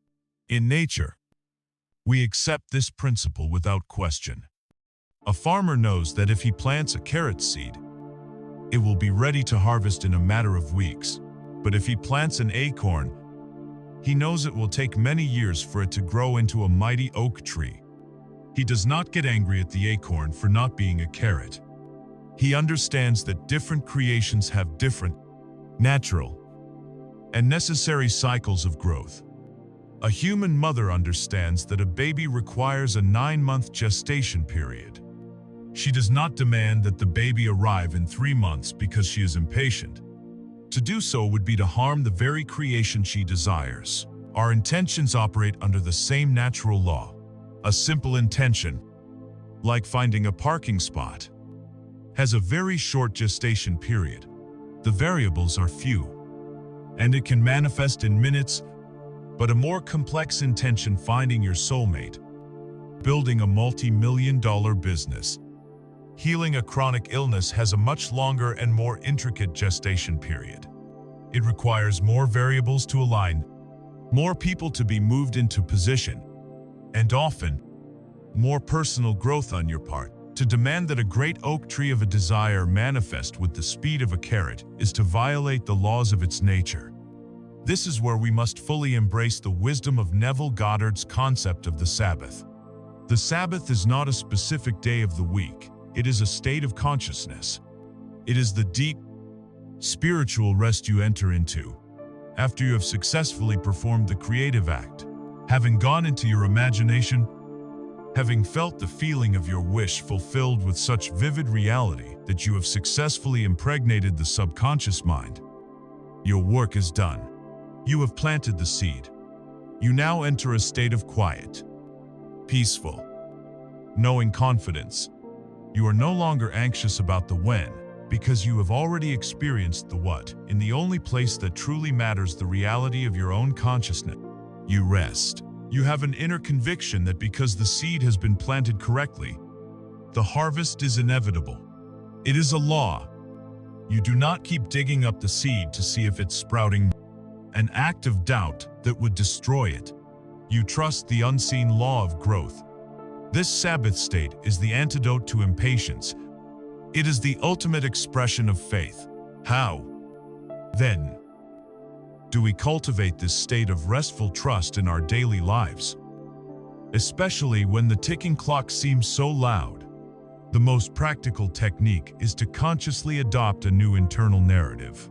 In nature, we accept this principle without question. A farmer knows that if he plants a carrot seed, it will be ready to harvest in a matter of weeks. But if he plants an acorn, he knows it will take many years for it to grow into a mighty oak tree. He does not get angry at the acorn for not being a carrot. He understands that different creations have different, natural, and necessary cycles of growth. A human mother understands that a baby requires a 9-month gestation period. She does not demand that the baby arrive in 3 months because she is impatient. To do so would be to harm the very creation she desires. Our intentions operate under the same natural law. A simple intention, like finding a parking spot, has a very short gestation period. The variables are few, and it can manifest in minutes, but a more complex intention, finding your soulmate, building a multi-million-dollar business, healing a chronic illness, has a much longer and more intricate gestation period. It requires more variables to align, more people to be moved into position, and often, more personal growth on your part. To demand that a great oak tree of a desire manifest with the speed of a carrot is to violate the laws of its nature. This is where we must fully embrace the wisdom of Neville Goddard's concept of the Sabbath. The Sabbath is not a specific day of the week. It is a state of consciousness. It is the deep, spiritual rest you enter into after you have successfully performed the creative act. Having gone into your imagination, having felt the feeling of your wish fulfilled with such vivid reality that you have successfully impregnated the subconscious mind, your work is done. You have planted the seed. You now enter a state of quiet, peaceful, knowing confidence. You are no longer anxious about the when, because you have already experienced the what. In the only place that truly matters, the reality of your own consciousness, you rest. You have an inner conviction that because the seed has been planted correctly, the harvest is inevitable. It is a law. You do not keep digging up the seed to see if it's sprouting, an act of doubt that would destroy it. You trust the unseen law of growth. This Sabbath state is the antidote to impatience. It is the ultimate expression of faith. How, then, do we cultivate this state of restful trust in our daily lives? Especially when the ticking clock seems so loud, the most practical technique is to consciously adopt a new internal narrative.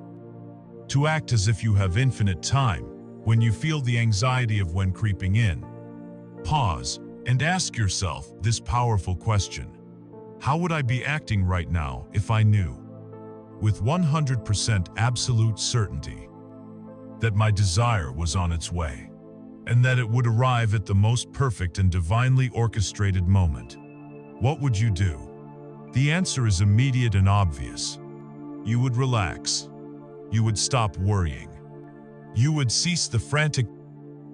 To act as if you have infinite time when you feel the anxiety of when creeping in. Pause and ask yourself this powerful question. How would I be acting right now if I knew, with 100% absolute certainty, that my desire was on its way, and that it would arrive at the most perfect and divinely orchestrated moment? What would you do? The answer is immediate and obvious. You would relax. You would stop worrying. You would cease the frantic,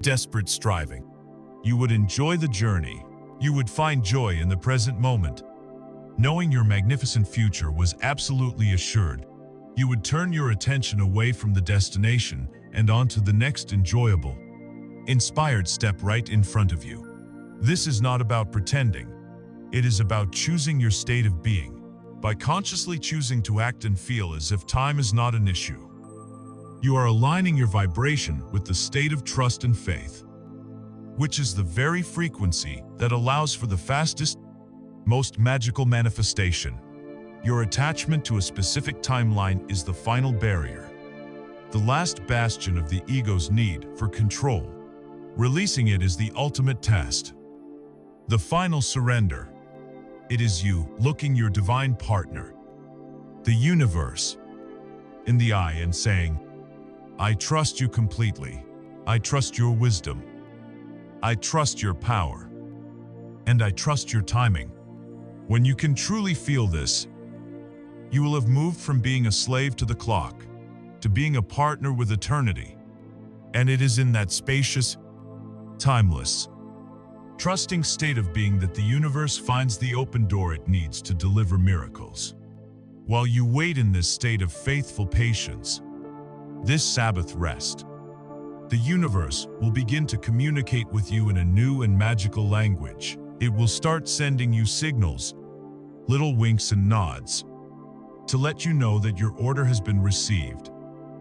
desperate striving. You would enjoy the journey. You would find joy in the present moment. Knowing your magnificent future was absolutely assured, you would turn your attention away from the destination and onto the next enjoyable, inspired step right in front of you. This is not about pretending. It is about choosing your state of being, by consciously choosing to act and feel as if time is not an issue. You are aligning your vibration with the state of trust and faith, which is the very frequency that allows for the fastest, most magical manifestation. Your attachment to a specific timeline is the final barrier, the last bastion of the ego's need for control. Releasing it is the ultimate test, the final surrender. It is you looking your divine partner, the universe, in the eye and saying, I trust you completely. I trust your wisdom. I trust your power. And I trust your timing. When you can truly feel this, you will have moved from being a slave to the clock to being a partner with eternity. And it is in that spacious, timeless, trusting state of being that the universe finds the open door it needs to deliver miracles. While you wait in this state of faithful patience, this Sabbath rest, the universe will begin to communicate with you in a new and magical language. It will start sending you signals, little winks and nods, to let you know that your order has been received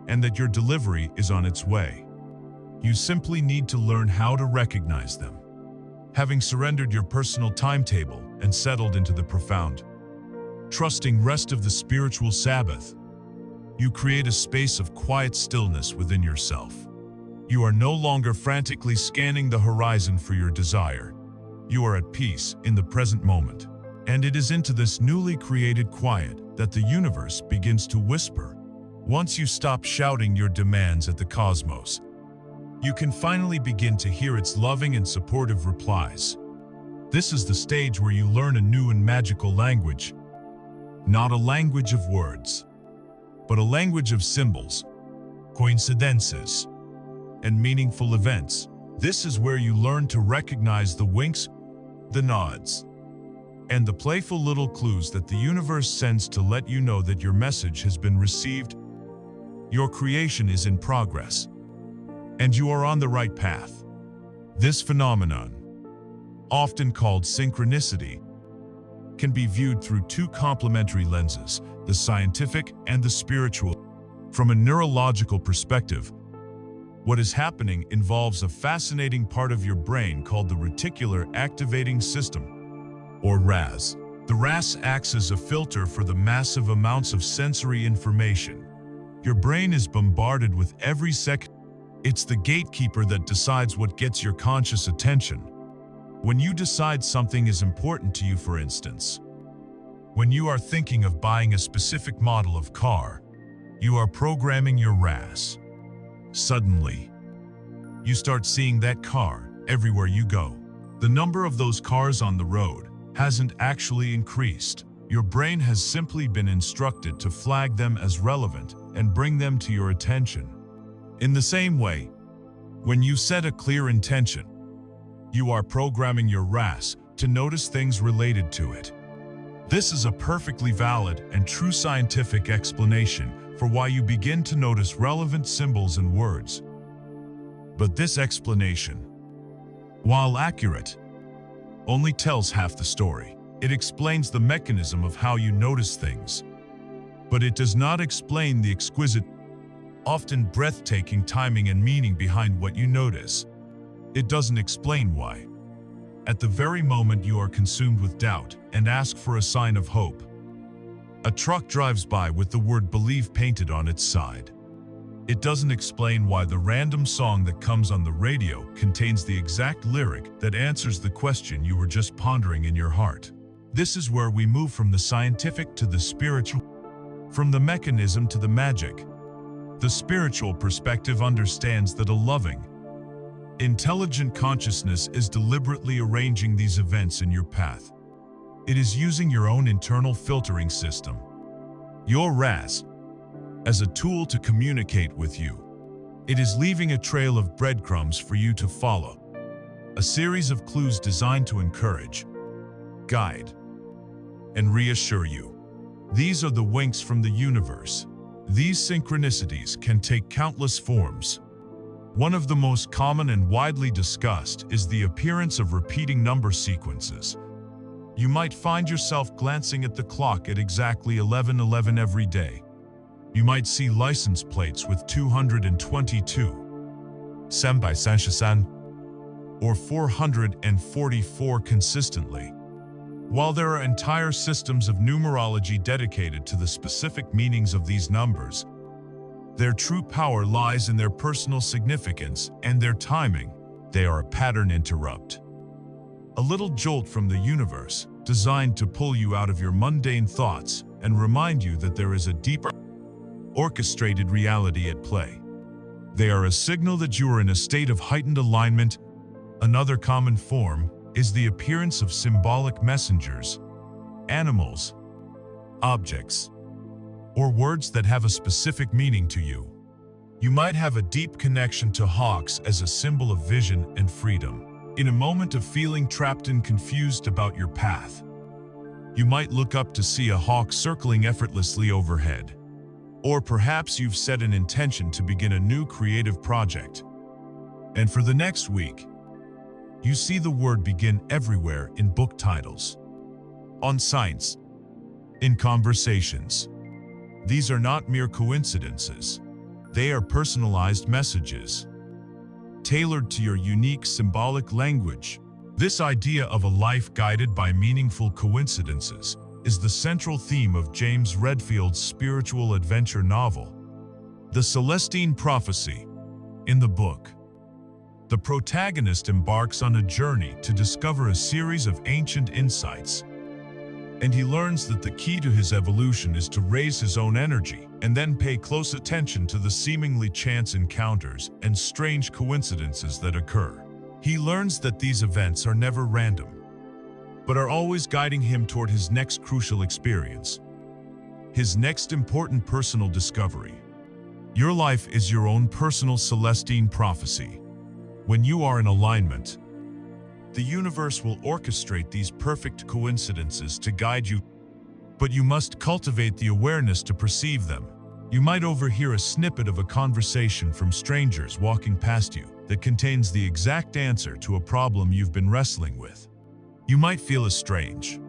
and that your delivery is on its way. You simply need to learn how to recognize them. Having surrendered your personal timetable and settled into the profound, trusting rest of the spiritual Sabbath, you create a space of quiet stillness within yourself. You are no longer frantically scanning the horizon for your desire. You are at peace in the present moment. And it is into this newly created quiet that the universe begins to whisper. Once you stop shouting your demands at the cosmos, you can finally begin to hear its loving and supportive replies. This is the stage where you learn a new and magical language. Not a language of words, but a language of symbols, coincidences, and meaningful events. This is where you learn to recognize the winks, the nods, and the playful little clues that the universe sends to let you know that your message has been received. Your creation is in progress, and you are on the right path. This phenomenon, often called synchronicity, can be viewed through two complementary lenses, the scientific and the spiritual. From a neurological perspective, what is happening involves a fascinating part of your brain called the reticular activating system, or RAS. The RAS acts as a filter for the massive amounts of sensory information your brain is bombarded with every second. It's the gatekeeper that decides what gets your conscious attention. When you decide something is important to you, for instance, when you are thinking of buying a specific model of car, you are programming your RAS. Suddenly, you start seeing that car everywhere you go. The number of those cars on the road hasn't actually increased. Your brain has simply been instructed to flag them as relevant and bring them to your attention. In the same way, when you set a clear intention, you are programming your RAS to notice things related to it. This is a perfectly valid and true scientific explanation for why you begin to notice relevant symbols and words. But this explanation, while accurate, only tells half the story. It explains the mechanism of how you notice things, but it does not explain the exquisite, often breathtaking timing and meaning behind what you notice. It doesn't explain why, at the very moment you are consumed with doubt and ask for a sign of hope, a truck drives by with the word believe painted on its side. It doesn't explain why the random song that comes on the radio contains the exact lyric that answers the question you were just pondering in your heart. This is where we move from the scientific to the spiritual, from the mechanism to the magic. The spiritual perspective understands that a loving, intelligent consciousness is deliberately arranging these events in your path. It is using your own internal filtering system, your RAS, as a tool to communicate with you. It is leaving a trail of breadcrumbs for you to follow, a series of clues designed to encourage, guide, and reassure you. These are the winks from the universe. These synchronicities can take countless forms. One of the most common and widely discussed is the appearance of repeating number sequences. You might find yourself glancing at the clock at exactly 11:11 every day. You might see license plates with 222, 333, or 444 consistently. While there are entire systems of numerology dedicated to the specific meanings of these numbers, their true power lies in their personal significance and their timing. They are a pattern interrupt, a little jolt from the universe, designed to pull you out of your mundane thoughts and remind you that there is a deeper, orchestrated reality at play. They are a signal that you are in a state of heightened alignment. Another common form is the appearance of symbolic messengers, animals, objects, or words that have a specific meaning to you. You might have a deep connection to hawks as a symbol of vision and freedom. In a moment of feeling trapped and confused about your path, you might look up to see a hawk circling effortlessly overhead. Or perhaps you've set an intention to begin a new creative project, and for the next week, you see the word begin everywhere in book titles, on signs, in conversations. These are not mere coincidences. They are personalized messages, tailored to your unique symbolic language. This idea of a life guided by meaningful coincidences is the central theme of James Redfield's spiritual adventure novel, The Celestine Prophecy. In the book, the protagonist embarks on a journey to discover a series of ancient insights, and he learns that the key to his evolution is to raise his own energy and then pay close attention to the seemingly chance encounters and strange coincidences that occur. He learns that these events are never random, but are always guiding him toward his next crucial experience, his next important personal discovery. Your life is your own personal Celestine prophecy. When you are in alignment, the universe will orchestrate these perfect coincidences to guide you, but you must cultivate the awareness to perceive them. You might overhear a snippet of a conversation from strangers walking past you that contains the exact answer to a problem you've been wrestling with. You might feel a strange,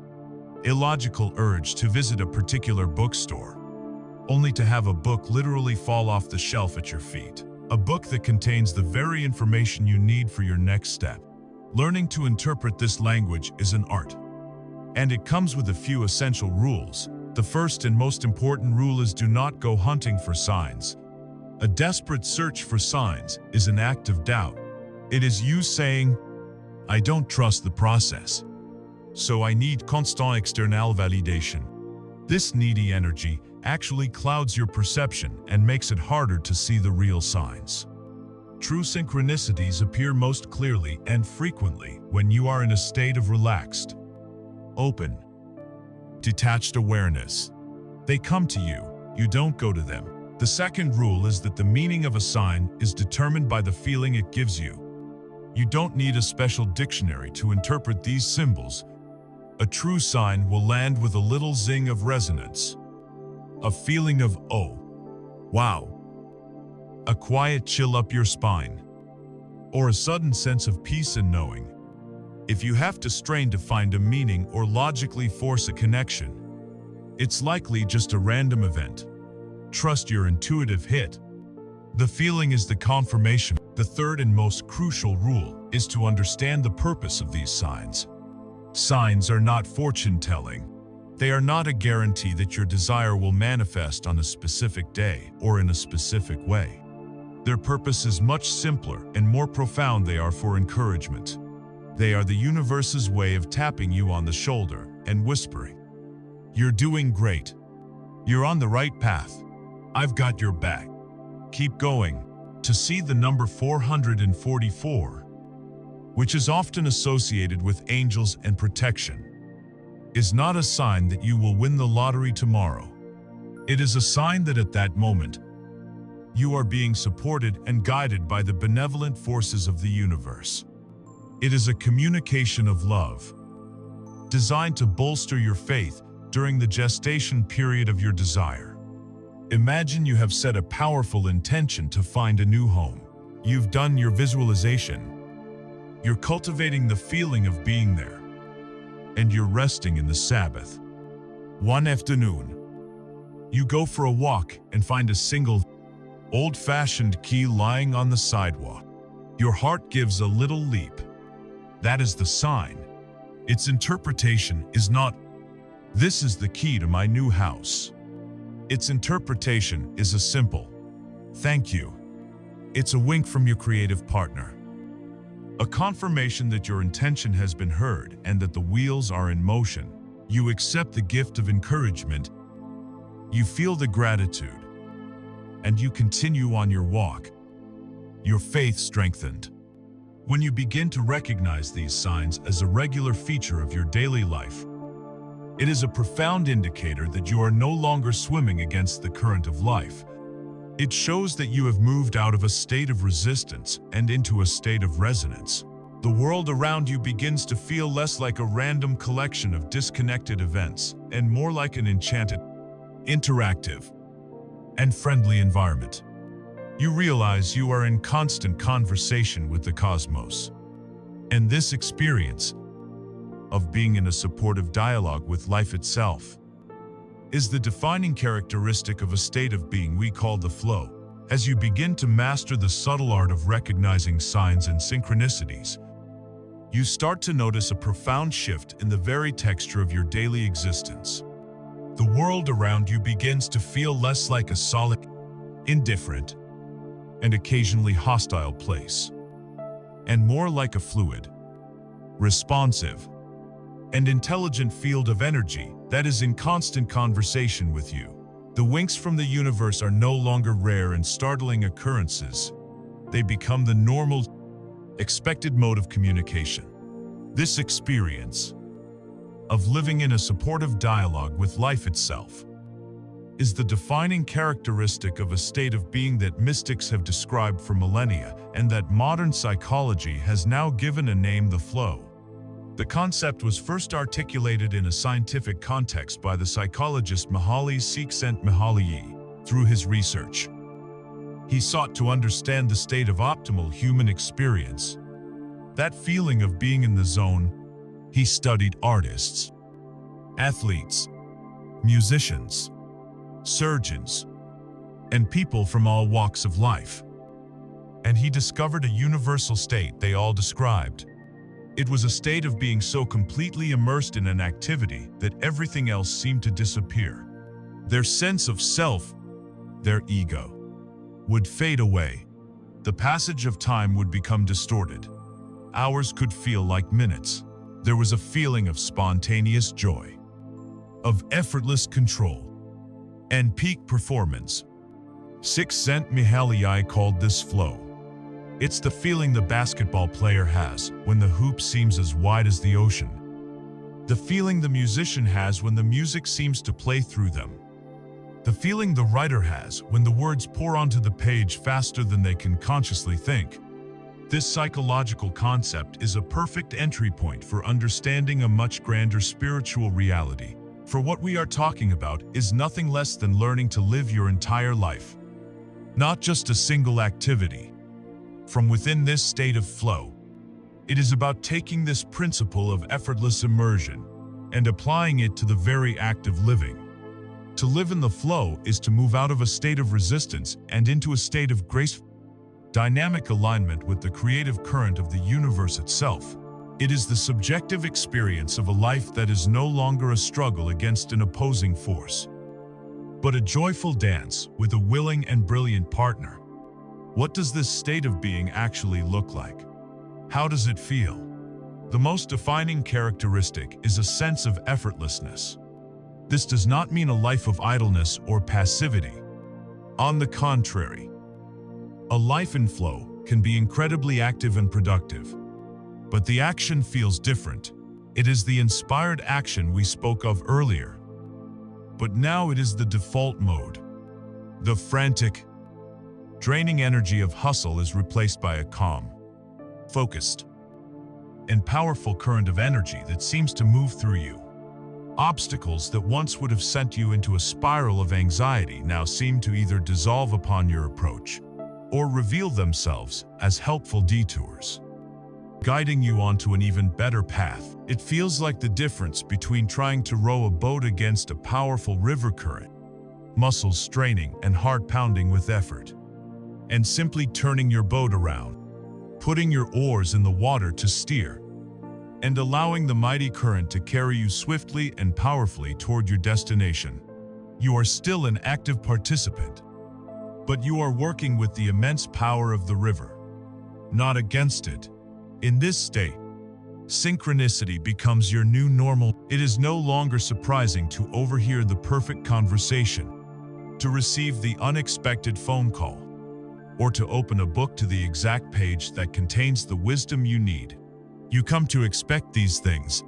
illogical urge to visit a particular bookstore, only to have a book literally fall off the shelf at your feet. A book that contains the very information you need for your next step. Learning to interpret this language is an art, and it comes with a few essential rules. The first and most important rule is do not go hunting for signs. A desperate search for signs is an act of doubt. It is you saying, "I don't trust the process, so I need constant external validation." This needy energy actually clouds your perception and makes it harder to see the real signs. True synchronicities appear most clearly and frequently when you are in a state of relaxed, open, detached awareness. They come to you, you don't go to them. The second rule is that the meaning of a sign is determined by the feeling it gives you. You don't need a special dictionary to interpret these symbols. A true sign will land with a little zing of resonance, a feeling of, "Oh, wow," a quiet chill up your spine, or a sudden sense of peace and knowing. If you have to strain to find a meaning or logically force a connection, it's likely just a random event. Trust your intuitive hit. The feeling is the confirmation. The third and most crucial rule is to understand the purpose of these signs. Signs are not fortune-telling. They are not a guarantee that your desire will manifest on a specific day or in a specific way. Their purpose is much simpler and more profound. They are for encouragement. They are the universe's way of tapping you on the shoulder and whispering, "You're doing great. You're on the right path. I've got your back. Keep going." To see the number 444, which is often associated with angels and protection, is not a sign that you will win the lottery tomorrow. It is a sign that at that moment, you are being supported and guided by the benevolent forces of the universe. It is a communication of love, designed to bolster your faith during the gestation period of your desire. Imagine you have set a powerful intention to find a new home. You've done your visualization. You're cultivating the feeling of being there. And you're resting in the Sabbath. One afternoon, you go for a walk and find a single, old-fashioned key lying on the sidewalk. Your heart gives a little leap. That is the sign. Its interpretation is not, "This is the key to my new house." Its interpretation is a simple, "Thank you." It's a wink from your creative partner. A confirmation that your intention has been heard and that the wheels are in motion. You accept the gift of encouragement. You feel the gratitude. And you continue on your walk. Your faith strengthened. When you begin to recognize these signs as a regular feature of your daily life, it is a profound indicator that you are no longer swimming against the current of life. It shows that you have moved out of a state of resistance and into a state of resonance. The world around you begins to feel less like a random collection of disconnected events and more like an enchanted, interactive, and friendly environment. You realize you are in constant conversation with the cosmos. And this experience of being in a supportive dialogue with life itself is the defining characteristic of a state of being we call the flow. As you begin to master the subtle art of recognizing signs and synchronicities, you start to notice a profound shift in the very texture of your daily existence. The world around you begins to feel less like a solid, indifferent, and occasionally hostile place, and more like a fluid, responsive, and intelligent field of energy that is in constant conversation with you. The winks from the universe are no longer rare and startling occurrences. They become the normal, expected mode of communication. This experience of living in a supportive dialogue with life itself is the defining characteristic of a state of being that mystics have described for millennia and that modern psychology has now given a name: the flow. The concept was first articulated in a scientific context by the psychologist Mihaly Csikszentmihalyi. Through his research, he sought to understand the state of optimal human experience, that feeling of being in the zone. He studied artists, athletes, musicians, surgeons, and people from all walks of life. And he discovered a universal state they all described. It was a state of being so completely immersed in an activity that everything else seemed to disappear. Their sense of self, their ego, would fade away. The passage of time would become distorted. Hours could feel like minutes. There was a feeling of spontaneous joy, of effortless control, and peak performance. Csikszentmihalyi called this flow. It's the feeling the basketball player has when the hoop seems as wide as the ocean. The feeling the musician has when the music seems to play through them. The feeling the writer has when the words pour onto the page faster than they can consciously think. This psychological concept is a perfect entry point for understanding a much grander spiritual reality. For what we are talking about is nothing less than learning to live your entire life, not just a single activity. From within this state of flow, it is about taking this principle of effortless immersion and applying it to the very act of living. To live in the flow is to move out of a state of resistance and into a state of graceful, dynamic alignment with the creative current of the universe itself. It is the subjective experience of a life that is no longer a struggle against an opposing force, but a joyful dance with a willing and brilliant partner. What does this state of being actually look like? How does it feel? The most defining characteristic is a sense of effortlessness. This does not mean a life of idleness or passivity. On the contrary, a life in flow can be incredibly active and productive. But the action feels different. It is the inspired action we spoke of earlier. But now it is the default mode. The frantic, draining energy of hustle is replaced by a calm, focused, and powerful current of energy that seems to move through you. Obstacles that once would have sent you into a spiral of anxiety now seem to either dissolve upon your approach or reveal themselves as helpful detours, guiding you onto an even better path. It feels like the difference between trying to row a boat against a powerful river current, muscles straining and heart pounding with effort, and simply turning your boat around, putting your oars in the water to steer, and allowing the mighty current to carry you swiftly and powerfully toward your destination. You are still an active participant, but you are working with the immense power of the river, not against it. In this state, synchronicity becomes your new normal. It is no longer surprising to overhear the perfect conversation, to receive the unexpected phone call, or to open a book to the exact page that contains the wisdom you need. You come to expect these things.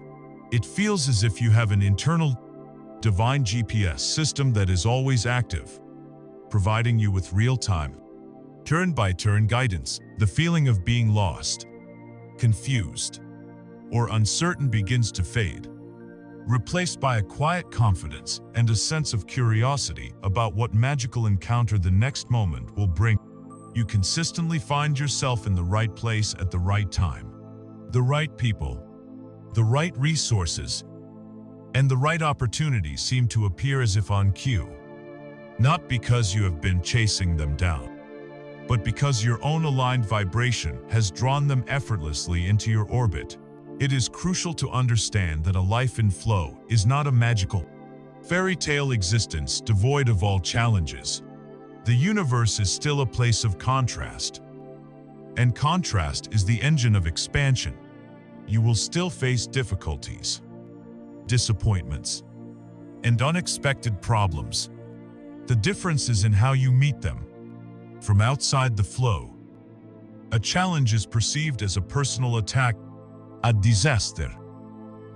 It feels as if you have an internal, divine GPS system that is always active, providing you with real-time, turn-by-turn guidance. The feeling of being lost, confused, or uncertain begins to fade, replaced by a quiet confidence and a sense of curiosity about what magical encounter the next moment will bring. You consistently find yourself in the right place at the right time. The right people, the right resources, and the right opportunities seem to appear as if on cue, not because you have been chasing them down, but because your own aligned vibration has drawn them effortlessly into your orbit. It is crucial to understand that a life in flow is not a magical, fairy tale existence devoid of all challenges. The universe is still a place of contrast, and contrast is the engine of expansion. You will still face difficulties, disappointments, and unexpected problems. The difference is in how you meet them. From outside the flow, a challenge is perceived as a personal attack, a disaster,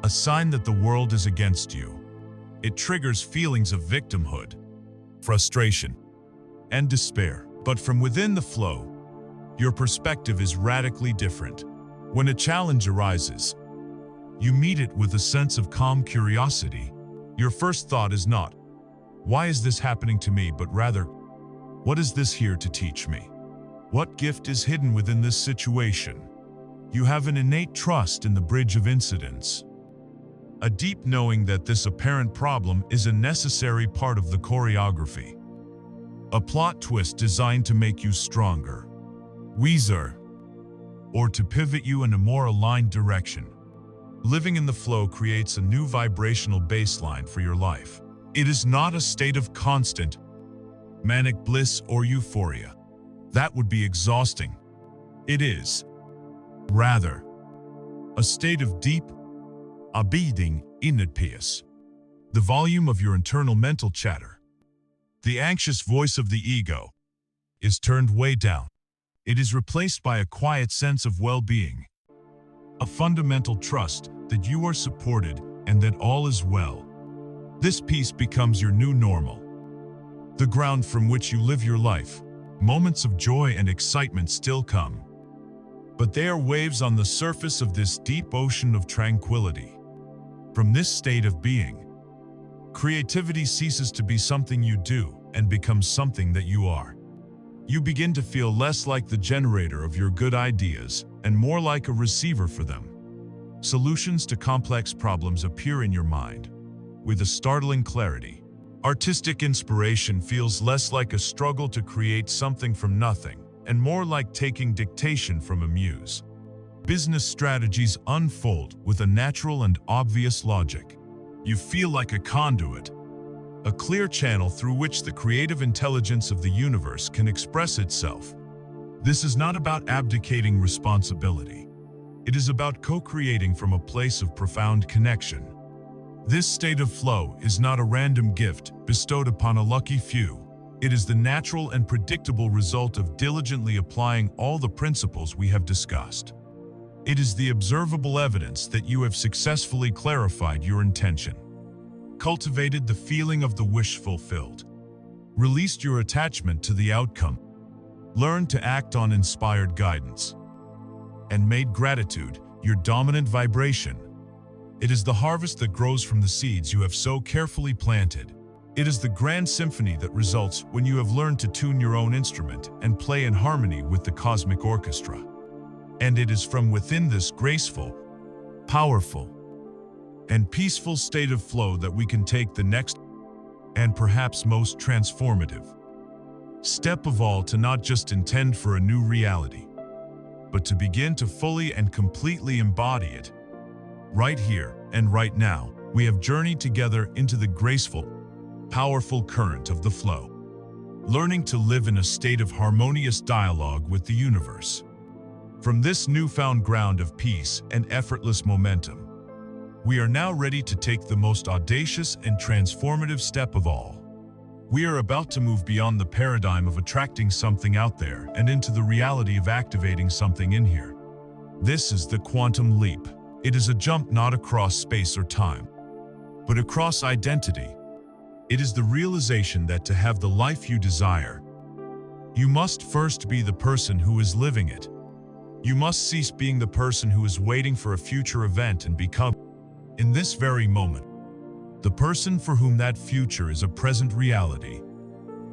a sign that the world is against you. It triggers feelings of victimhood, frustration, and despair. But from within the flow, your perspective is radically different. When a challenge arises, you meet it with a sense of calm curiosity. Your first thought is not, "Why is this happening to me?" but rather, "What is this here to teach me? What gift is hidden within this situation?" You have an innate trust in the bridge of incidents, a deep knowing that this apparent problem is a necessary part of the choreography, a plot twist designed to make you stronger, wiser, or to pivot you in a more aligned direction. Living in the flow creates a new vibrational baseline for your life. It is not a state of constant, manic bliss or euphoria. That would be exhausting. It is, rather, a state of deep, abiding inner peace. The volume of your internal mental chatter, the anxious voice of the ego, is turned way down. It is replaced by a quiet sense of well-being, a fundamental trust that you are supported and that all is well. This peace becomes your new normal, the ground from which you live your life. Moments of joy and excitement still come, but they are waves on the surface of this deep ocean of tranquility. From this state of being, creativity ceases to be something you do and becomes something that you are. You begin to feel less like the generator of your good ideas and more like a receiver for them. Solutions to complex problems appear in your mind with a startling clarity. Artistic inspiration feels less like a struggle to create something from nothing and more like taking dictation from a muse. Business strategies unfold with a natural and obvious logic. You feel like a conduit, a clear channel through which the creative intelligence of the universe can express itself. This is not about abdicating responsibility. It is about co-creating from a place of profound connection. This state of flow is not a random gift bestowed upon a lucky few. It is the natural and predictable result of diligently applying all the principles we have discussed. It is the observable evidence that you have successfully clarified your intention, cultivated the feeling of the wish fulfilled, released your attachment to the outcome, learned to act on inspired guidance, and made gratitude your dominant vibration. It is the harvest that grows from the seeds you have so carefully planted. It is the grand symphony that results when you have learned to tune your own instrument and play in harmony with the cosmic orchestra. And it is from within this graceful, powerful, and peaceful state of flow that we can take the next and perhaps most transformative step of all, to not just intend for a new reality, but to begin to fully and completely embody it. Right here and right now, we have journeyed together into the graceful, powerful current of the flow, learning to live in a state of harmonious dialogue with the universe. From this newfound ground of peace and effortless momentum, we are now ready to take the most audacious and transformative step of all. We are about to move beyond the paradigm of attracting something out there and into the reality of activating something in here. This is the quantum leap. It is a jump not across space or time, but across identity. It is the realization that to have the life you desire, you must first be the person who is living it. You must cease being the person who is waiting for a future event and become, in this very moment, the person for whom that future is a present reality.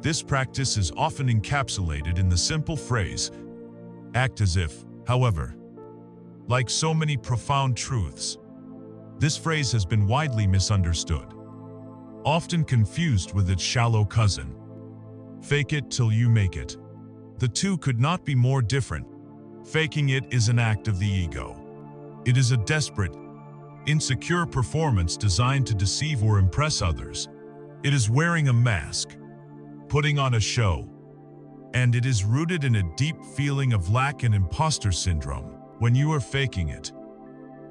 This practice is often encapsulated in the simple phrase, act as if. However, like so many profound truths, this phrase has been widely misunderstood, often confused with its shallow cousin, fake it till you make it. The two could not be more different. Faking it is an act of the ego. It is a desperate, insecure performance designed to deceive or impress others. It is wearing a mask, putting on a show, and it is rooted in a deep feeling of lack and imposter syndrome. When you are faking it,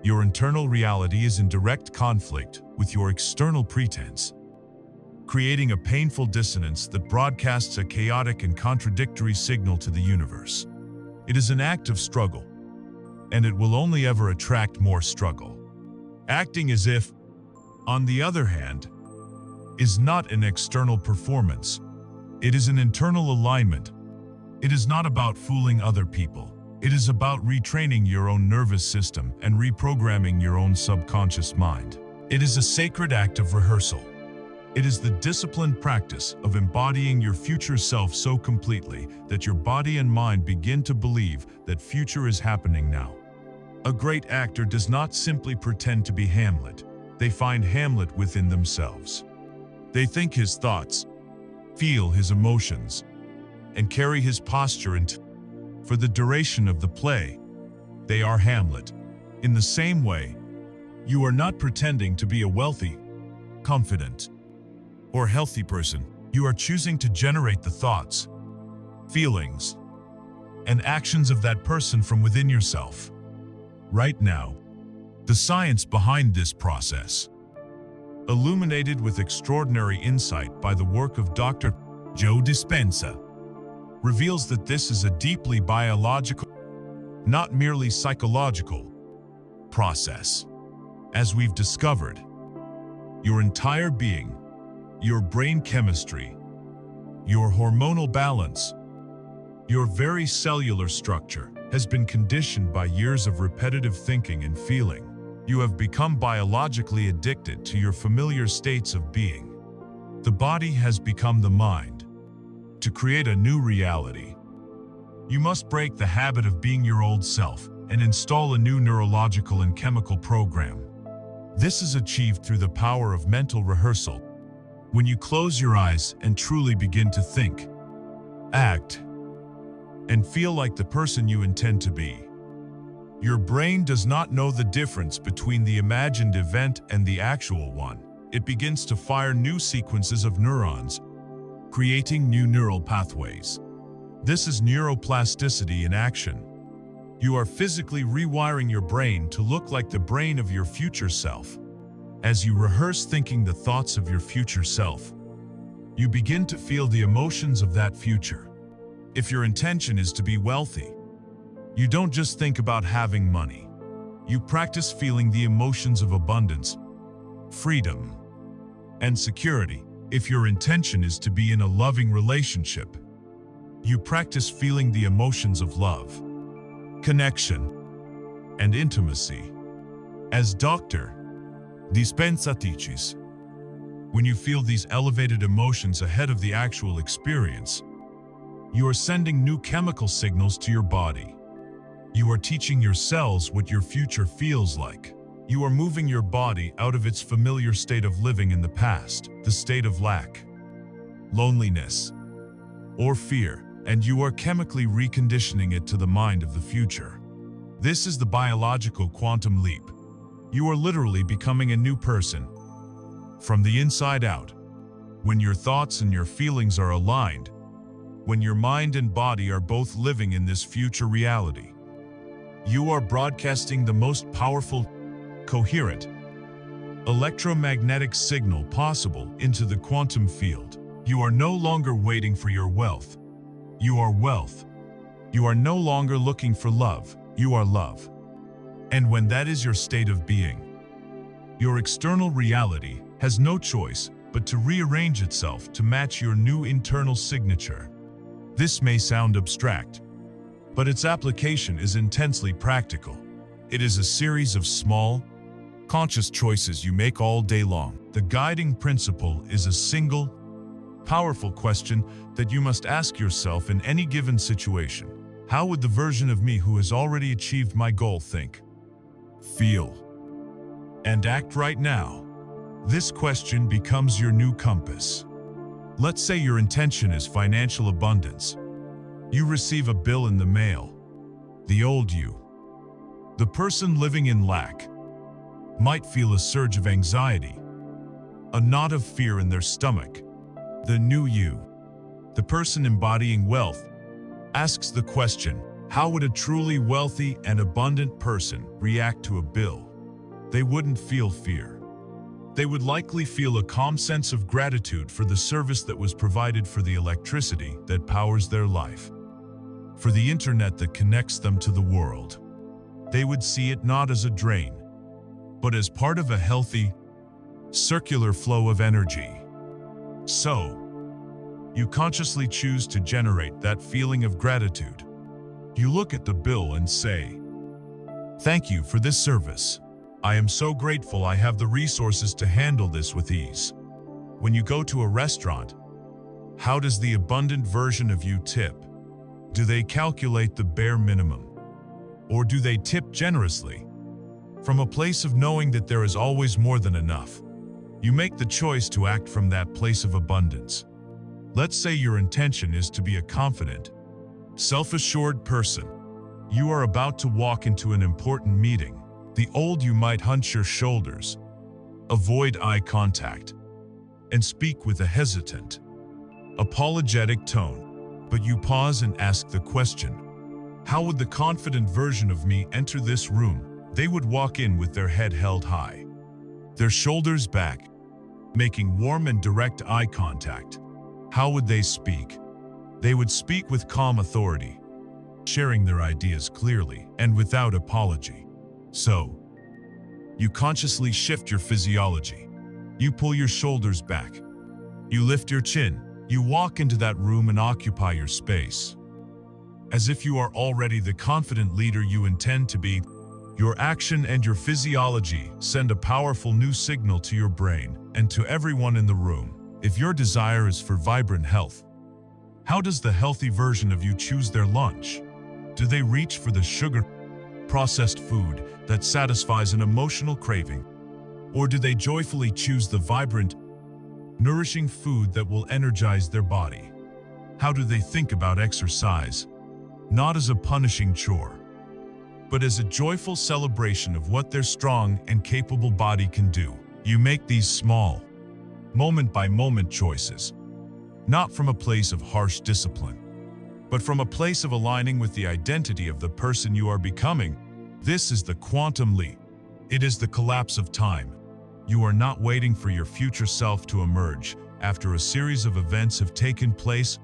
your internal reality is in direct conflict with your external pretense, creating a painful dissonance that broadcasts a chaotic and contradictory signal to the universe. It is an act of struggle, and it will only ever attract more struggle. Acting as if, on the other hand, is not an external performance. It is an internal alignment. It is not about fooling other people. It is about retraining your own nervous system and reprogramming your own subconscious mind. It is a sacred act of rehearsal. It is the disciplined practice of embodying your future self so completely that your body and mind begin to believe that future is happening now. A great actor does not simply pretend to be Hamlet. They find Hamlet within themselves. They think his thoughts, feel his emotions, and carry his posture for the duration of the play. They are Hamlet. In the same way, you are not pretending to be a wealthy, confident, or healthy person. You are choosing to generate the thoughts, feelings, and actions of that person from within yourself. Right now, the science behind this process, illuminated with extraordinary insight by the work of Dr. Joe Dispenza, reveals that this is a deeply biological, not merely psychological, process. As we've discovered, your entire being, your brain chemistry, your hormonal balance, your very cellular structure has been conditioned by years of repetitive thinking and feeling. You have become biologically addicted to your familiar states of being. The body has become the mind. To create a new reality, you must break the habit of being your old self and install a new neurological and chemical program. This is achieved through the power of mental rehearsal. When you close your eyes and truly begin to think, act, and feel like the person you intend to be, your brain does not know the difference between the imagined event and the actual one. It begins to fire new sequences of neurons, creating new neural pathways. This is neuroplasticity in action. You are physically rewiring your brain to look like the brain of your future self. As you rehearse thinking the thoughts of your future self, you begin to feel the emotions of that future. If your intention is to be wealthy, you don't just think about having money. You practice feeling the emotions of abundance, freedom, and security. If your intention is to be in a loving relationship, you practice feeling the emotions of love, connection, and intimacy. As Dr. Dispenza teaches, when you feel these elevated emotions ahead of the actual experience, you are sending new chemical signals to your body. You are teaching your cells what your future feels like. You are moving your body out of its familiar state of living in the past, the state of lack, loneliness, or fear, and you are chemically reconditioning it to the mind of the future. This is the biological quantum leap. You are literally becoming a new person, from the inside out. When your thoughts and your feelings are aligned, when your mind and body are both living in this future reality, you are broadcasting the most powerful, coherent, electromagnetic signal possible into the quantum field. You are no longer waiting for your wealth. You are wealth. You are no longer looking for love. You are love. And when that is your state of being, your external reality has no choice but to rearrange itself to match your new internal signature. This may sound abstract, but its application is intensely practical. It is a series of small, conscious choices you make all day long. The guiding principle is a single, powerful question that you must ask yourself in any given situation. How would the version of me who has already achieved my goal think, feel, and act right now? This question becomes your new compass. Let's say your intention is financial abundance. You receive a bill in the mail. The old you, the person living in lack, might feel a surge of anxiety, a knot of fear in their stomach. The new you, the person embodying wealth, asks the question, how would a truly wealthy and abundant person react to a bill? They wouldn't feel fear. They would likely feel a calm sense of gratitude for the service that was provided, for the electricity that powers their life, for the internet that connects them to the world. They would see it not as a drain, but as part of a healthy, circular flow of energy. So, you consciously choose to generate that feeling of gratitude. You look at the bill and say, "Thank you for this service. I am so grateful I have the resources to handle this with ease." When you go to a restaurant, how does the abundant version of you tip? Do they calculate the bare minimum? Or do they tip generously? From a place of knowing that there is always more than enough, you make the choice to act from that place of abundance. Let's say your intention is to be a confident, self-assured person. You are about to walk into an important meeting. The old you might hunch your shoulders, avoid eye contact, and speak with a hesitant, apologetic tone. But you pause and ask the question, how would the confident version of me enter this room? They would walk in with their head held high, their shoulders back, making warm and direct eye contact. How would they speak? They would speak with calm authority, sharing their ideas clearly and without apology. So, you consciously shift your physiology. You pull your shoulders back. You lift your chin. You walk into that room and occupy your space, as if you are already the confident leader you intend to be. Your action and your physiology send a powerful new signal to your brain and to everyone in the room. If your desire is for vibrant health, how does the healthy version of you choose their lunch? Do they reach for the sugar, processed food that satisfies an emotional craving? Or do they joyfully choose the vibrant, nourishing food that will energize their body? How do they think about exercise? Not as a punishing chore, but as a joyful celebration of what their strong and capable body can do. You make these small, moment-by-moment choices, not from a place of harsh discipline, but from a place of aligning with the identity of the person you are becoming. This is the quantum leap. It is the collapse of time. You are not waiting for your future self to emerge after a series of events have taken place.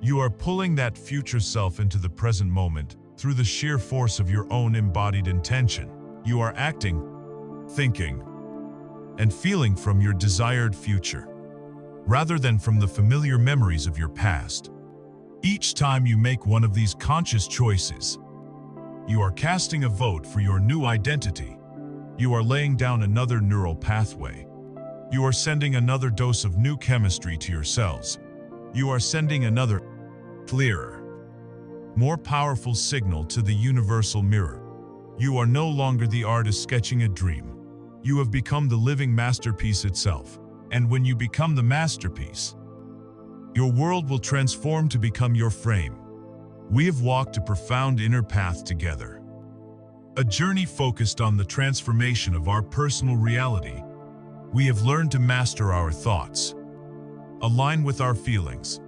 You are pulling that future self into the present moment through the sheer force of your own embodied intention. You are acting, thinking, and feeling from your desired future, rather than from the familiar memories of your past. Each time you make one of these conscious choices, you are casting a vote for your new identity. You are laying down another neural pathway. You are sending another dose of new chemistry to your cells. You are sending another, clearer, more powerful signal to the universal mirror. You are no longer the artist sketching a dream. You have become the living masterpiece itself. And when you become the masterpiece, your world will transform to become your frame. We have walked a profound inner path together. A journey focused on the transformation of our personal reality. We have learned to master our thoughts, align with our feelings,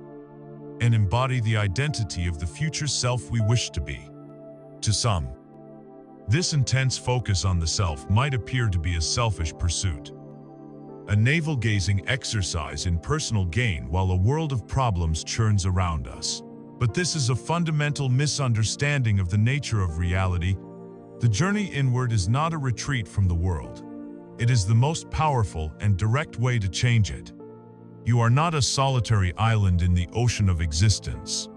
and embody the identity of the future self we wish to be. To some, this intense focus on the self might appear to be a selfish pursuit, a navel-gazing exercise in personal gain while a world of problems churns around us. But this is a fundamental misunderstanding of the nature of reality. The journey inward is not a retreat from the world. It is the most powerful and direct way to change it. You are not a solitary island in the ocean of existence.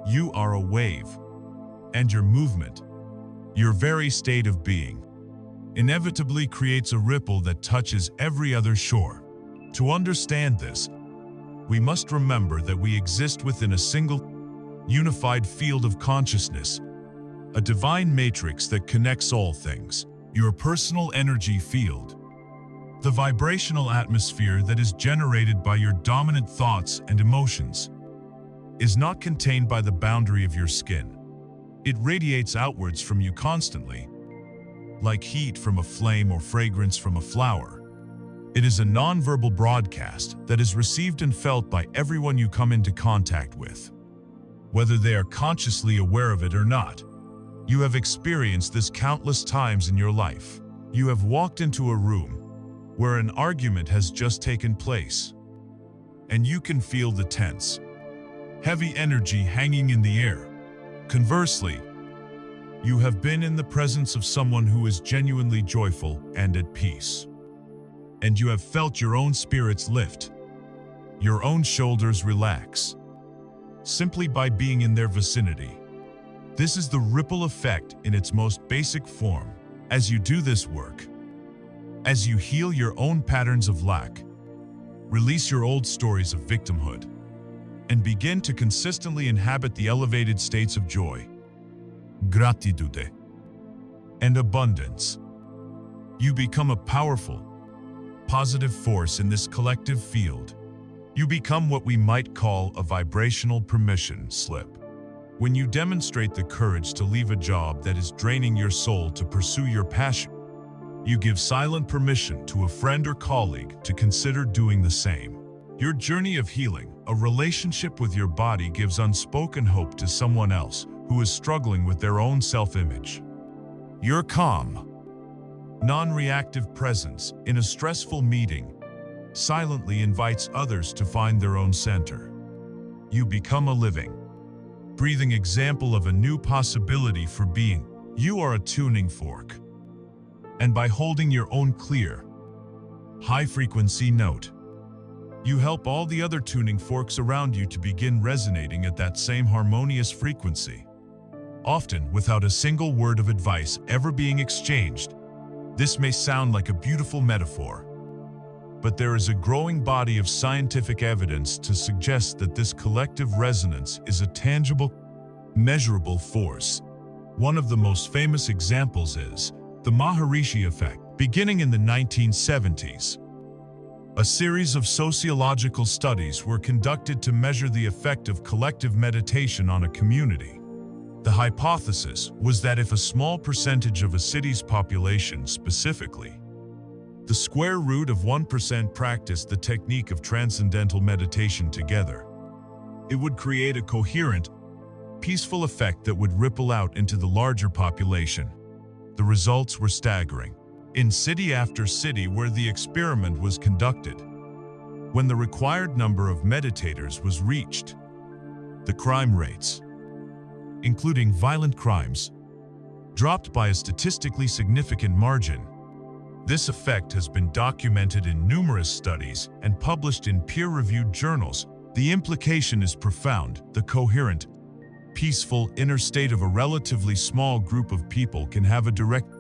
You are a wave, and your movement, your very state of being, inevitably creates a ripple that touches every other shore. To understand this, we must remember that we exist within a single, unified field of consciousness, a divine matrix that connects all things. Your personal energy field, the vibrational atmosphere that is generated by your dominant thoughts and emotions, is not contained by the boundary of your skin. It radiates outwards from you constantly, like heat from a flame or fragrance from a flower. It is a nonverbal broadcast that is received and felt by everyone you come into contact with, whether they are consciously aware of it or not. You have experienced this countless times in your life. You have walked into a room where an argument has just taken place, and you can feel the tense, heavy energy hanging in the air. Conversely, you have been in the presence of someone who is genuinely joyful and at peace, and you have felt your own spirits lift, your own shoulders relax, simply by being in their vicinity. This is the ripple effect in its most basic form. As you do this work, as you heal your own patterns of lack, release your old stories of victimhood, and begin to consistently inhabit the elevated states of joy, gratitude, and abundance, you become a powerful, positive force in this collective field. You become what we might call a vibrational permission slip. When you demonstrate the courage to leave a job that is draining your soul to pursue your passion, you give silent permission to a friend or colleague to consider doing the same. Your journey of healing, a relationship with your body, gives unspoken hope to someone else who is struggling with their own self-image. Your calm, non-reactive presence in a stressful meeting silently invites others to find their own center. You become a living, breathing example of a new possibility for being. You are a tuning fork, and by holding your own clear, high-frequency note, you help all the other tuning forks around you to begin resonating at that same harmonious frequency, often without a single word of advice ever being exchanged. This may sound like a beautiful metaphor, but there is a growing body of scientific evidence to suggest that this collective resonance is a tangible, measurable force. One of the most famous examples is the Maharishi effect. Beginning in the 1970s, a series of sociological studies were conducted to measure the effect of collective meditation on a community. The hypothesis was that if a small percentage of a city's population, specifically the square root of 1%, practiced the technique of transcendental meditation together, it would create a coherent, peaceful effect that would ripple out into the larger population. The results were staggering. In city after city where the experiment was conducted, when the required number of meditators was reached, the crime rates, including violent crimes, dropped by a statistically significant margin. This effect has been documented in numerous studies and published in peer-reviewed journals. The implication is profound. The coherent, peaceful inner state of a relatively small group of people can have a direct,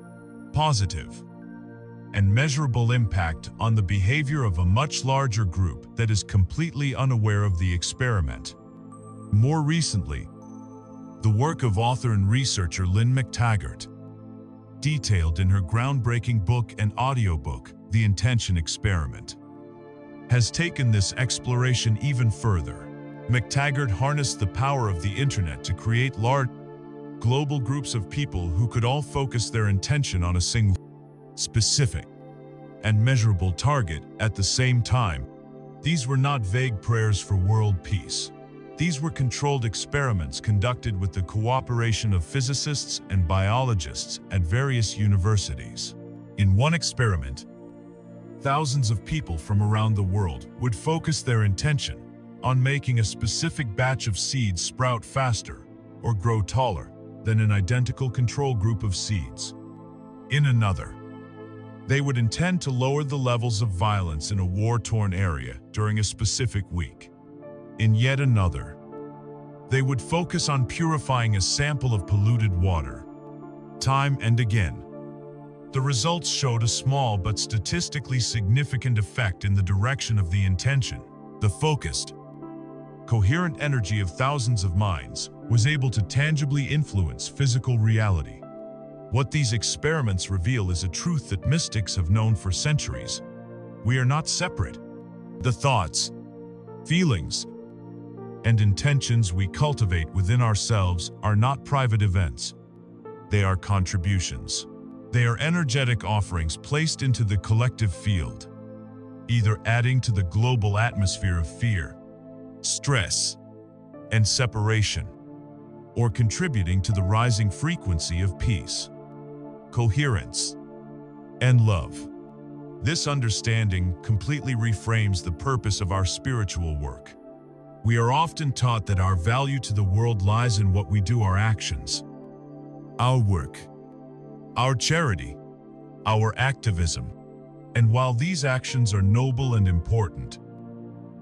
positive, and measurable impact on the behavior of a much larger group that is completely unaware of the experiment. More recently, the work of author and researcher Lynn McTaggart, detailed in her groundbreaking book and audiobook, The Intention Experiment, has taken this exploration even further. McTaggart harnessed the power of the internet to create large, global groups of people who could all focus their intention on a single, specific, and measurable target at the same time. These were not vague prayers for world peace. These were controlled experiments conducted with the cooperation of physicists and biologists at various universities. In one experiment, thousands of people from around the world would focus their intention on making a specific batch of seeds sprout faster or grow taller than an identical control group of seeds. In another, they would intend to lower the levels of violence in a war-torn area during a specific week. In yet another, they would focus on purifying a sample of polluted water. Time and again, the results showed a small but statistically significant effect in the direction of the intention. The focused, coherent energy of thousands of minds was able to tangibly influence physical reality. What these experiments reveal is a truth that mystics have known for centuries. We are not separate. The thoughts, feelings, and intentions we cultivate within ourselves are not private events. They are contributions. They are energetic offerings placed into the collective field, either adding to the global atmosphere of fear, stress, and separation, or contributing to the rising frequency of peace, coherence, and love. This understanding completely reframes the purpose of our spiritual work. We are often taught that our value to the world lies in what we do, our actions, our work, our charity, our activism. And while these actions are noble and important,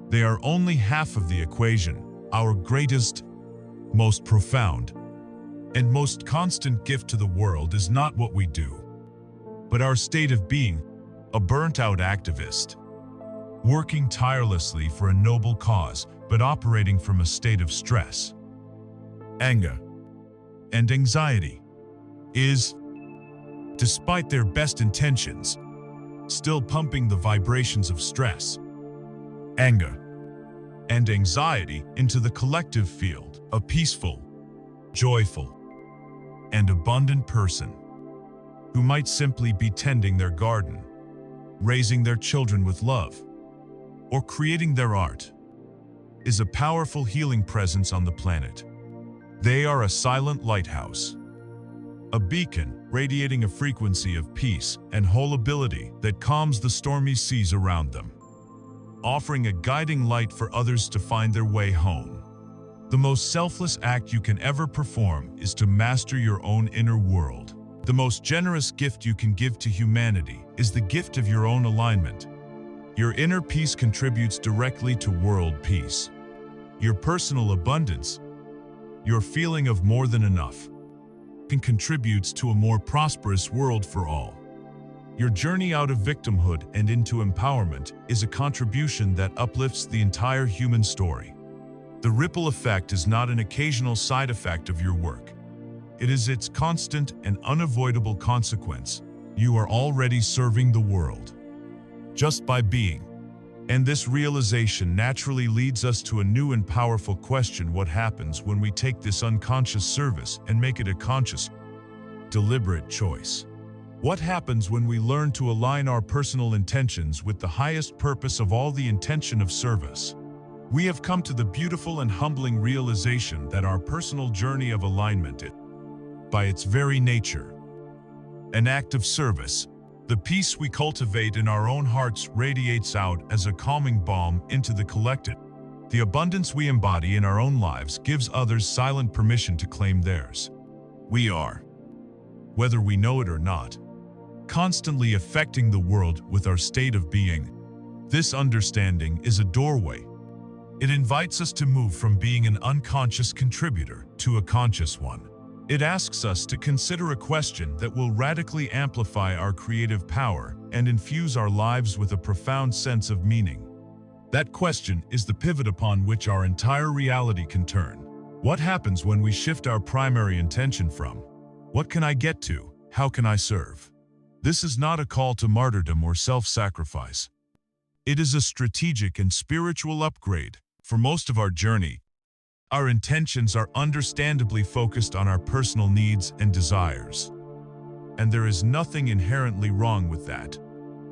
they are only half of the equation. Our greatest, most profound, and most constant gift to the world is not what we do, but our state of being, a burnt-out activist, working tirelessly for a noble cause, but operating from a state of stress, anger, and anxiety, is, despite their best intentions, still pumping the vibrations of stress, anger, and anxiety into the collective field. A peaceful, joyful, and abundant person who might simply be tending their garden, raising their children with love, or creating their art, is a powerful healing presence on the planet. They are a silent lighthouse, a beacon radiating a frequency of peace and whole ability that calms the stormy seas around them, offering a guiding light for others to find their way home. The most selfless act you can ever perform is to master your own inner world. The most generous gift you can give to humanity is the gift of your own alignment. Your inner peace contributes directly to world peace. Your personal abundance, your feeling of more than enough, contributes to a more prosperous world for all. Your journey out of victimhood and into empowerment is a contribution that uplifts the entire human story. The ripple effect is not an occasional side effect of your work. It is its constant and unavoidable consequence. You are already serving the world, just by being. And this realization naturally leads us to a new and powerful question: what happens when we take this unconscious service and make it a conscious, deliberate choice? What happens when we learn to align our personal intentions with the highest purpose of all, the intention of service? We have come to the beautiful and humbling realization that our personal journey of alignment is, by its very nature, an act of service. The peace we cultivate in our own hearts radiates out as a calming balm into the collective. The abundance we embody in our own lives gives others silent permission to claim theirs. We are, whether we know it or not, constantly affecting the world with our state of being. This understanding is a doorway. It invites us to move from being an unconscious contributor to a conscious one. It asks us to consider a question that will radically amplify our creative power and infuse our lives with a profound sense of meaning. That question is the pivot upon which our entire reality can turn. What happens when we shift our primary intention from, "What can I get?" to, "How can I serve?" This is not a call to martyrdom or self-sacrifice. It is a strategic and spiritual upgrade. For most of our journey, our intentions are understandably focused on our personal needs and desires. And there is nothing inherently wrong with that.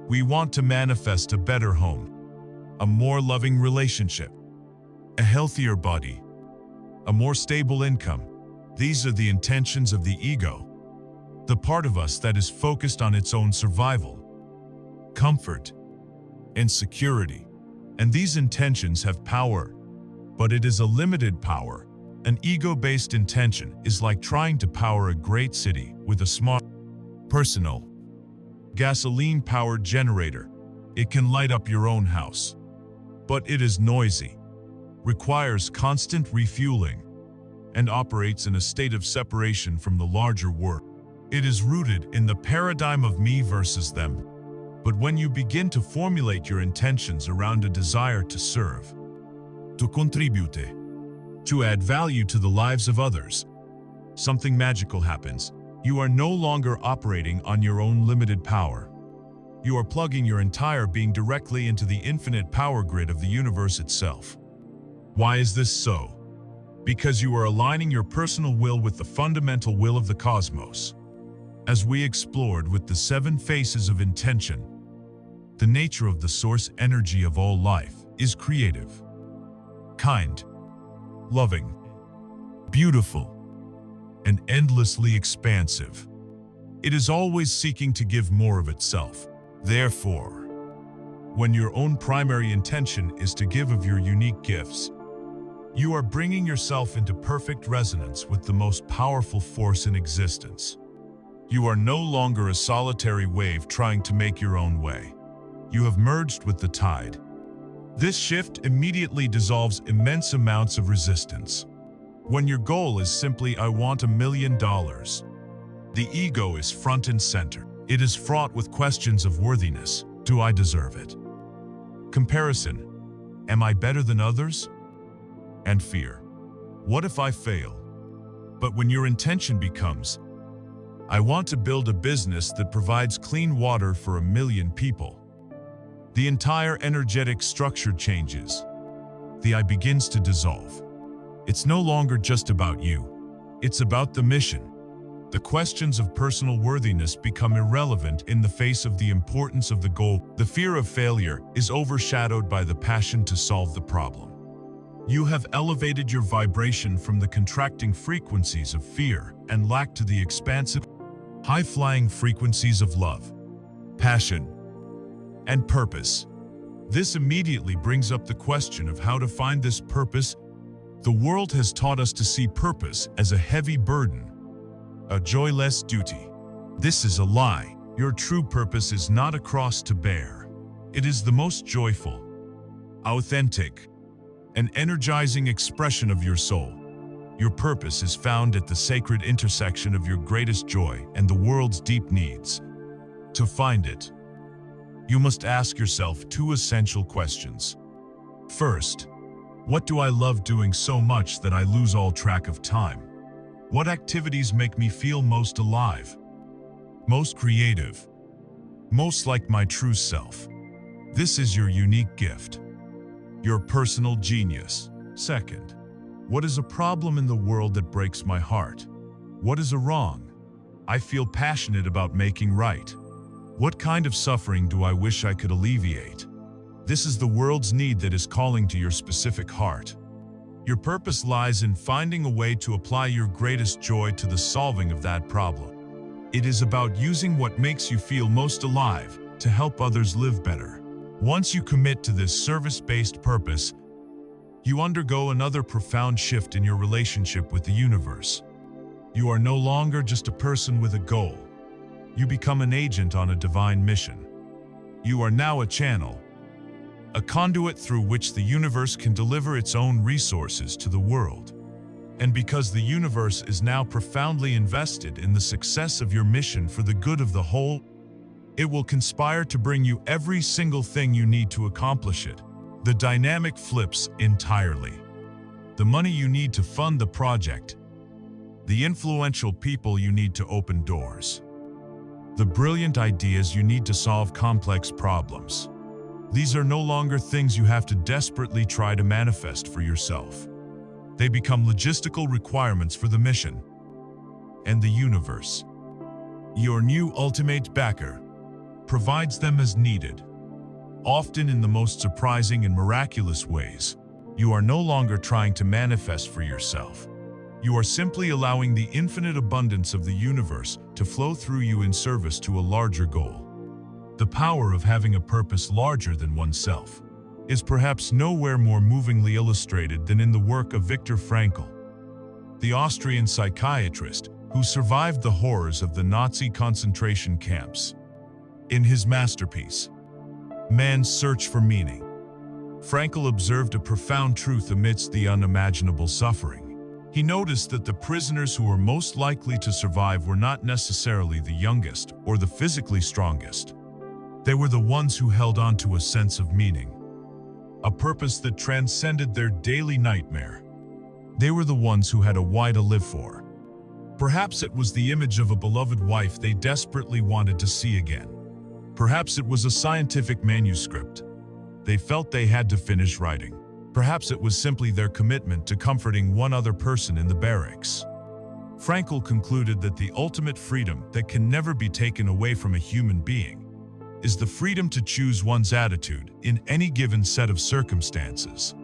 We want to manifest a better home, a more loving relationship, a healthier body, a more stable income. These are the intentions of the ego, the part of us that is focused on its own survival, comfort, and security. And these intentions have power, but it is a limited power. An ego-based intention is like trying to power a great city with a small, personal, gasoline-powered generator. It can light up your own house, but it is noisy, requires constant refueling, and operates in a state of separation from the larger world. It is rooted in the paradigm of me versus them. But when you begin to formulate your intentions around a desire to serve, to contribute, to add value to the lives of others, something magical happens. You are no longer operating on your own limited power. You are plugging your entire being directly into the infinite power grid of the universe itself. Why is this so? Because you are aligning your personal will with the fundamental will of the cosmos. As we explored with the 7 faces of intention, the nature of the source energy of all life is creative, kind, loving, beautiful, and endlessly expansive. It is always seeking to give more of itself. Therefore, when your own primary intention is to give of your unique gifts, you are bringing yourself into perfect resonance with the most powerful force in existence. You are no longer a solitary wave trying to make your own way. You have merged with the tide. This shift immediately dissolves immense amounts of resistance. When your goal is simply, "I want $1 million," the ego is front and center. It is fraught with questions of worthiness. Do I deserve it? Comparison. Am I better than others? And fear. What if I fail? But when your intention becomes, "I want to build a business that provides clean water for 1 million people," the entire energetic structure changes. The I begins to dissolve. It's no longer just about you. It's about the mission. The questions of personal worthiness become irrelevant in the face of the importance of the goal. The fear of failure is overshadowed by the passion to solve the problem. You have elevated your vibration from the contracting frequencies of fear and lack to the expansive, high-flying frequencies of love, passion, and purpose. This immediately brings up the question of how to find this purpose. The world has taught us to see purpose as a heavy burden, a joyless duty. This is a lie. Your true purpose is not a cross to bear. It is the most joyful, authentic, and energizing expression of your soul. Your purpose is found at the sacred intersection of your greatest joy and the world's deep needs. To find it, you must ask yourself 2 essential questions. First, what do I love doing so much that I lose all track of time? What activities make me feel most alive, most creative, most like my true self? This is your unique gift, your personal genius. Second, what is a problem in the world that breaks my heart? What is a wrong I feel passionate about making right? What kind of suffering do I wish I could alleviate? This is the world's need that is calling to your specific heart. Your purpose lies in finding a way to apply your greatest joy to the solving of that problem. It is about using what makes you feel most alive to help others live better. Once you commit to this service-based purpose, you undergo another profound shift in your relationship with the universe. You are no longer just a person with a goal. You become an agent on a divine mission. You are now a channel, a conduit through which the universe can deliver its own resources to the world. And because the universe is now profoundly invested in the success of your mission for the good of the whole, it will conspire to bring you every single thing you need to accomplish it. The dynamic flips entirely. The money you need to fund the project, the influential people you need to open doors, the brilliant ideas you need to solve complex problems. These are no longer things you have to desperately try to manifest for yourself. They become logistical requirements for the mission and the universe. Your new ultimate backer provides them as needed, often in the most surprising and miraculous ways. You are no longer trying to manifest for yourself. You are simply allowing the infinite abundance of the universe to flow through you in service to a larger goal. The power of having a purpose larger than oneself is perhaps nowhere more movingly illustrated than in the work of Viktor Frankl, the Austrian psychiatrist who survived the horrors of the Nazi concentration camps. In his masterpiece, Man's Search for Meaning, Frankl observed a profound truth amidst the unimaginable suffering. He noticed that the prisoners who were most likely to survive were not necessarily the youngest or the physically strongest. They were the ones who held on to a sense of meaning, a purpose that transcended their daily nightmare. They were the ones who had a why to live for. Perhaps it was the image of a beloved wife they desperately wanted to see again. Perhaps it was a scientific manuscript they felt they had to finish writing. Perhaps it was simply their commitment to comforting one other person in the barracks. Frankl concluded that the ultimate freedom that can never be taken away from a human being is the freedom to choose one's attitude in any given set of circumstances,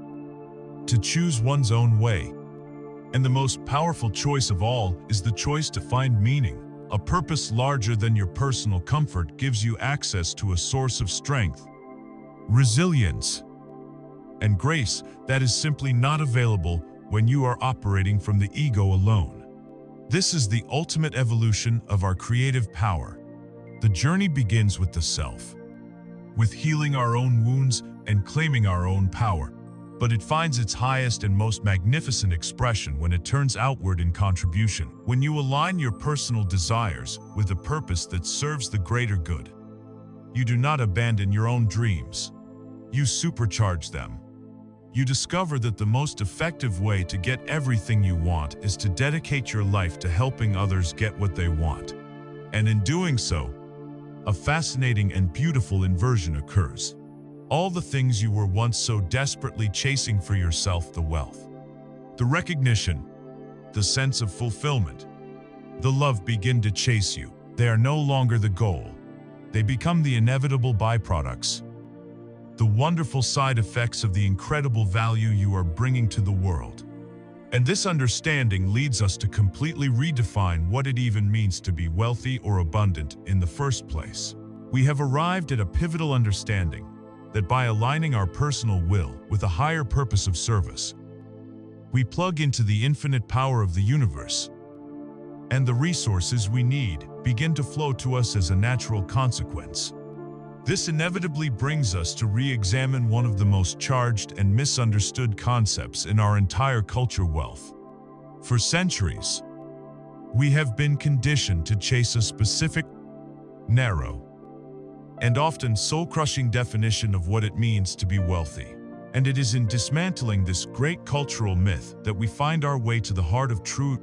to choose one's own way. And the most powerful choice of all is the choice to find meaning. A purpose larger than your personal comfort gives you access to a source of strength, resilience, and grace that is simply not available when you are operating from the ego alone. This is the ultimate evolution of our creative power. The journey begins with the self, with healing our own wounds and claiming our own power, but it finds its highest and most magnificent expression when it turns outward in contribution. When you align your personal desires with a purpose that serves the greater good, you do not abandon your own dreams. You supercharge them. You discover that the most effective way to get everything you want is to dedicate your life to helping others get what they want. And in doing so, a fascinating and beautiful inversion occurs. All the things you were once so desperately chasing for yourself, the wealth, the recognition, the sense of fulfillment, the love, begin to chase you. They are no longer the goal. They become the inevitable byproducts, the wonderful side effects of the incredible value you are bringing to the world. And this understanding leads us to completely redefine what it even means to be wealthy or abundant in the first place. We have arrived at a pivotal understanding that by aligning our personal will with a higher purpose of service, we plug into the infinite power of the universe, and the resources we need begin to flow to us as a natural consequence. This inevitably brings us to re-examine one of the most charged and misunderstood concepts in our entire culture: wealth. For centuries, we have been conditioned to chase a specific, narrow, and often soul-crushing definition of what it means to be wealthy. And it is in dismantling this great cultural myth that we find our way to the heart of true,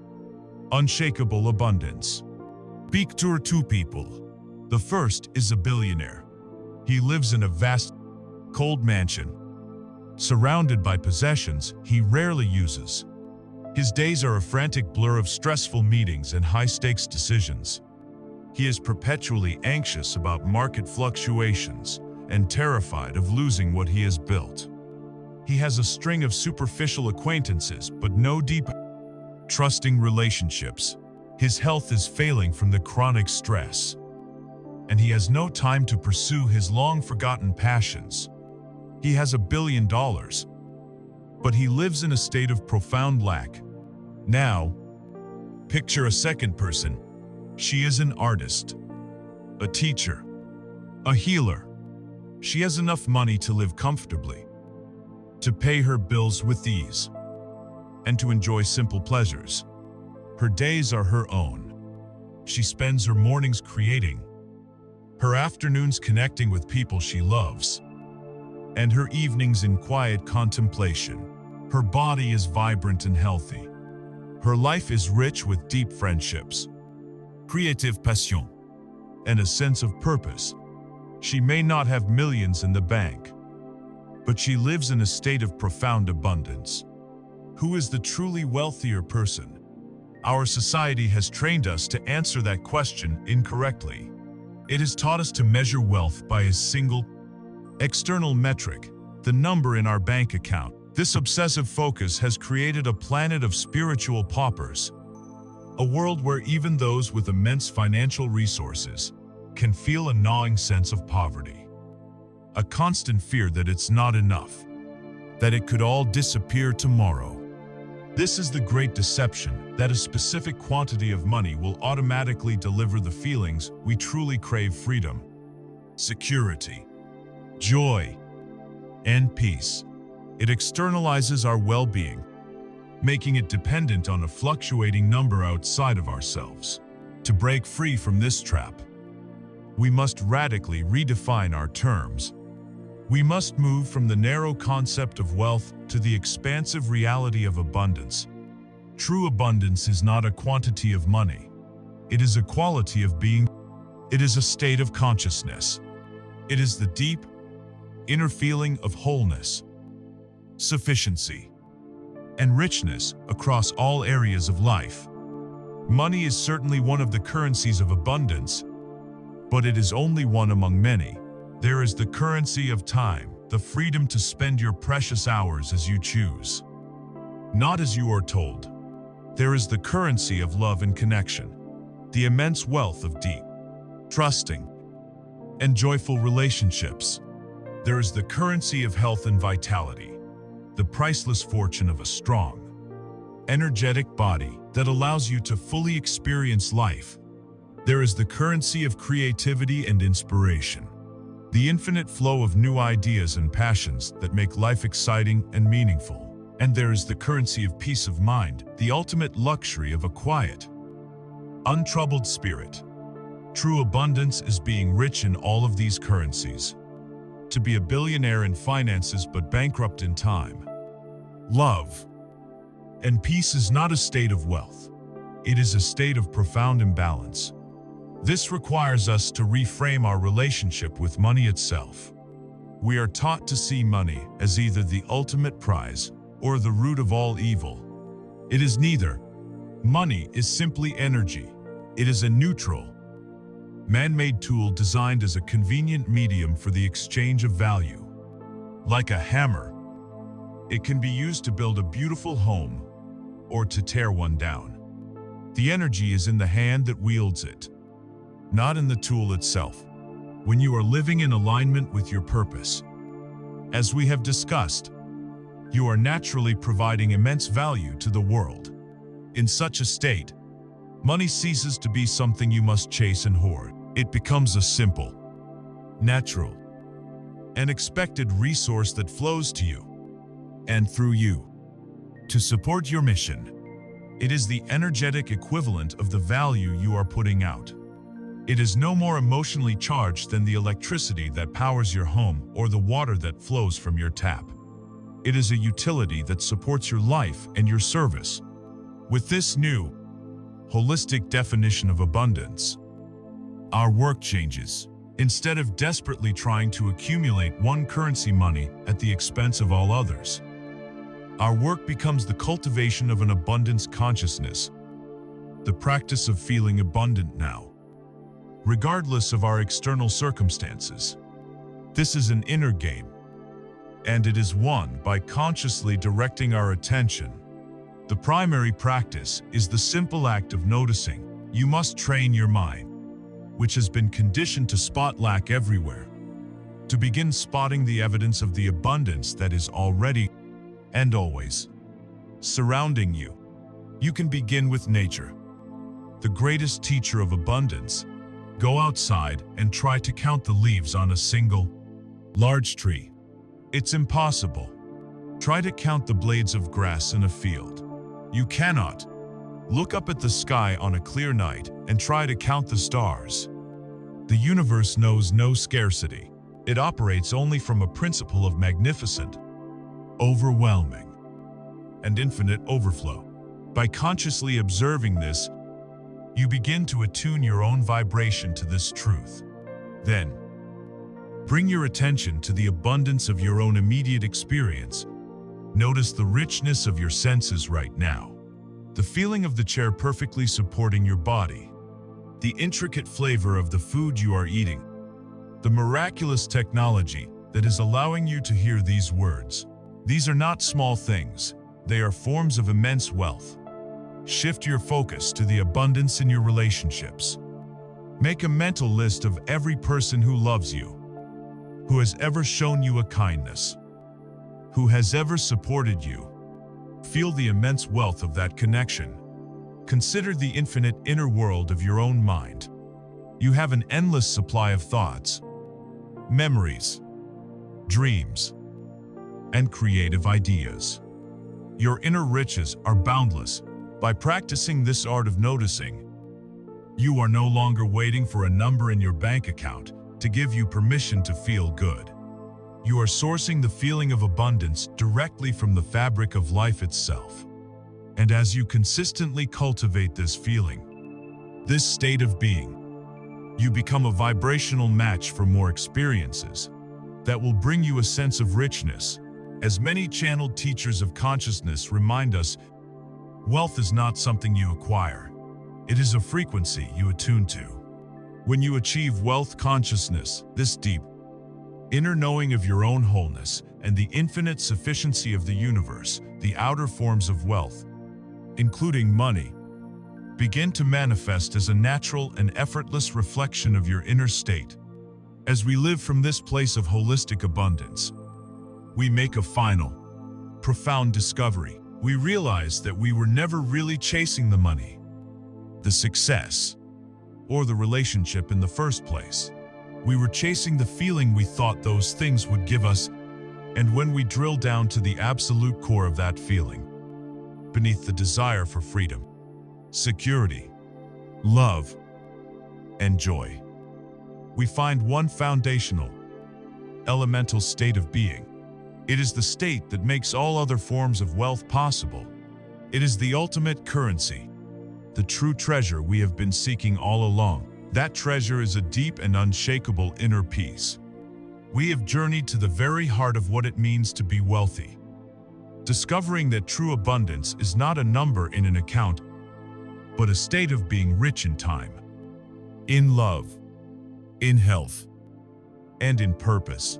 unshakable abundance. Speak to two people. The first is a billionaire. He lives in a vast, cold mansion, surrounded by possessions he rarely uses. His days are a frantic blur of stressful meetings and high-stakes decisions. He is perpetually anxious about market fluctuations, and terrified of losing what he has built. He has a string of superficial acquaintances, but no deep, trusting relationships. His health is failing from the chronic stress, and he has no time to pursue his long-forgotten passions. He has $1 billion, but he lives in a state of profound lack. Now, picture a second person. She is an artist, a teacher, a healer. She has enough money to live comfortably, to pay her bills with ease, and to enjoy simple pleasures. Her days are her own. She spends her mornings creating, her afternoons connecting with people she loves, and her evenings in quiet contemplation. Her body is vibrant and healthy. Her life is rich with deep friendships, creative passion, and a sense of purpose. She may not have millions in the bank, but she lives in a state of profound abundance. Who is the truly wealthier person? Our society has trained us to answer that question incorrectly. It has taught us to measure wealth by a single, external metric, the number in our bank account. This obsessive focus has created a planet of spiritual paupers, a world where even those with immense financial resources can feel a gnawing sense of poverty, a constant fear that it's not enough, that it could all disappear tomorrow. This is the great deception, that a specific quantity of money will automatically deliver the feelings we truly crave: freedom, security, joy, and peace. It externalizes our well-being, making it dependent on a fluctuating number outside of ourselves. To break free from this trap, we must radically redefine our terms. We must move from the narrow concept of wealth to the expansive reality of abundance. True abundance is not a quantity of money. It is a quality of being. It is a state of consciousness. It is the deep, inner feeling of wholeness, sufficiency, and richness across all areas of life. Money is certainly one of the currencies of abundance, but it is only one among many. There is the currency of time, the freedom to spend your precious hours as you choose, not as you are told. There is the currency of love and connection, the immense wealth of deep, trusting, and joyful relationships. There is the currency of health and vitality, the priceless fortune of a strong, energetic body that allows you to fully experience life. There is the currency of creativity and inspiration, the infinite flow of new ideas and passions that make life exciting and meaningful. And there is the currency of peace of mind, the ultimate luxury of a quiet, untroubled spirit. True abundance is being rich in all of these currencies. To be a billionaire in finances but bankrupt in time, love, and peace is not a state of wealth. It is a state of profound imbalance. This requires us to reframe our relationship with money itself. We are taught to see money as either the ultimate prize or the root of all evil. It is neither. Money is simply energy. It is a neutral, man-made tool designed as a convenient medium for the exchange of value. Like a hammer, it can be used to build a beautiful home or to tear one down. The energy is in the hand that wields it, not in the tool itself. When you are living in alignment with your purpose, as we have discussed, you are naturally providing immense value to the world. In such a state, money ceases to be something you must chase and hoard. It becomes a simple, natural, and expected resource that flows to you and through you to support your mission. It is the energetic equivalent of the value you are putting out. It is no more emotionally charged than the electricity that powers your home or the water that flows from your tap. It is a utility that supports your life and your service. With this new, holistic definition of abundance, our work changes. Instead of desperately trying to accumulate one currency, money, at the expense of all others, our work becomes the cultivation of an abundance consciousness, the practice of feeling abundant now, regardless of our external circumstances. This is an inner game, and it is won by consciously directing our attention. The primary practice is the simple act of noticing. You must train your mind, which has been conditioned to spot lack everywhere, to begin spotting the evidence of the abundance that is already and always surrounding you. You can begin with nature, the greatest teacher of abundance. Go outside and try to count the leaves on a single large tree. It's impossible. Try to count the blades of grass in a field. You cannot. Look up at the sky on a clear night and try to count the stars. The universe knows no scarcity. It operates only from a principle of magnificent, overwhelming, and infinite overflow. By consciously observing this, you begin to attune your own vibration to this truth. Then, bring your attention to the abundance of your own immediate experience. Notice the richness of your senses right now. The feeling of the chair perfectly supporting your body. The intricate flavor of the food you are eating. The miraculous technology that is allowing you to hear these words. These are not small things. They are forms of immense wealth. Shift your focus to the abundance in your relationships. Make a mental list of every person who loves you, who has ever shown you a kindness, who has ever supported you. Feel the immense wealth of that connection. Consider the infinite inner world of your own mind. You have an endless supply of thoughts, memories, dreams, and creative ideas. Your inner riches are boundless. By practicing this art of noticing, you are no longer waiting for a number in your bank account to give you permission to feel good. You are sourcing the feeling of abundance directly from the fabric of life itself. And as you consistently cultivate this feeling, this state of being, you become a vibrational match for more experiences that will bring you a sense of richness. As many channeled teachers of consciousness remind us, wealth is not something you acquire. It is a frequency you attune to. When you achieve wealth consciousness, this deep, inner knowing of your own wholeness and the infinite sufficiency of the universe, the outer forms of wealth, including money, begin to manifest as a natural and effortless reflection of your inner state. As we live from this place of holistic abundance, we make a final, profound discovery. We realize that we were never really chasing the money, the success, or the relationship in the first place. We were chasing the feeling we thought those things would give us, and when we drill down to the absolute core of that feeling, beneath the desire for freedom, security, love, and joy, we find one foundational, elemental state of being. It is the state that makes all other forms of wealth possible. It is the ultimate currency, the true treasure we have been seeking all along. That treasure is a deep and unshakable inner peace. We have journeyed to the very heart of what it means to be wealthy, discovering that true abundance is not a number in an account, but a state of being rich in time, in love, in health, and in purpose.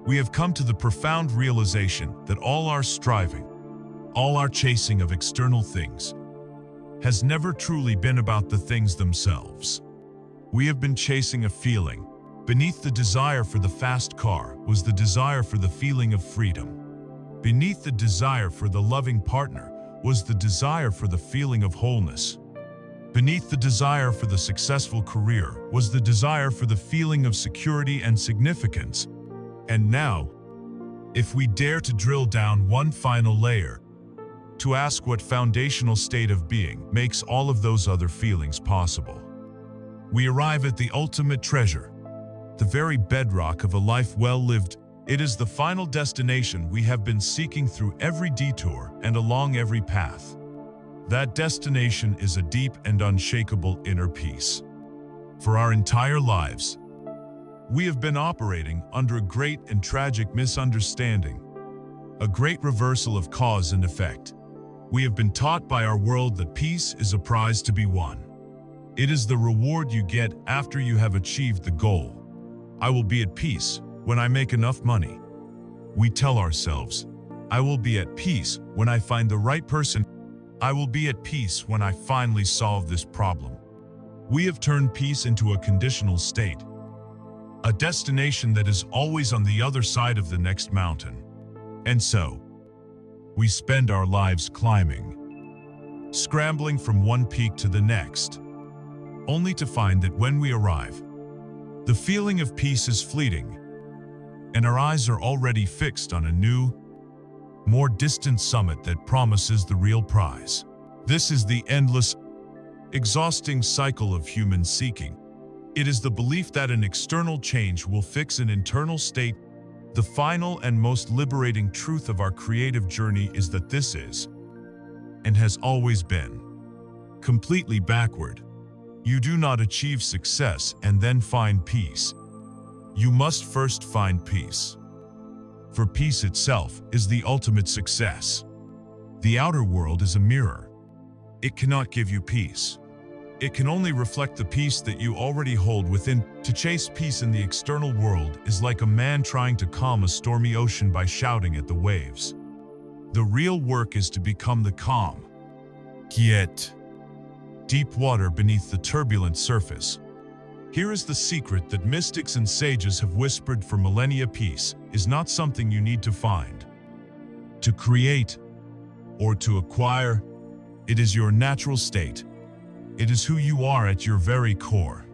We have come to the profound realization that all our striving, all our chasing of external things, has never truly been about the things themselves. We have been chasing a feeling. Beneath the desire for the fast car was the desire for the feeling of freedom. Beneath the desire for the loving partner was the desire for the feeling of wholeness. Beneath the desire for the successful career was the desire for the feeling of security and significance. And now, if we dare to drill down one final layer, to ask what foundational state of being makes all of those other feelings possible, we arrive at the ultimate treasure, the very bedrock of a life well lived. It is the final destination we have been seeking through every detour and along every path. That destination is a deep and unshakable inner peace. For our entire lives, we have been operating under a great and tragic misunderstanding, a great reversal of cause and effect. We have been taught by our world that peace is a prize to be won. It is the reward you get after you have achieved the goal. I will be at peace when I make enough money. We tell ourselves, I will be at peace when I find the right person. I will be at peace when I finally solve this problem. We have turned peace into a conditional state, a destination that is always on the other side of the next mountain. And so, we spend our lives climbing, scrambling from one peak to the next, only to find that when we arrive, the feeling of peace is fleeting, and our eyes are already fixed on a new, more distant summit that promises the real prize. This is the endless, exhausting cycle of human seeking. It is the belief that an external change will fix an internal state. The final and most liberating truth of our creative journey is that this is, and has always been, completely backward. You do not achieve success and then find peace. You must first find peace. For peace itself is the ultimate success. The outer world is a mirror. It cannot give you peace. It can only reflect the peace that you already hold within. To chase peace in the external world is like a man trying to calm a stormy ocean by shouting at the waves. The real work is to become the calm, quiet, deep water beneath the turbulent surface. Here is the secret that mystics and sages have whispered for millennia. Peace is not something you need to find, to create, or to acquire. It is your natural state. It is who you are at your very core.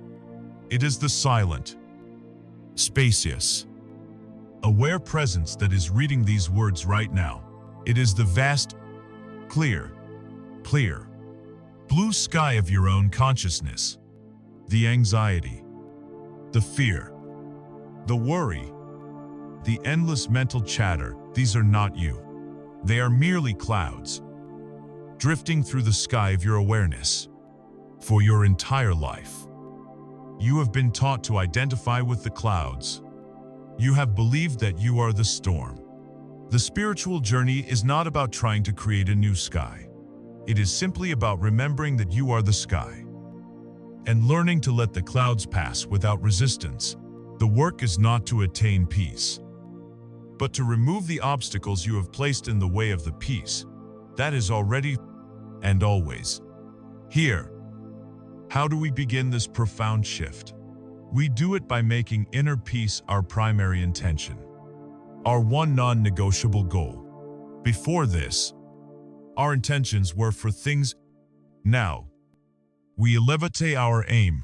It is the silent, spacious, aware presence that is reading these words right now. It is the vast, clear, blue sky of your own consciousness. The anxiety, the fear, the worry, the endless mental chatter, these are not you. They are merely clouds, drifting through the sky of your awareness. For your entire life, you have been taught to identify with the clouds. You have believed that you are the storm. The spiritual journey is not about trying to create a new sky. It is simply about remembering that you are the sky, and learning to let the clouds pass without resistance. The work is not to attain peace, but to remove the obstacles you have placed in the way of the peace that is already and always here. How do we begin this profound shift? We do it by making inner peace our primary intention, our one non-negotiable goal. Before this, our intentions were for things. Now, we elevate our aim.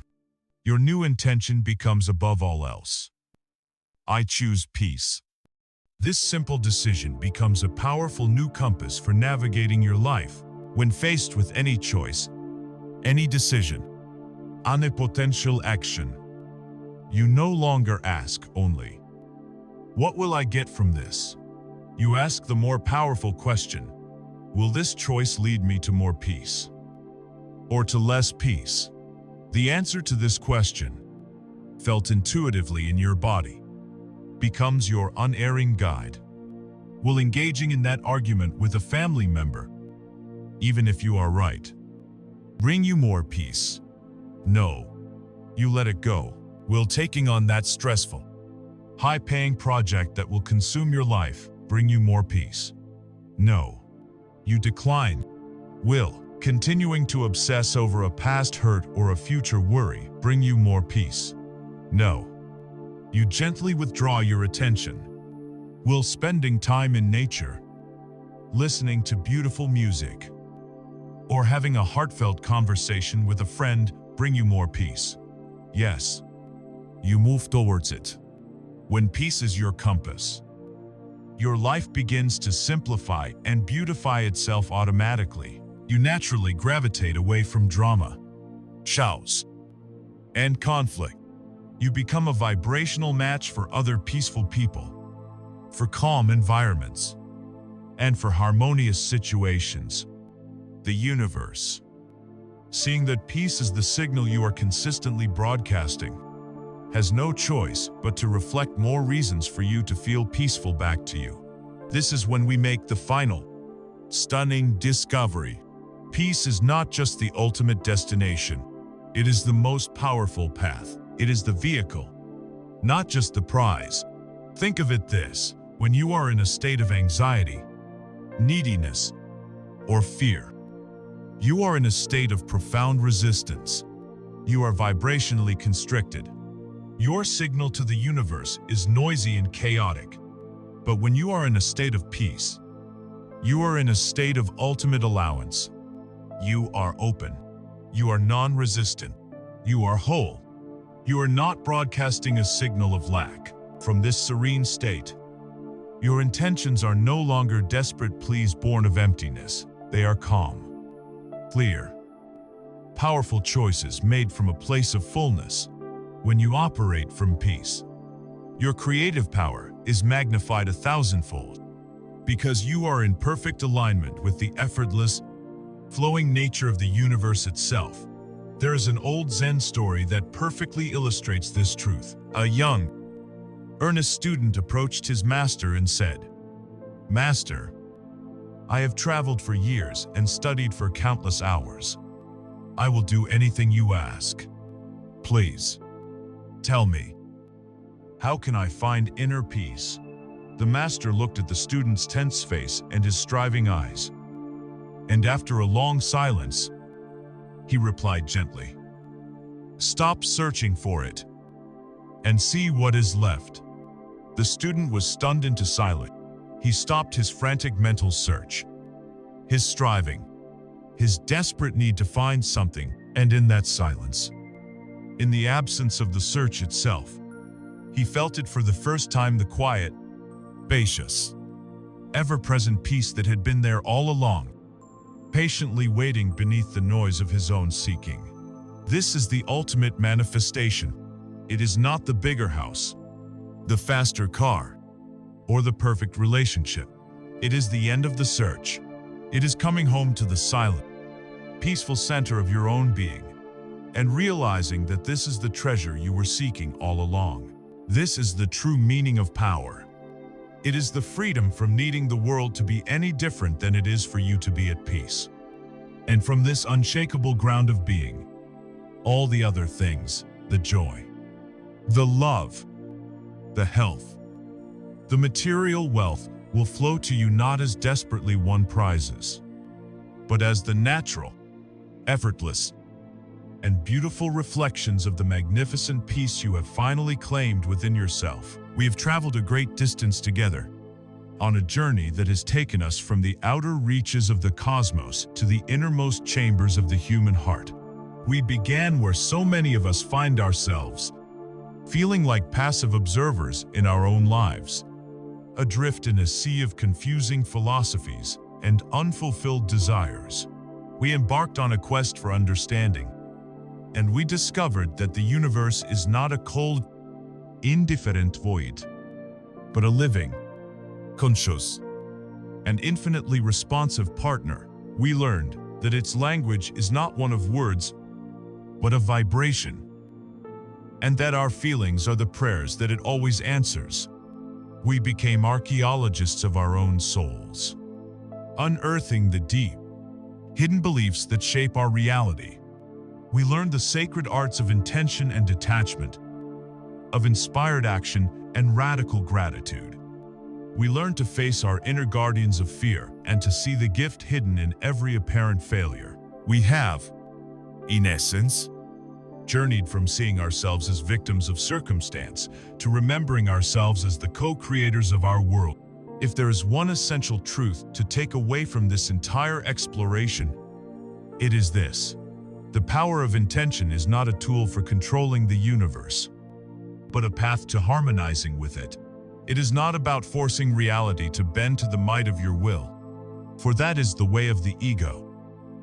Your new intention becomes above all else. I choose peace. This simple decision becomes a powerful new compass for navigating your life. When faced with any choice, any decision, any potential action, you no longer ask only, what will I get from this? You ask the more powerful question, will this choice lead me to more peace or to less peace? The answer to this question, felt intuitively in your body, becomes your unerring guide. Will engaging in that argument with a family member, even if you are right, bring you more peace? No, you let it go. Will taking on that stressful, high-paying project that will consume your life bring you more peace? No, you decline. Will continuing to obsess over a past hurt or a future worry bring you more peace? No, you gently withdraw your attention. Will spending time in nature, listening to beautiful music, or having a heartfelt conversation with a friend bring you more peace? Yes, you move towards it. When peace is your compass, your life begins to simplify and beautify itself automatically. You naturally gravitate away from drama, chaos, and conflict. You become a vibrational match for other peaceful people, for calm environments, and for harmonious situations. The universe, seeing that peace is the signal you are consistently broadcasting, has no choice but to reflect more reasons for you to feel peaceful back to you. This is when we make the final, stunning discovery. Peace is not just the ultimate destination. It is the most powerful path. It is the vehicle, not just the prize. Think of it this: when you are in a state of anxiety, neediness, or fear, you are in a state of profound resistance. You are vibrationally constricted. Your signal to the universe is noisy and chaotic. But when you are in a state of peace, you are in a state of ultimate allowance. You are open. You are non-resistant. You are whole. You are not broadcasting a signal of lack. From this serene state, your intentions are no longer desperate pleas born of emptiness. They are calm, clear, powerful choices made from a place of fullness. When you operate from peace, your creative power is magnified 1,000-fold because you are in perfect alignment with the effortless, flowing nature of the universe itself. There is an old Zen story that perfectly illustrates this truth. A young, earnest student approached his master and said, "Master, I have traveled for years and studied for countless hours. I will do anything you ask. Please, tell me, how can I find inner peace?" The master looked at the student's tense face and his striving eyes, and after a long silence, he replied gently, "Stop searching for it and see what is left." The student was stunned into silence. He stopped his frantic mental search, his striving, his desperate need to find something, and in that silence, in the absence of the search itself, he felt it for the first time, the quiet, spacious, ever-present peace that had been there all along, patiently waiting beneath the noise of his own seeking. This is the ultimate manifestation. It is not the bigger house, the faster car, or the perfect relationship. It is the end of the search. It is coming home to the silent, peaceful center of your own being, and realizing that this is the treasure you were seeking all along. This is the true meaning of power. It is the freedom from needing the world to be any different than it is for you to be at peace. And from this unshakable ground of being, all the other things, the joy, the love, the health, the material wealth will flow to you not as desperately won prizes, but as the natural, effortless, and beautiful reflections of the magnificent peace you have finally claimed within yourself. We have traveled a great distance together, on a journey that has taken us from the outer reaches of the cosmos to the innermost chambers of the human heart. We began where so many of us find ourselves, feeling like passive observers in our own lives, adrift in a sea of confusing philosophies and unfulfilled desires. We embarked on a quest for understanding, and we discovered that the universe is not a cold, indifferent void, but a living, conscious, and infinitely responsive partner. We learned that its language is not one of words, but of vibration, and that our feelings are the prayers that it always answers. We became archaeologists of our own souls, unearthing the deep, hidden beliefs that shape our reality. We learned the sacred arts of intention and detachment, of inspired action and radical gratitude. We learned to face our inner guardians of fear and to see the gift hidden in every apparent failure. We have, in essence, journeyed from seeing ourselves as victims of circumstance to remembering ourselves as the co-creators of our world. If there is one essential truth to take away from this entire exploration, it is this: the power of intention is not a tool for controlling the universe, but a path to harmonizing with it. It is not about forcing reality to bend to the might of your will, for that is the way of the ego,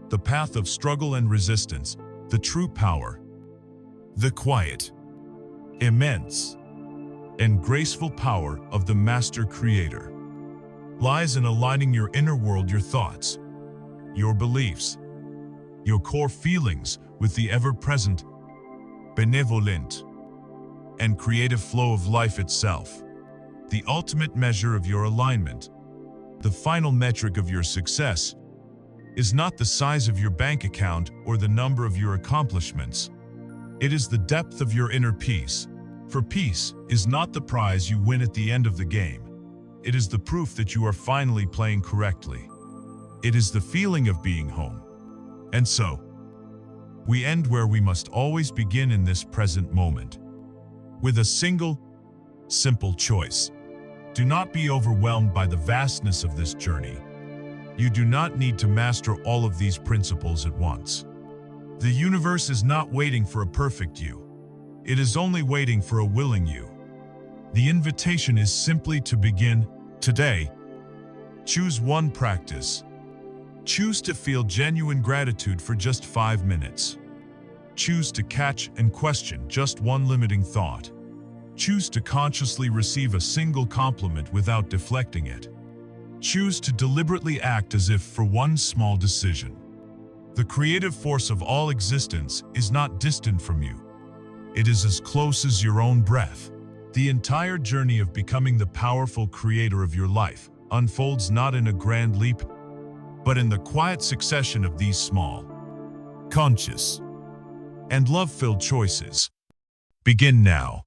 the path of struggle and resistance. The true power, the quiet, immense, and graceful power of the Master Creator, lies in aligning your inner world, your thoughts, your beliefs, your core feelings with the ever-present, benevolent, and creative flow of life itself. The ultimate measure of your alignment, the final metric of your success, is not the size of your bank account or the number of your accomplishments. It is the depth of your inner peace, For peace is not the prize you win at the end of the game. It is the proof that you are finally playing correctly. It is the feeling of being home. And so, we end where we must always begin in this present moment, with a single, simple choice. Do not be overwhelmed by the vastness of this journey. You do not need to master all of these principles at once. The universe is not waiting for a perfect you. It is only waiting for a willing you. The invitation is simply to begin today. Choose one practice. Choose to feel genuine gratitude for just 5 minutes. Choose to catch and question just one limiting thought. Choose to consciously receive a single compliment without deflecting it. Choose to deliberately act as if for one small decision. The creative force of all existence is not distant from you. It is as close as your own breath. The entire journey of becoming the powerful creator of your life unfolds not in a grand leap, but in the quiet succession of these small, conscious, and love-filled choices. Begin now.